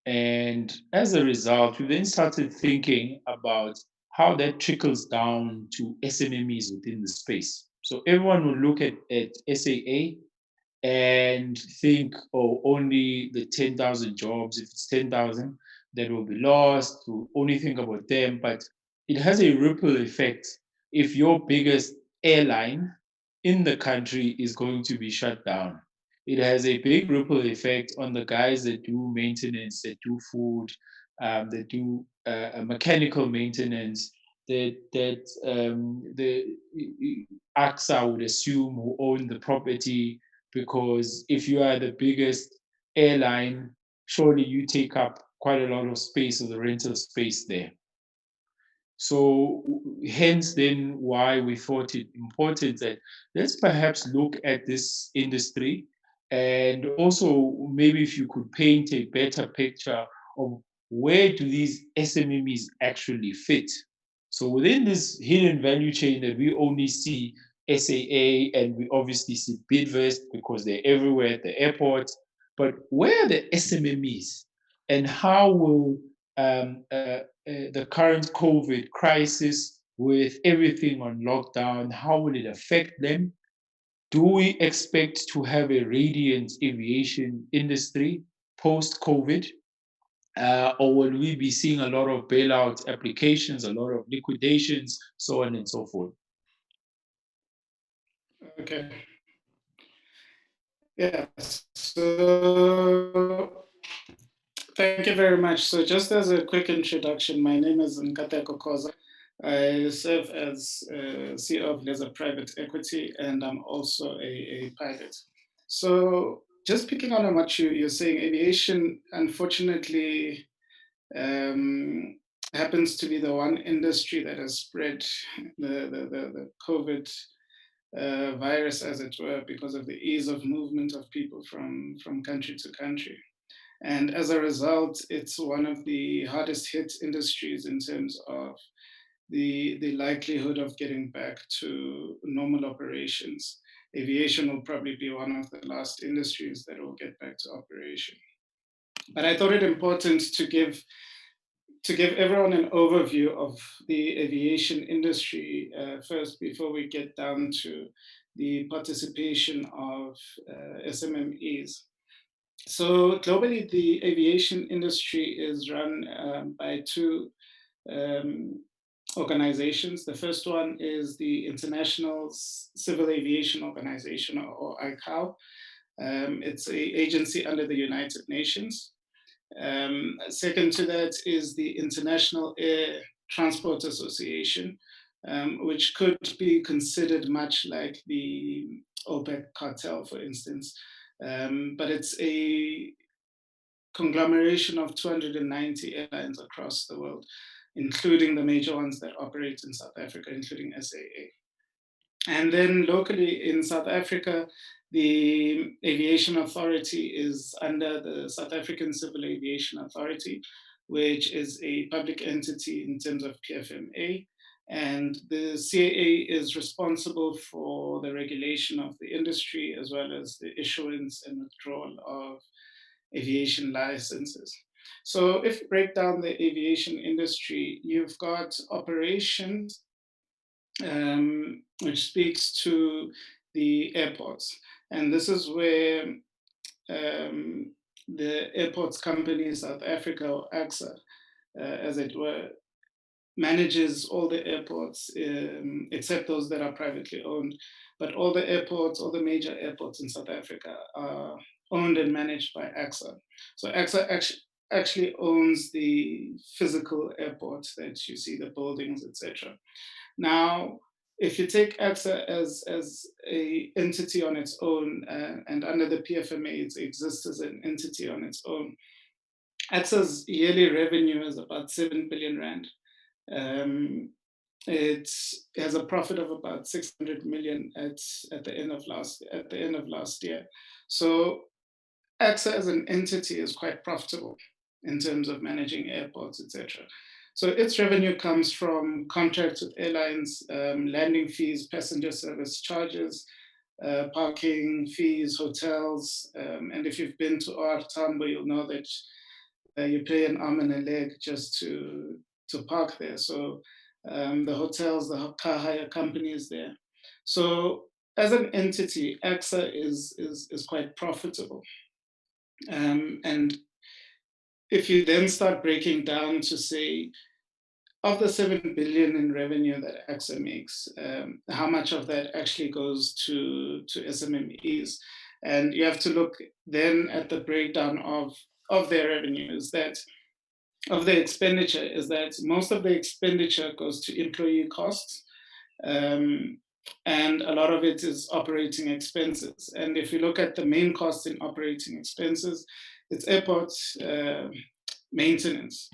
And as a result, we then started thinking about how that trickles down to SMMEs within the space. So everyone will look at SAA and think, oh, only the 10,000 jobs, if it's 10,000, that will be lost, we'll only think about them. But it has a ripple effect if your biggest airline in the country is going to be shut down. It has a big ripple effect on the guys that do maintenance, that do food, that do mechanical maintenance, that the AXA would assume who own the property, because if you are the biggest airline, surely you take up quite a lot of space of the rental space there. So hence then why we thought it important that let's perhaps look at this industry, and also maybe if you could paint a better picture of where do these SMMEs actually fit. So within this hidden value chain that we only see SAA, and we obviously see Bidvest because they're everywhere at the airport, but where are the SMMEs, and how will the current COVID crisis, with everything on lockdown, how will it affect them? Do we expect to have a radiant aviation industry post-COVID? Or will we be seeing a lot of bailout applications, a lot of liquidations, so on and so forth? Okay. Yeah. So thank you very much. So just as a quick introduction, my name is Nkateko Koza. I serve as CEO of Laser Private Equity, and I'm also a pilot. So just picking on what you're saying, aviation, unfortunately, happens to be the one industry that has spread the COVID virus, as it were, because of the ease of movement of people from country to country. And as a result, it's one of the hardest hit industries in terms of the likelihood of getting back to normal operations. Aviation will probably be one of the last industries that will get back to operation. But I thought it important to give everyone an overview of the aviation industry first, before we get down to the participation of SMMEs. So globally, the aviation industry is run by two organizations. The first one is the International Civil Aviation Organization, or ICAO. It's an agency under the United Nations. Second to that is the International Air Transport Association, which could be considered much like the OPEC cartel, for instance. But it's a conglomeration of 290 airlines across the world, including the major ones that operate in South Africa, including SAA. And then locally in South Africa, the Aviation Authority is under the South African Civil Aviation Authority, which is a public entity in terms of PFMA. And the CAA is responsible for the regulation of the industry, as well as the issuance and withdrawal of aviation licenses. So if you break down the aviation industry, you've got operations, which speaks to the airports. And this is where the airports company, South Africa, or AXA, as it were, manages all the airports, except those that are privately owned. But all the airports, all the major airports in South Africa are owned and managed by AXA. So AXA actually owns the physical airports that you see, the buildings, etc. Now, if you take AXA as a entity on its own, and under the PFMA it exists as an entity on its own, AXA's yearly revenue is about 7 billion rand. It has a profit of about 600 million at the end of last year. So AXA as an entity is quite profitable in terms of managing airports, etc. So its revenue comes from contracts with airlines, landing fees, passenger service charges, parking fees, hotels, and if you've been to OR Tambo, you'll know that you pay an arm and a leg just to park there. So the hotels, the car hire companies there. So as an entity, AXA is quite profitable. And if you then start breaking down to say, of the 7 billion in revenue that AXA makes, how much of that actually goes to SMMEs? And you have to look then at the breakdown of their revenues, that of the expenditure is that most of the expenditure goes to employee costs, and a lot of it is operating expenses. And if you look at the main costs in operating expenses, it's airport maintenance.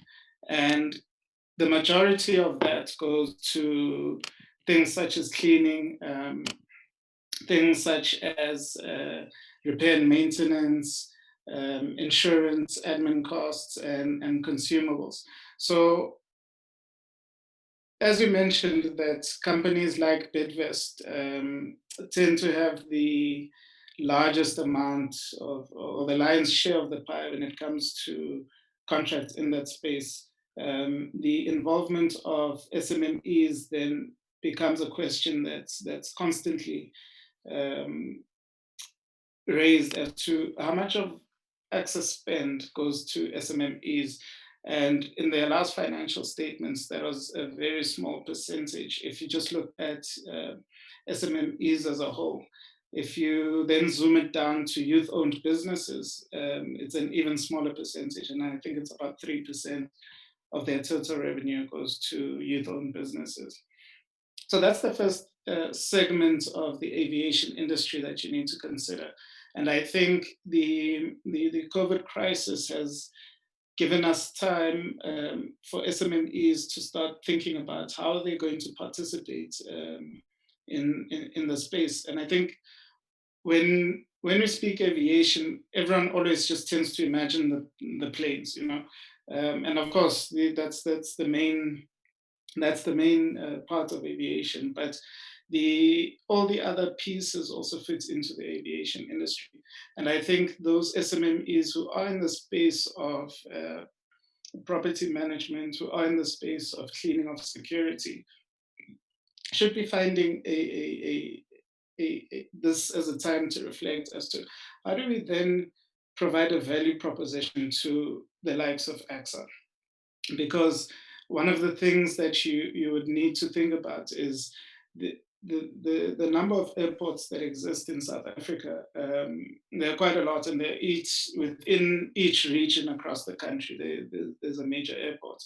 And the majority of that goes to things such as cleaning, things such as repair and maintenance, insurance, admin costs, and consumables. So, as you mentioned, that companies like Bidvest tend to have the largest amount of, or the lion's share of the pie when it comes to contracts in that space. The involvement of SMMEs then becomes a question that's constantly raised as to how much of AXA spend goes to SMMEs. And in their last financial statements, that was a very small percentage. If you just look at SMMEs as a whole, if you then zoom it down to youth-owned businesses, it's an even smaller percentage. And I think it's about 3% of their total revenue goes to youth-owned businesses. So that's the first segment of the aviation industry that you need to consider. And I think the COVID crisis has given us time for SMMEs to start thinking about how they're going to participate in the space. And I think when we speak aviation, everyone always just tends to imagine the planes, you know, and of course that's the main part of aviation, but all the other pieces also fits into the aviation industry. And I think those SMMEs who are in the space of property management, who are in the space of cleaning of security, should be finding this as a time to reflect as to how do we then provide a value proposition to the likes of AXA? Because one of the things that you would need to think about is the number of airports that exist in South Africa. There are quite a lot, and they're each within each region across the country. There's a major airport.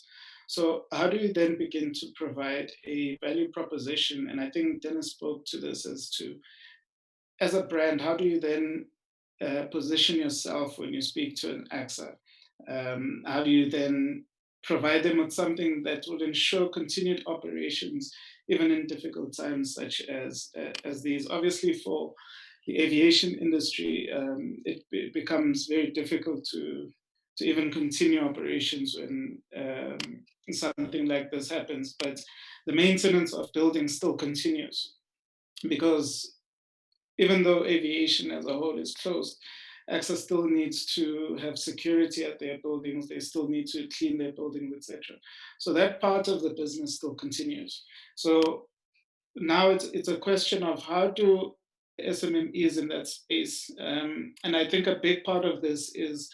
So how do you then begin to provide a value proposition? And I think Dennis spoke to this as a brand, how do you then position yourself when you speak to an AXA? How do you then provide them with something that would ensure continued operations, even in difficult times such as these? Obviously, for the aviation industry, it becomes very difficult to even continue operations when something like this happens. But the maintenance of buildings still continues, because even though aviation as a whole is closed, AXA still needs to have security at their buildings. They still need to clean their buildings, etc. So that part of the business still continues. So now it's a question of how do SMMEs in that space, and I think a big part of this is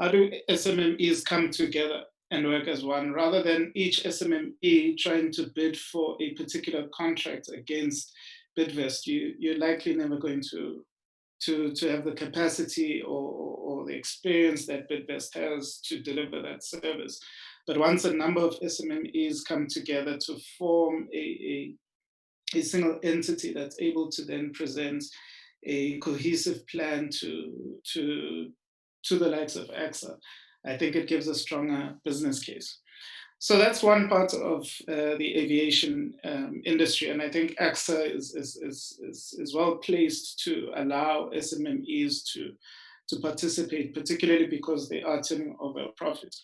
how do SMMEs come together and work as one, rather than each SMME trying to bid for a particular contract against Bidvest. You're likely never going to have the capacity or the experience that Bidvest has to deliver that service. But once a number of SMMEs come together to form a single entity that's able to then present a cohesive plan to the likes of AXA, I think it gives a stronger business case. So that's one part of the aviation industry, and I think AXA is well placed to allow SMMEs to participate, particularly because they are turning over a profit.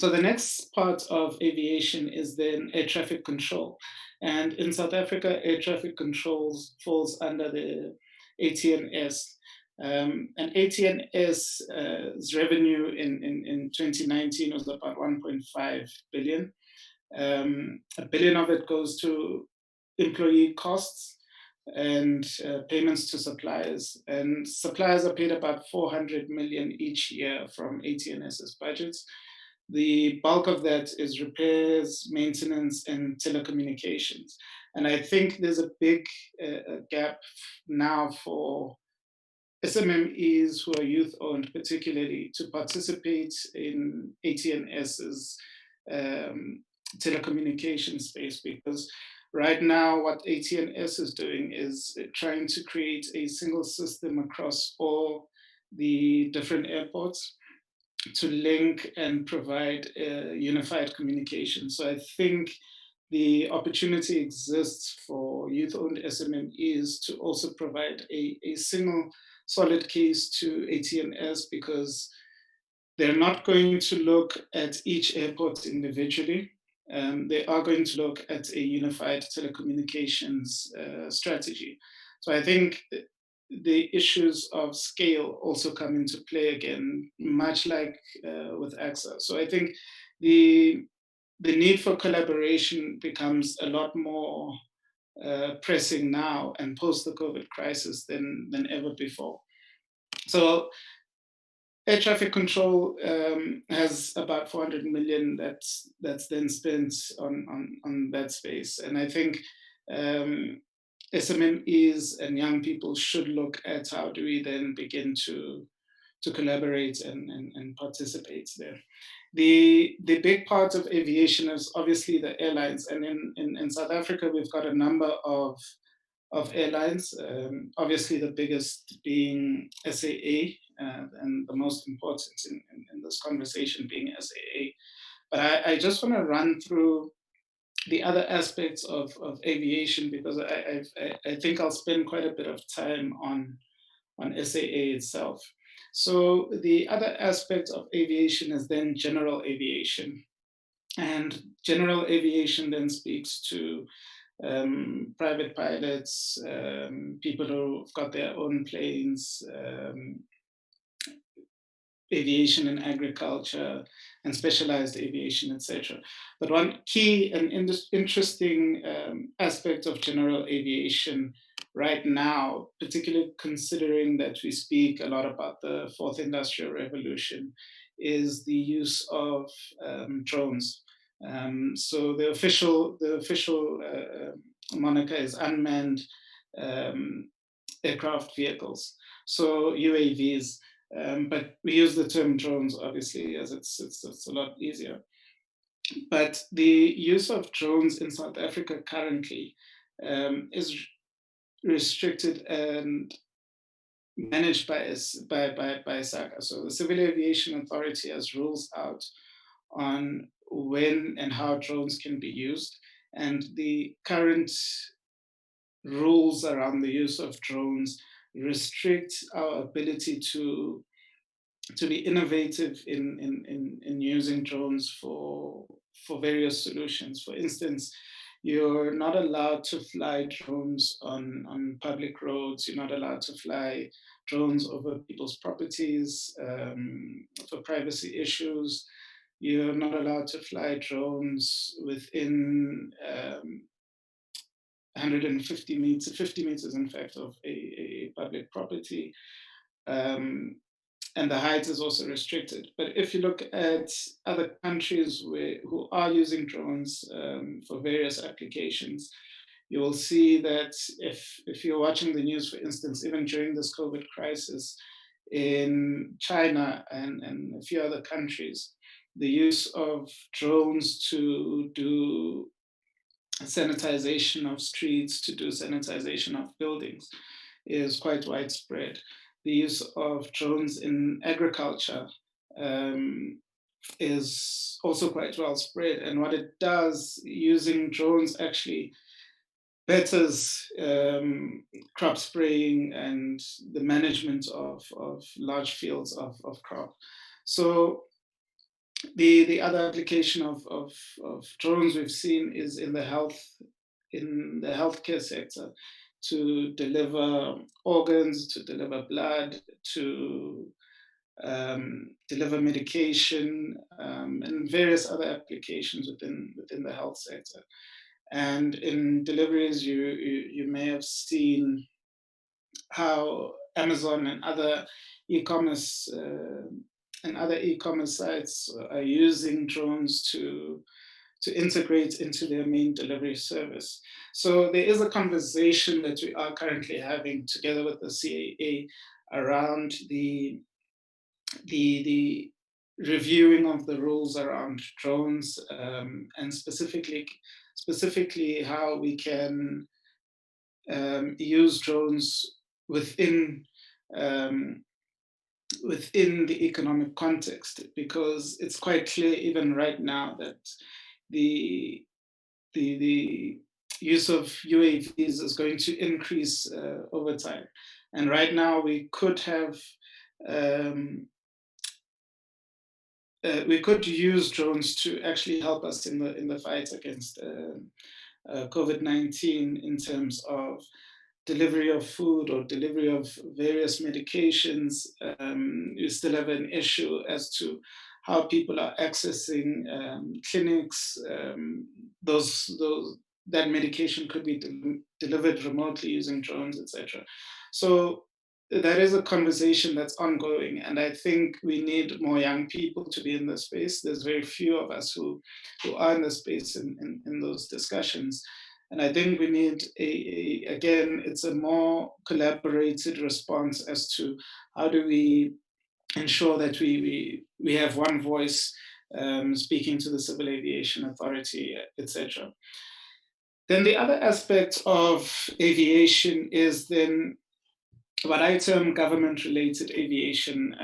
So the next part of aviation is then air traffic control. And in South Africa, air traffic controls falls under the ATNS. And ATNS's revenue in 2019 was about 1.5 billion. A billion of it goes to employee costs and payments to suppliers. And suppliers are paid about 400 million each year from ATNS's budgets. The bulk of that is repairs, maintenance, and telecommunications. And I think there's a big gap now for SMMEs who are youth-owned, particularly, to participate in ATNS's telecommunication space, because right now what ATNS is doing is trying to create a single system across all the different airports to link and provide unified communication. So I think the opportunity exists for youth-owned SMMEs to also provide a single solid case to ATNS, because they're not going to look at each airport individually. They are going to look at a unified telecommunications strategy. So I think the issues of scale also come into play again, much like with AXA. So I think the need for collaboration becomes a lot more pressing now and post the COVID crisis than ever before. So air traffic control has about 400 million that's then spent on that space. And I think SMMEs and young people should look at how do we then begin to collaborate and participate there. The big part of aviation is obviously the airlines. And in South Africa, we've got a number of airlines, obviously the biggest being SAA, and the most important in this conversation being SAA. But I just want to run through the other aspects of aviation, because I think I'll spend quite a bit of time on SAA itself. So the other aspect of aviation is then general aviation. And general aviation then speaks to private pilots, people who've got their own planes, aviation and agriculture, and specialized aviation, etc. But one key and interesting aspect of general aviation right now, particularly considering that we speak a lot about the fourth industrial revolution, is the use of drones. So the official moniker is unmanned aircraft vehicles, so UAVs. But we use the term drones, obviously, as it's a lot easier. But the use of drones in South Africa currently is restricted and managed by SACA. So the Civil Aviation Authority has rules out on when and how drones can be used. And the current rules around the use of drones restrict our ability to be innovative in using drones for various solutions. For instance, you're not allowed to fly drones on public roads. You're not allowed to fly drones over people's properties for privacy issues. You're not allowed to fly drones within 150 meters, 50 meters, in fact, of a public property. and the height is also restricted. But if you look at other countries who are using drones for various applications, you will see that if you're watching the news, for instance, even during this COVID crisis in China and a few other countries, the use of drones to do sanitization of streets, to do sanitization of buildings is quite widespread. The use of drones in agriculture is also quite well spread. And what it does, using drones actually betters crop spraying and the management of large fields of crop. So the other application of drones we've seen is in the healthcare sector, to deliver organs, to deliver blood, to deliver medication, and various other applications within the health sector. And in deliveries, you may have seen how Amazon and other e-commerce sites are using drones to integrate into their main delivery service. So there is a conversation that we are currently having together with the CAA around the reviewing of the rules around drones, and specifically how we can use drones within the economic context, because it's quite clear even right now that the use of UAVs is going to increase over time. And right now we could have we could use drones to actually help us in the fight against COVID-19 in terms of delivery of food or delivery of various medications. You still have an issue as to how people are accessing clinics. That medication could be delivered remotely using drones, etc. So that is a conversation that's ongoing, and I think we need more young people to be in the space. There's very few of us who are in the space in those discussions. And I think we need again, it's a more collaborated response as to how do we ensure that we have one voice speaking to the Civil Aviation Authority, etc. Then the other aspect of aviation is then what I term government-related aviation,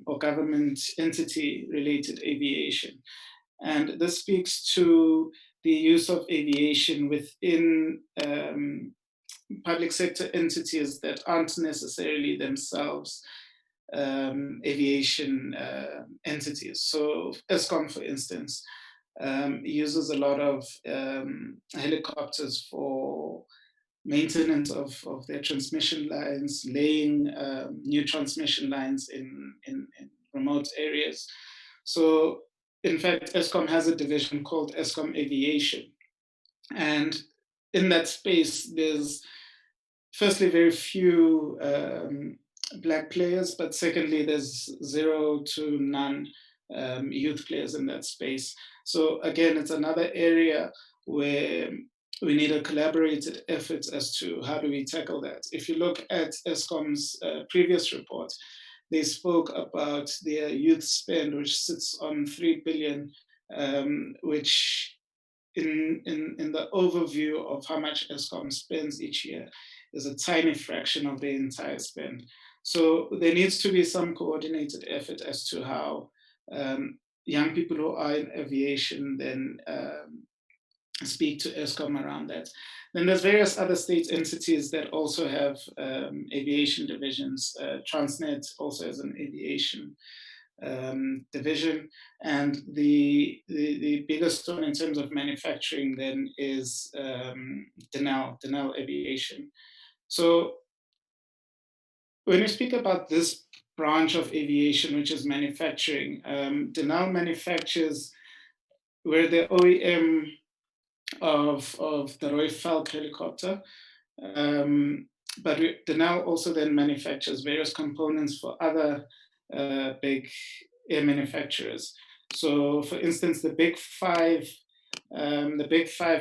or government entity-related aviation. And this speaks to the use of aviation within public sector entities that aren't necessarily themselves aviation entities. So Eskom, for instance, uses a lot of helicopters for maintenance of their transmission lines, laying new transmission lines in remote areas. So in fact, Eskom has a division called Eskom Aviation. And in that space, there's firstly very few Black players, but secondly, there's 0 to none youth players in that space. So again, it's another area where we need a collaborated effort as to how do we tackle that. If you look at Eskom's previous report, they spoke about their youth spend, which sits on 3 billion, which in the overview of how much Eskom spends each year is a tiny fraction of the entire spend. So there needs to be some coordinated effort as to how young people who are in aviation then speak to Eskom around that. Then there's various other state entities that also have aviation divisions. Transnet also has an aviation division, and the biggest one in terms of manufacturing then is Denel Aviation. So when we speak about this branch of aviation, which is manufacturing, Denel manufactures, we're the OEM of the Roy Falk helicopter. But Denel also then manufactures various components for other big air manufacturers. So, for instance, the big five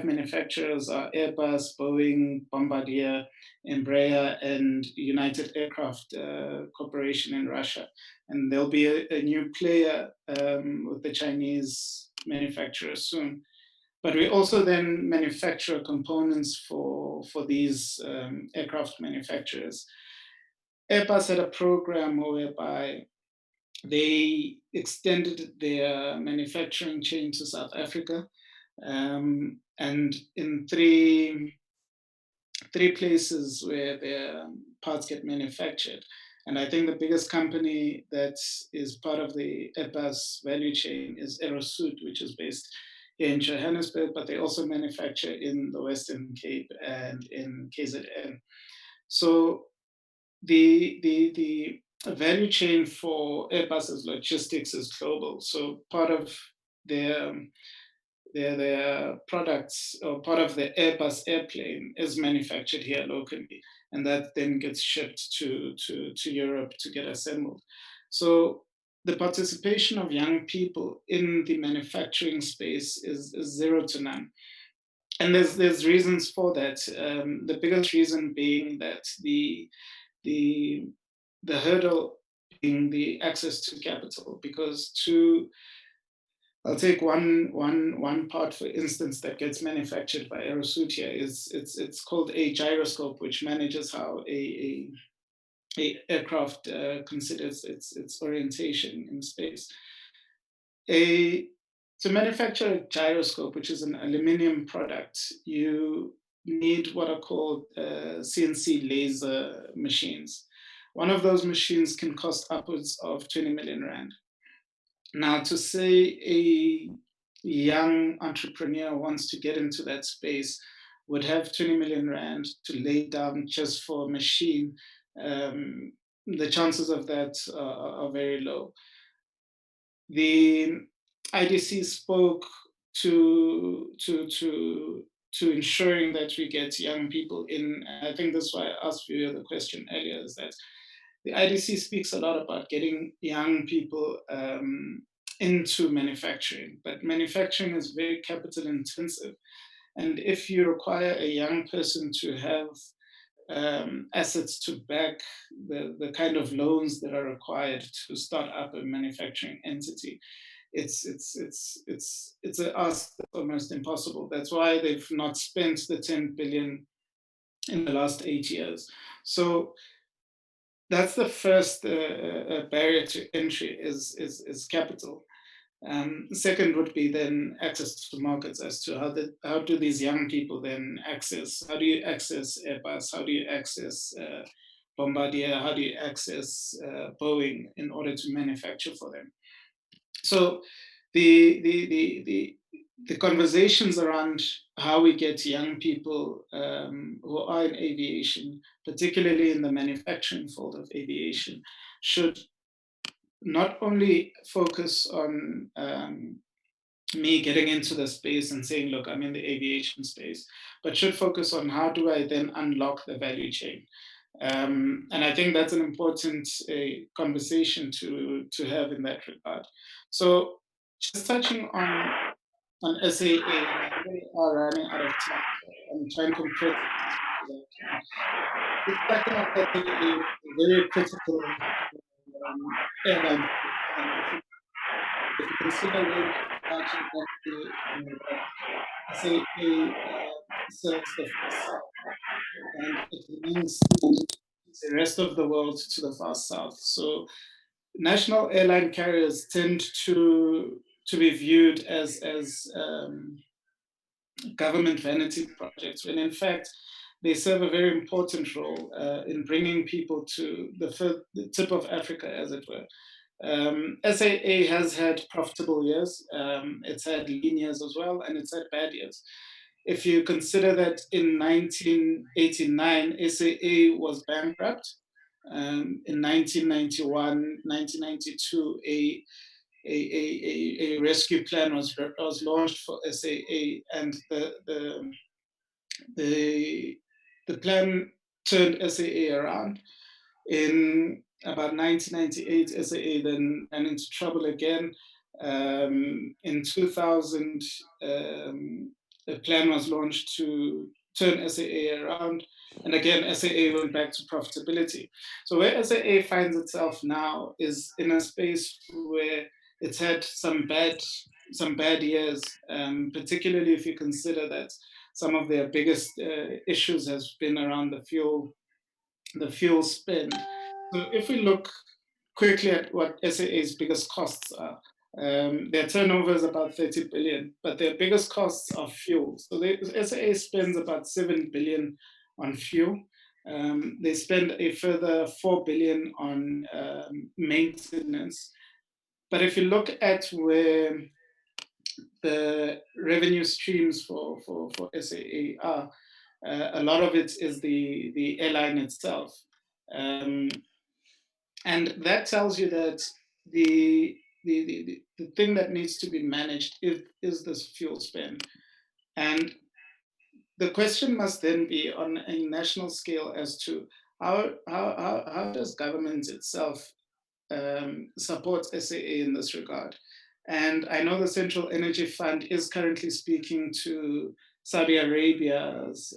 manufacturers are Airbus, Boeing, Bombardier, Embraer, and United Aircraft Corporation in Russia. And there'll be a new player with the Chinese manufacturer soon. But we also then manufacture components for these aircraft manufacturers. Airbus had a program whereby they extended their manufacturing chain to South Africa, and in three places where their parts get manufactured. And I think the biggest company that is part of the Airbus value chain is Aerosuit, which is based here in Johannesburg, but they also manufacture in the Western Cape and in KZN. So the value chain for Airbus's logistics is global. So part of their products, or part of the Airbus airplane, is manufactured here locally, and that then gets shipped to Europe to get assembled. So the participation of young people in the manufacturing space is 0 to none. And there's reasons for that. The biggest reason being that the hurdle being the access to capital, because I'll take one part, for instance, that gets manufactured by Aerosuit here. It's called a gyroscope, which manages how a aircraft considers its orientation in space. To manufacture a gyroscope, which is an aluminium product, you need what are called CNC laser machines. One of those machines can cost upwards of 20 million rand. Now, to say a young entrepreneur wants to get into that space would have 20 million rand to lay down just for a machine, the chances of that are very low. The IDC spoke to ensuring that we get young people in. I think that's why I asked you the question earlier, is that the IDC speaks a lot about getting young people into manufacturing, but manufacturing is very capital intensive. And if you require a young person to have assets to back the kind of loans that are required to start up a manufacturing entity, it's an ask that's almost impossible. That's why they've not spent the 10 billion in the last 8 years. So that's the first barrier to entry is capital. Second would be then access to markets, as to how do these young people then access, how do you access Airbus, how do you access Bombardier, how do you access Boeing in order to manufacture for them? So the conversations around how we get young people who are in aviation, particularly in the manufacturing field of aviation, should not only focus on me getting into the space and saying, look, I'm in the aviation space, but should focus on how do I then unlock the value chain. And I think that's an important conversation to have in that regard. So just touching on SAA, we are running out of time. I'm trying to compress it. It's talking about a very critical airline. If you consider where SAA serves the far south, and it links the rest of the world to the far south. So national airline carriers tend to be viewed as government vanity projects, when in fact they serve a very important role in bringing people to the tip of Africa, as it were. SAA has had profitable years. It's had lean years as well, and it's had bad years. If you consider that in 1989, SAA was bankrupt. In 1991, 1992, a rescue plan was launched for SAA, and the plan turned SAA around. In about 1998, SAA then ran into trouble again. In 2000, a plan was launched to turn SAA around. And again, SAA went back to profitability. So where SAA finds itself now is in a space where it's had some bad years, particularly if you consider that some of their biggest issues has been around the fuel spend. So if we look quickly at what SAA's biggest costs are, their turnover is about 30 billion, but their biggest costs are fuel. So SAA spends about 7 billion on fuel. They spend a further 4 billion on maintenance. But if you look at where the revenue streams for SAA are, a lot of it is the airline itself. And that tells you that the thing that needs to be managed is this fuel spend. And the question must then be on a national scale as to how does government itself support SAA in this regard. And I know the Central Energy Fund is currently speaking to Saudi Arabia's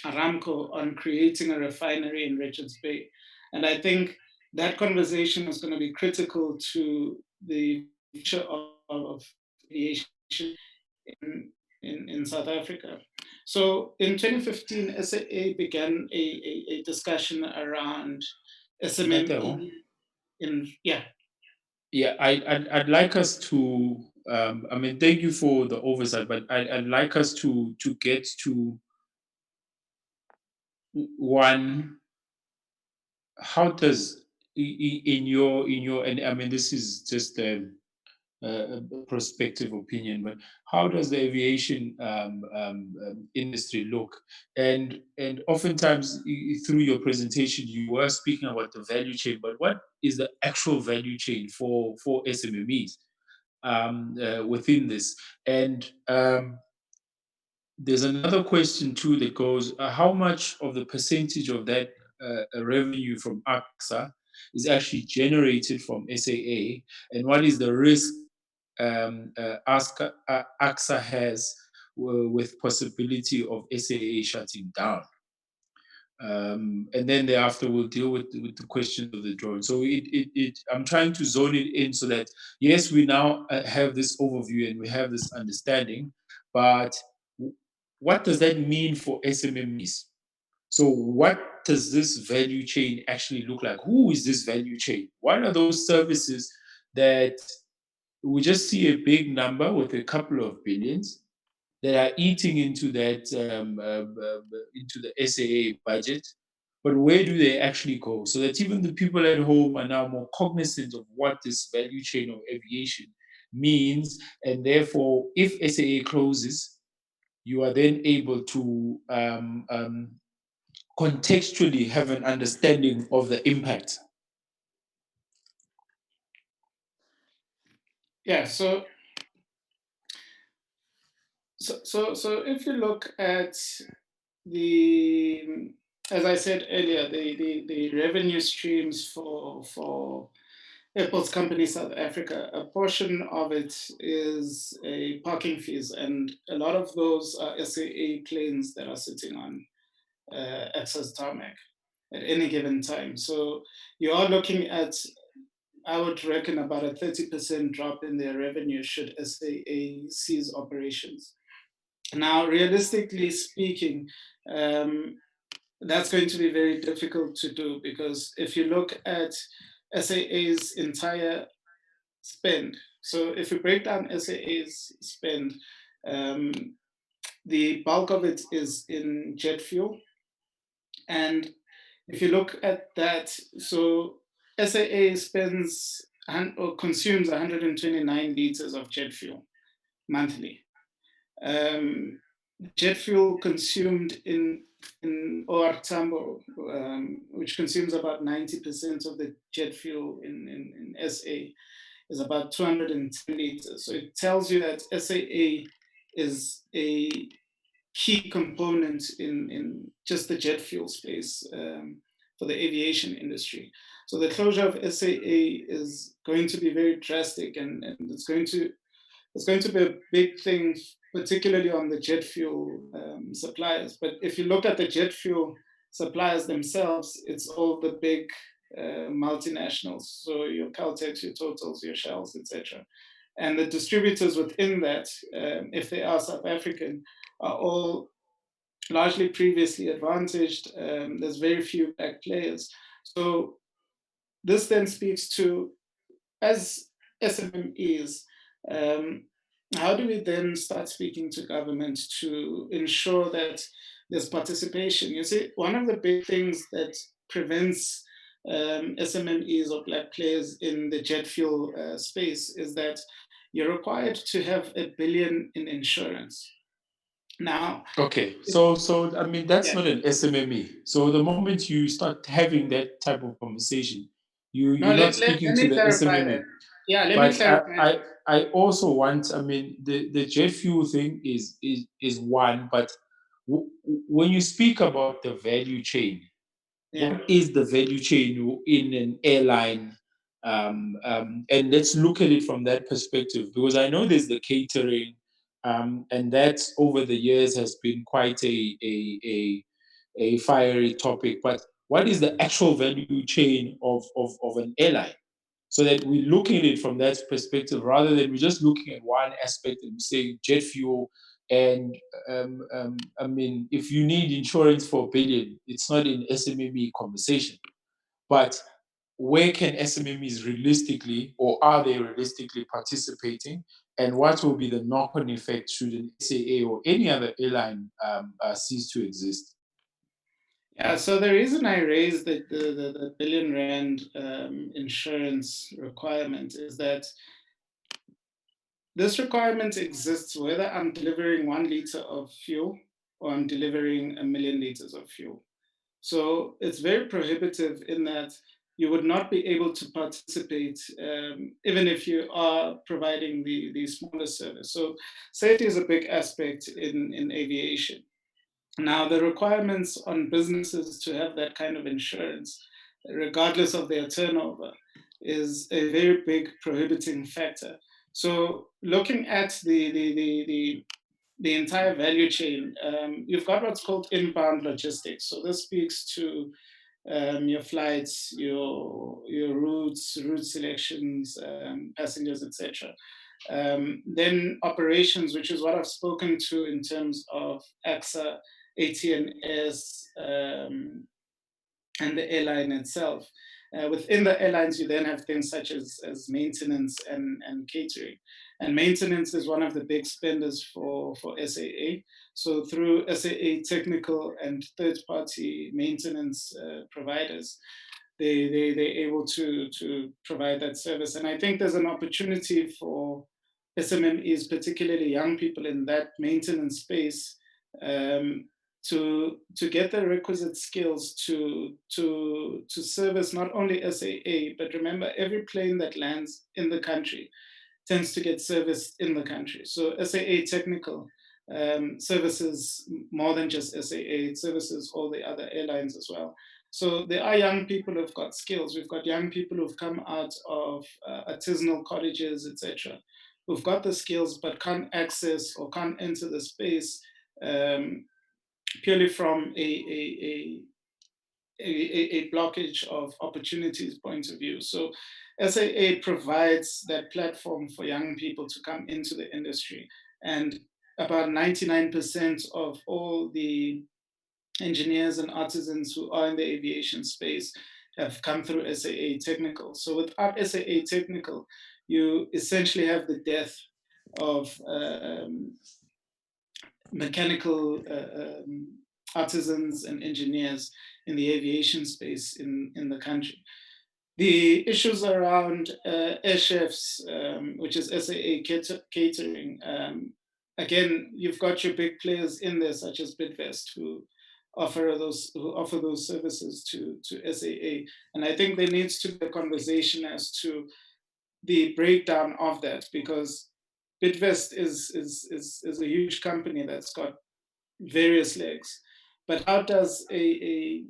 Aramco on creating a refinery in Richards Bay. And I think that conversation is going to be critical to the future of aviation in South Africa. So in 2015, SAA began a discussion around SMME. Yeah, I'd like us to. I mean, thank you for the oversight, but I'd like us to get to one. How does in your, and I mean, this is just a prospective opinion, but how does the aviation industry look? And oftentimes through your presentation, you were speaking about the value chain, but what is the actual value chain for SMMEs within this? And there's another question too that goes, how much of the percentage of that revenue from AXA is actually generated from SAA, and what is the risk AXA has with possibility of SAA shutting down? And then thereafter we'll deal with the question of the drone. So I'm trying to zone it in so that yes, we now have this overview and we have this understanding, but what does that mean for SMMEs? So what does this value chain actually look like? Who is this value chain? What are those services that we just see a big number with a couple of billions that are eating into that into the SAA budget? But where do they actually go? So that even the people at home are now more cognizant of what this value chain of aviation means, and therefore, if SAA closes, you are then able to contextually have an understanding of the impact. Yeah, so if you look at the, as I said earlier, the revenue streams for Airports Company South Africa, a portion of it is a parking fees, and a lot of those are SAA planes that are sitting on access tarmac at any given time. So you are looking at, I would reckon, about a 30% drop in their revenue should SAA cease operations. Now, realistically speaking, that's going to be very difficult to do, because if you look at SAA's entire spend, so if you break down SAA's spend, the bulk of it is in jet fuel. And if you look at that, so SAA spends or consumes 129 liters of jet fuel monthly. Jet fuel consumed in OR Tambo, which consumes about 90% of the jet fuel in SA, is about 210 liters. So it tells you that SAA is a key component in just the jet fuel space for the aviation industry. So the closure of SAA is going to be very drastic, and it's going to be a big thing, particularly on the jet fuel suppliers. But if you look at the jet fuel suppliers themselves, it's all the big multinationals. So your Caltex, your Totals, your Shells, etc. And the distributors within that, if they are South African, are all largely previously advantaged. There's very few black players. So this then speaks to, as SMMEs, how do we then start speaking to government to ensure that there's participation? You see, one of the big things that prevents SMMEs or black players in the jet fuel space is that you're required to have $1 billion in insurance. Now, okay, so I mean that's yeah. not an SMME. So the moment you start having that type of conversation, you're No, not speaking let to me the clarify SMME. that. Yeah, let me But clarify that. I also want, I mean, the jet fuel thing is one, but when you speak about the value chain, Yeah. what is the value chain in an airline? And let's look at it from that perspective, because I know there's the catering, and that over the years has been quite a fiery topic. But what is the actual value chain of an airline? So that we're looking at it from that perspective rather than we're just looking at one aspect and we say jet fuel. And I mean, if you need insurance for $1 billion, it's not an SMME conversation. But where can SMMEs realistically, or are they realistically participating? And what will be the knock-on effect should an SAA or any other airline cease to exist? Yeah, so the reason I raised the R1 billion insurance requirement is that this requirement exists whether I'm delivering 1 liter of fuel or I'm delivering 1 million liters of fuel. So it's very prohibitive in that you would not be able to participate even if you are providing the smaller service. So safety is a big aspect in aviation. Now, the requirements on businesses to have that kind of insurance, regardless of their turnover, is a very big prohibiting factor. So, looking at the entire value chain, you've got what's called inbound logistics. So, this speaks to your flights, your routes, route selections, passengers, etc. Then operations, which is what I've spoken to in terms of AXA, ATNS, and the airline itself. Within the airlines, you then have things such as maintenance and catering. And maintenance is one of the big spenders for SAA. So through SAA technical and third-party maintenance providers, they're able to provide that service. And I think there's an opportunity for SMMEs, particularly young people in that maintenance space, to get the requisite skills to service not only SAA, but remember, every plane that lands in the country tends to get serviced in the country. So SAA technical services more than just SAA, it services all the other airlines as well. So there are young people who've got skills. We've got young people who've come out of artisanal colleges, etc., who've got the skills but can't access or can't enter the space purely from a blockage of opportunities point of view. So SAA provides that platform for young people to come into the industry. And about 99% of all the engineers and artisans who are in the aviation space have come through SAA Technical. So without SAA Technical, you essentially have the death of mechanical artisans and engineers in the aviation space in the country. The issues around air chefs, which is SAA catering, again, you've got your big players in there, such as Bidvest, who offer those services to SAA. And I think there needs to be a conversation as to the breakdown of that, because Bidvest is a huge company that's got various legs. But how does a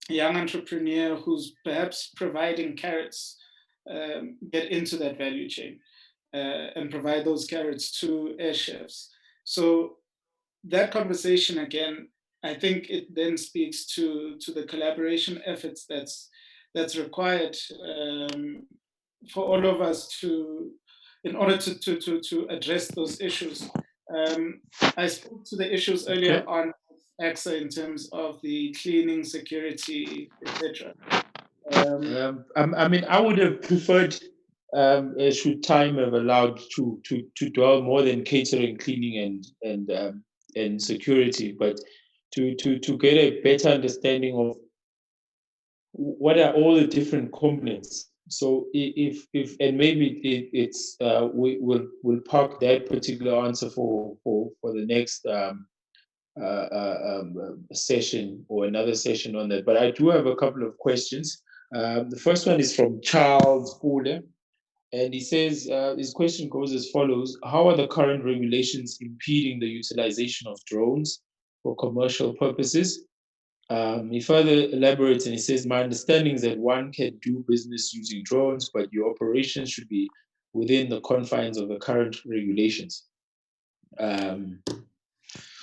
young entrepreneur who's perhaps providing carrots get into that value chain and provide those carrots to air chefs. So that conversation again, I think it then speaks to the collaboration efforts that's required for all of us to, in order to address those issues. I spoke to the issues earlier Okay. on AXA in terms of the cleaning, security, etc. I mean, I would have preferred, should time have allowed, to dwell more than catering, cleaning, and security, but to get a better understanding of what are all the different components. So if and maybe it's we'll park that particular answer for the next session or another session on that. But I do have a couple of questions. The first one is from Charles Bode, and he says his question goes as follows: how are the current regulations impeding the utilization of drones for commercial purposes? He further elaborates and he says, my understanding is that one can do business using drones, but your operations should be within the confines of the current regulations.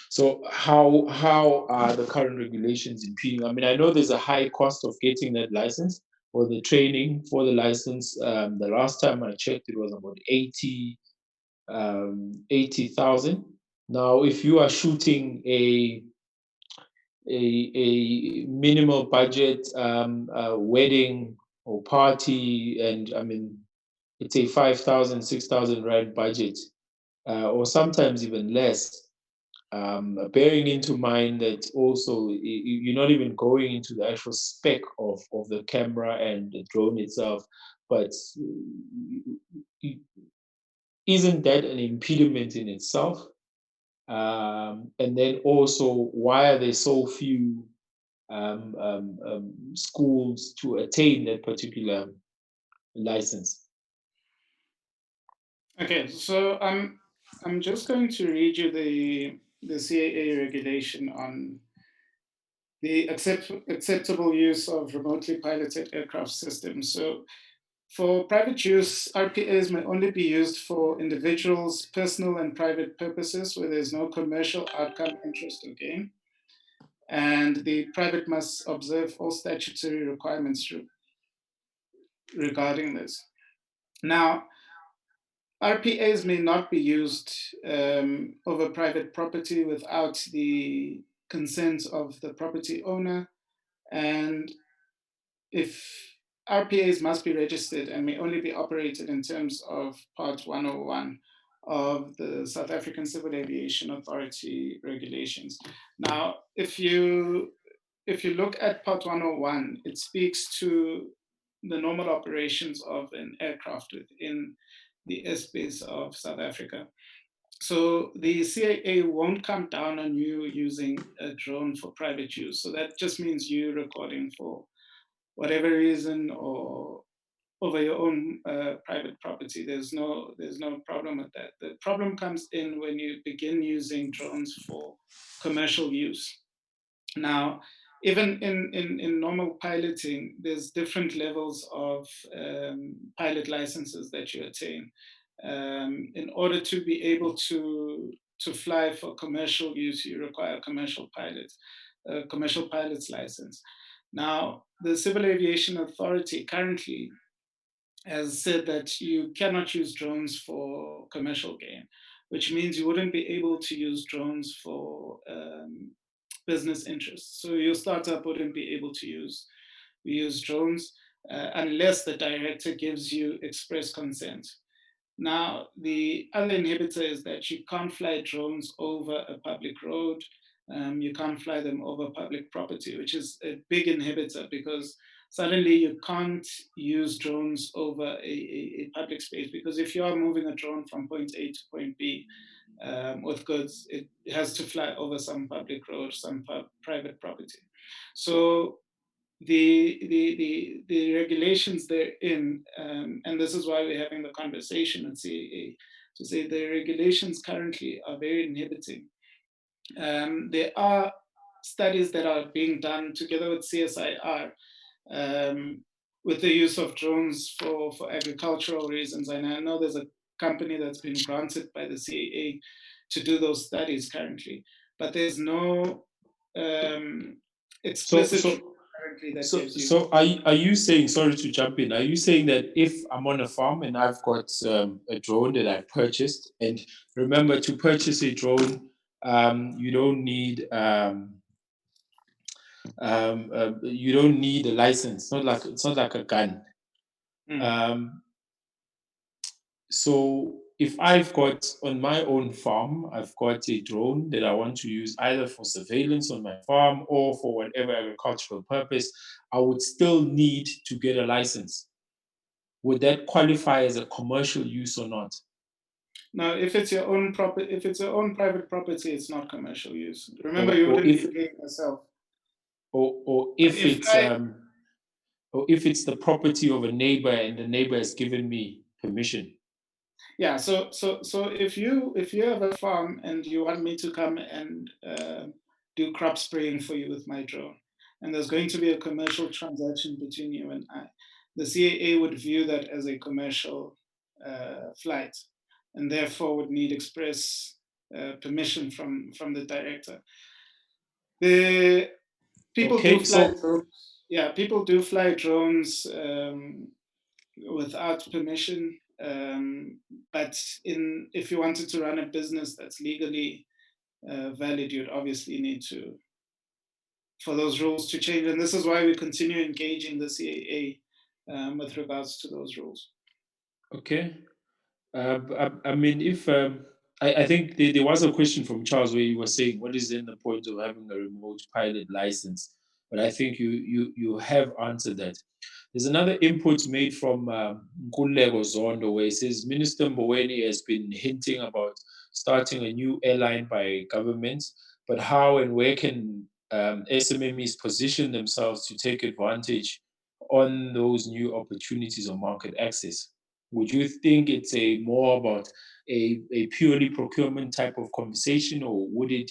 So how are the current regulations impeding? I mean, I know there's a high cost of getting that license or the training for the license. The last time I checked, it was about 80,000. Now, if you are shooting a minimal budget wedding or party, and I mean, it's a 5,000, 6,000 rand budget, or sometimes even less. Bearing into mind that also you're not even going into the actual spec of the camera and the drone itself, but isn't that an impediment in itself? And then also, why are there so few schools to attain that particular license? Okay, so I'm just going to read you the CAA regulation on the acceptable use of remotely piloted aircraft systems. So for private use, RPAs may only be used for individuals' personal and private purposes where there's no commercial outcome, interest, or gain. And the private must observe all statutory requirements regarding this. Now, RPAs may not be used over private property without the consent of the property owner. And if RPAs must be registered and may only be operated in terms of Part 101 of the South African Civil Aviation Authority regulations. Now, if you look at Part 101, it speaks to the normal operations of an aircraft within the airspace of South Africa. So the CAA won't come down on you using a drone for private use. So that just means you recording for whatever reason or over your own private property. There's no problem with that. The problem comes in when you begin using drones for commercial use. Now, even in normal piloting, there's different levels of pilot licenses that you attain. In order to be able to fly for commercial use, you require a commercial pilot's license. Now, the Civil Aviation Authority currently has said that you cannot use drones for commercial gain, which means you wouldn't be able to use drones for business interests. So your startup wouldn't be able to use drones unless the director gives you express consent. Now, the other inhibitor is that you can't fly drones over a public road. You can't fly them over public property, which is a big inhibitor because suddenly you can't use drones over a public space, because if you are moving a drone from point A to point B with goods, it has to fly over some public road, some private property. So the regulations therein, and this is why we're having the conversation at CAA, to say the regulations currently are very inhibiting. There are studies that are being done together with CSIR with the use of drones for agricultural reasons. And I know there's a company that's been granted by the CAA to do those studies currently, but there's no explicit currently that gives you. So are you saying, sorry to jump in, are you saying that if I'm on a farm and I've got a drone that I purchased, and remember, to purchase a drone, you don't need you don't need a license. It's not like a gun. So if I've got on my own farm, I've got a drone that I want to use either for surveillance on my farm or for whatever agricultural purpose, I would still need to get a license. Would that qualify as a commercial use or not? No, if it's your own property, if it's your own private property, it's not commercial use. Remember, you wouldn't be paying yourself. Or if it's the property of a neighbor and the neighbor has given me permission. Yeah, so if you have a farm and you want me to come and do crop spraying for you with my drone, and there's going to be a commercial transaction between you and I, the CAA would view that as a commercial flight, and therefore would need express permission from the director. The people do fly drones. Yeah, people do fly drones without permission. But if you wanted to run a business that's legally valid, you'd obviously need for those rules to change. And this is why we continue engaging the CAA with regards to those rules. Okay. I mean, if I think there was a question from Charles where you were saying, what is then the point of having a remote pilot license? But I think you have answered that. There's another input made from Nkululeko Zondo where it says Minister Mboweni has been hinting about starting a new airline by government, but how and where can SMMEs position themselves to take advantage on those new opportunities of market access? Would you think it's more about a purely procurement type of conversation, or would it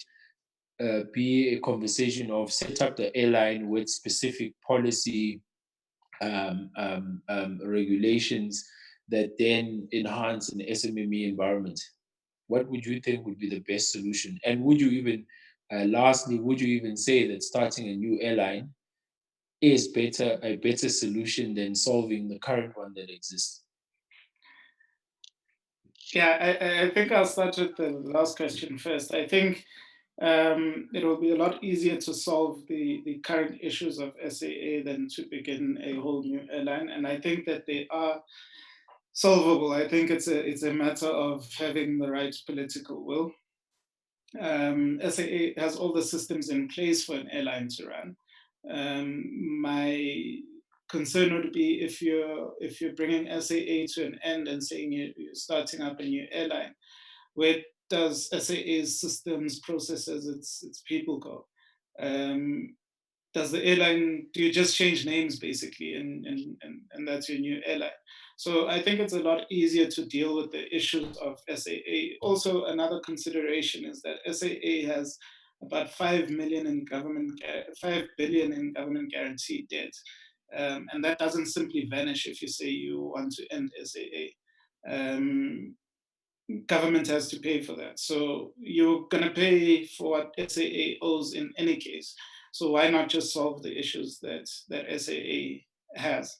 be a conversation of set up the airline with specific policy regulations that then enhance an SMME environment? What would you think would be the best solution? And would you even, lastly, would you even say that starting a new airline is a better solution than solving the current one that exists? Yeah, I think I'll start with the last question first. I think it will be a lot easier to solve the current issues of SAA than to begin a whole new airline. And I think that they are solvable. I think it's a matter of having the right political will. SAA has all the systems in place for an airline to run. My concern would be if you're bringing SAA to an end and saying you're starting up a new airline, where does SAA's systems, processes, its people go? Does the airline, do you just change names basically and that's your new airline? So I think it's a lot easier to deal with the issues of SAA. Also, another consideration is that SAA has about 5 billion in government guaranteed debt. And that doesn't simply vanish if you say you want to end SAA. Government has to pay for that. So you're going to pay for what SAA owes in any case. So why not just solve the issues that SAA has?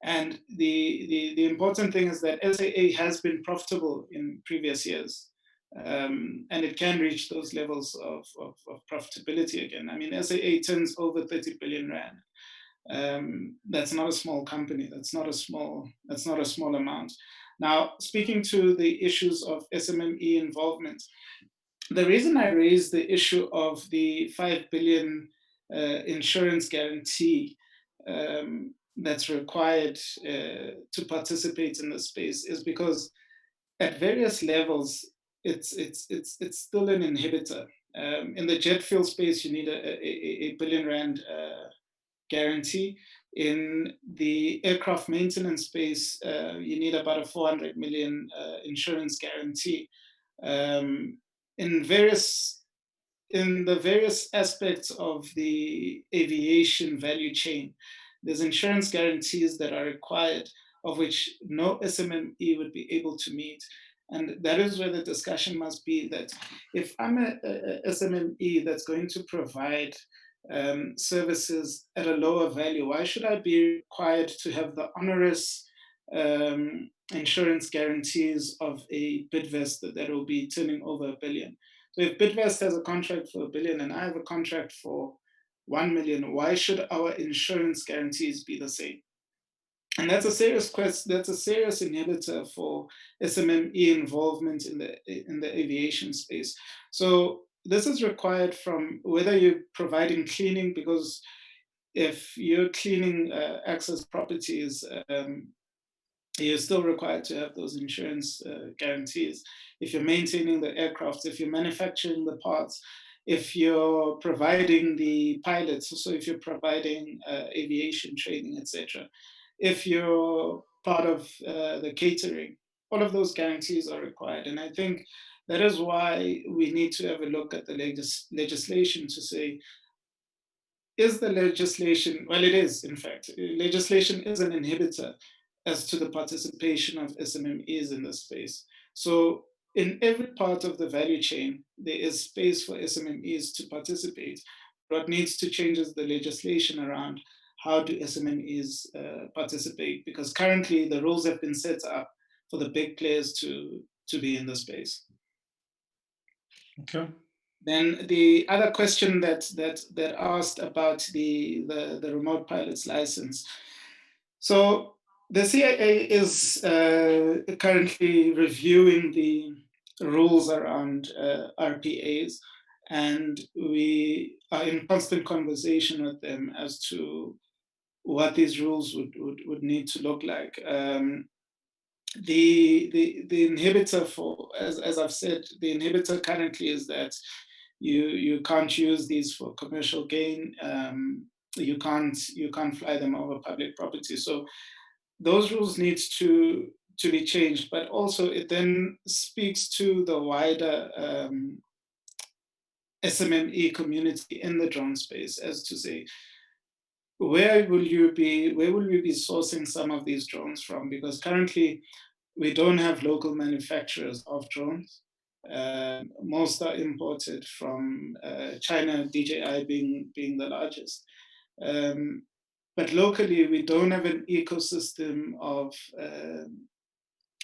And the important thing is that SAA has been profitable in previous years. And it can reach those levels of profitability again. I mean, SAA turns over 30 billion rand. That's not a small company. That's not a small amount. Now, speaking to the issues of SMME involvement, the reason I raised the issue of the 5 billion insurance guarantee that's required to participate in the space is because at various levels, it's still an inhibitor. In the jet fuel space, you need a billion rand guarantee. In the aircraft maintenance space, you need about a 400 million insurance guarantee. In various in the various aspects of the aviation value chain, there's insurance guarantees that are required, of which no SMME would be able to meet. And that is where the discussion must be, that if I'm a SMME that's going to provide services at a lower value, why should I be required to have the onerous insurance guarantees of a Bidvest that will be turning over $1 billion? So if Bidvest has a contract for $1 billion and I have a contract for 1 million, why should our insurance guarantees be the same? And that's a serious question. That's a serious inhibitor for SMME involvement in the aviation space. So this is required from whether you're providing cleaning, because if you're cleaning access properties, you're still required to have those insurance guarantees. If you're maintaining the aircraft, if you're manufacturing the parts, if you're providing the pilots, so if you're providing aviation training, etc. If you're part of the catering, all of those guarantees are required. And I think that is why we need to have a look at the legislation to say, is the legislation, well, it is, in fact, legislation is an inhibitor as to the participation of SMMEs in this space. So in every part of the value chain, there is space for SMMEs to participate. What needs to change is the legislation around how do SMMEs participate, because currently the rules have been set up for the big players to be in the space. Okay. Then the other question that asked about the remote pilot's license. So the CIA is currently reviewing the rules around RPAs, and we are in constant conversation with them as to what these rules would need to look like. The inhibitor for, as I've said, the inhibitor currently is that you can't use these for commercial gain. You can't fly them over public property. So those rules need to be changed. But also it then speaks to the wider SMME community in the drone space, as to say, where will we be sourcing some of these drones from? Because currently we don't have local manufacturers of drones. Most are imported from China, DJI being the largest. But locally, we don't have an ecosystem of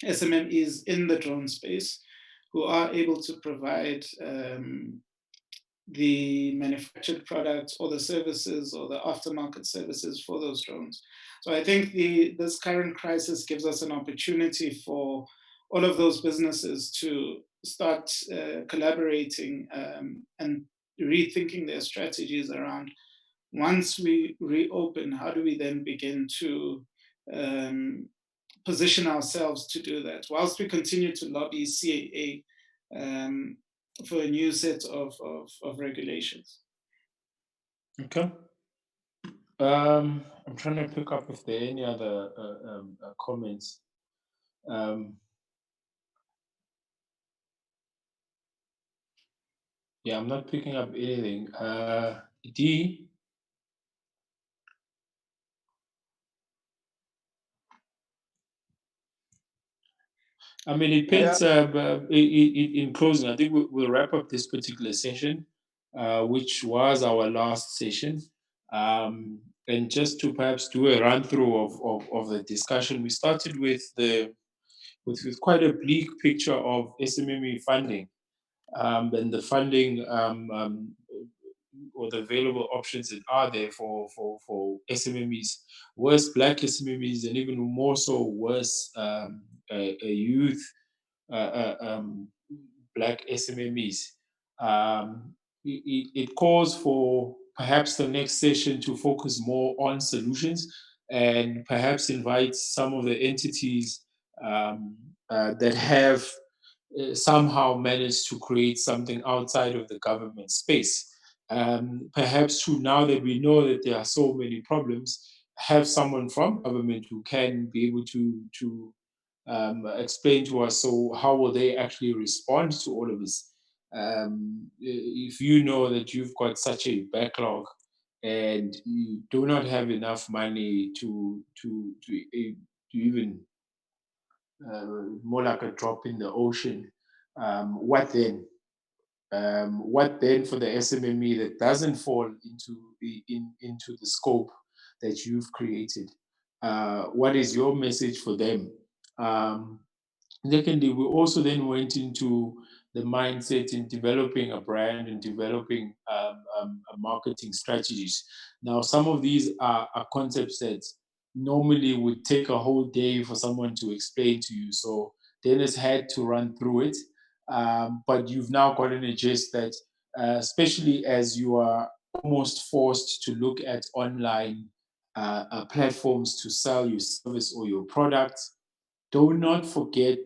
SMMEs in the drone space who are able to provide the manufactured products or the services or the aftermarket services for those drones. So I think this current crisis gives us an opportunity for all of those businesses to start collaborating and rethinking their strategies around, once we reopen, how do we then begin to position ourselves to do that, whilst we continue to lobby CAA for a new set of regulations. Okay. I'm trying to pick up if there are any other comments. Yeah, I'm not picking up anything. D. I mean, it paints, in closing, I think we'll wrap up this particular session, which was our last session. And just to perhaps do a run through of the discussion, we started with quite a bleak picture of SMME funding, and the funding or the available options that are there for SMMEs, worse Black SMMEs, and even more so worse youth Black SMMEs. It calls for perhaps the next session to focus more on solutions and perhaps invite some of the entities that have somehow managed to create something outside of the government space. Perhaps to, now that we know that there are so many problems, have someone from government who can be able to explain to us, so how will they actually respond to all of this? if you know that you've got such a backlog and you do not have enough money to even more like a drop in the ocean, what then? What then for the SMME that doesn't fall into the scope that you've created? What is your message for them? Um, Secondly, we also then went into the mindset in developing a brand and developing marketing strategies. Now, some of these are concepts that normally would take a whole day for someone to explain to you. So Dennis had to run through it, but you've now gotten a gist that, especially as you are almost forced to look at online platforms to sell your service or your product, do not forget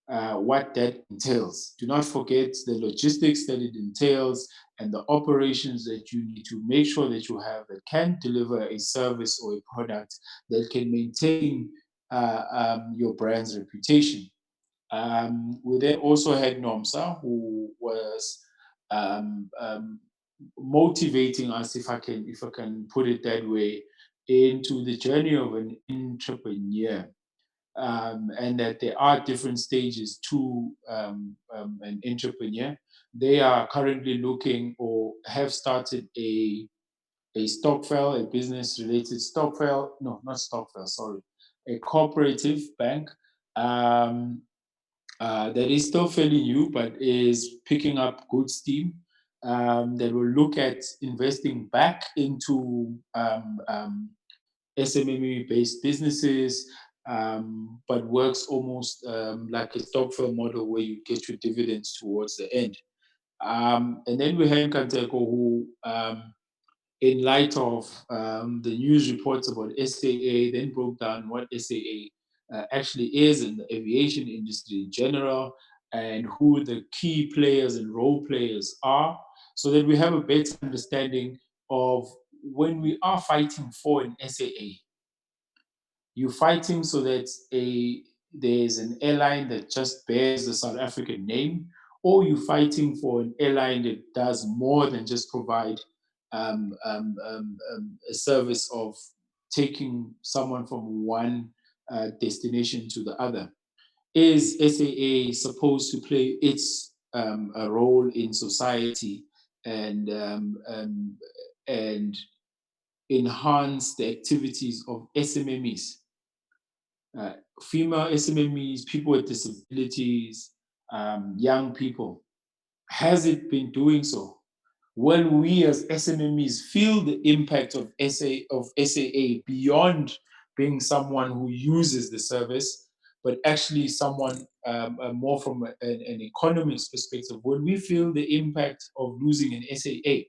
what that entails. Do not forget the logistics that it entails and the operations that you need to make sure that you have that can deliver a service or a product that can maintain your brand's reputation. We then also had Nomsa, who was um, um, motivating us, if I can put it that way, into the journey of an entrepreneur, and that there are different stages to an entrepreneur. They are currently looking or have started a stokvel, a business related stokvel, no, not stokvel, sorry, a cooperative bank that is still fairly new but is picking up good steam. That will look at investing back into SMME-based businesses, but works almost like a stokvel model where you get your dividends towards the end. And then we had Kanteko, who, in light of the news reports about SAA, then broke down what SAA actually is in the aviation industry in general and who the key players and role players are, so that we have a better understanding of when we are fighting for an SAA. You're fighting so that there's an airline that just bears the South African name, or you're fighting for an airline that does more than just provide a service of taking someone from one destination to the other. Is SAA supposed to play its a role in society and and enhance the activities of SMMEs? Female SMMEs, people with disabilities, young people. Has it been doing so? Will we as SMMEs feel the impact of SAA beyond being someone who uses the service, but actually someone more from an economist perspective? Will we feel the impact of losing an SAA?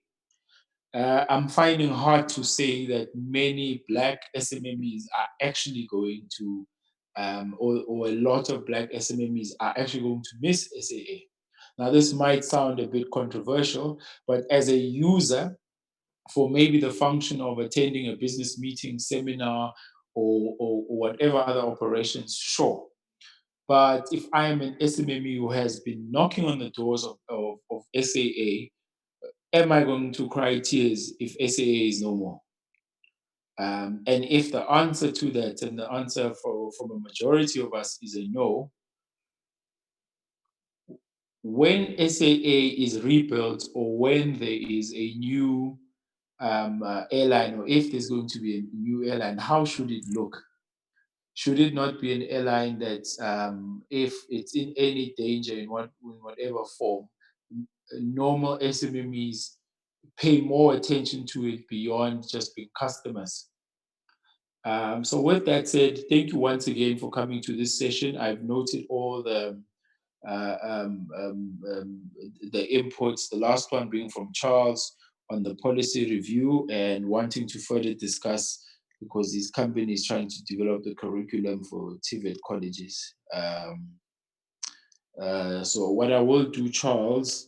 I'm finding hard to say that many Black SMMEs are actually going to, or a lot of Black SMMEs are actually going to miss SAA. Now, this might sound a bit controversial, but as a user, for maybe the function of attending a business meeting, seminar, or whatever other operations, sure. But if I am an SMME who has been knocking on the doors of SAA, am I going to cry tears if SAA is no more? And if the answer to that, and the answer from a majority of us is a no, when SAA is rebuilt or when there is a new airline, or if there's going to be a new airline, how should it look? Should it not be an airline that, if it's in any danger in whatever form, normal SMMEs pay more attention to it beyond just being customers? So with that said, thank you once again for coming to this session. I've noted all uh, um, um, um, the inputs, the last one being from Charles on the policy review and wanting to further discuss, because his company is trying to develop the curriculum for TVET colleges. So what I will do, Charles,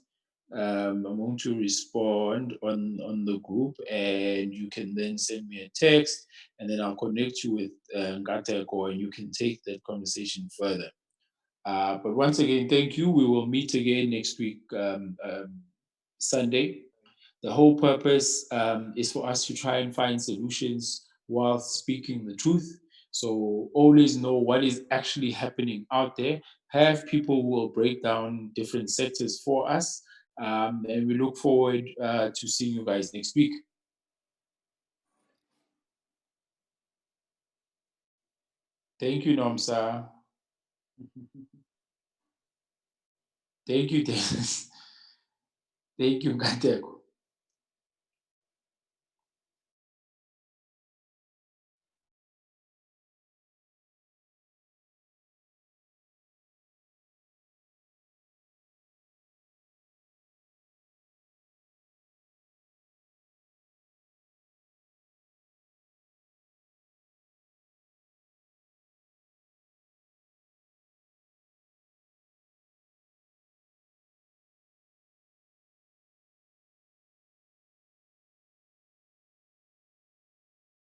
I'm going to respond on the group, and you can then send me a text, and then I'll connect you with Ngateko, and you can take that conversation further. But once again, thank you. We will meet again next week, Sunday. The whole purpose is for us to try and find solutions while speaking the truth. So always know what is actually happening out there. Have people who will break down different sectors for us. And we look forward to seeing you guys next week. Thank you, Nomsa. Thank you, Dennis. Thank you, Nkateko.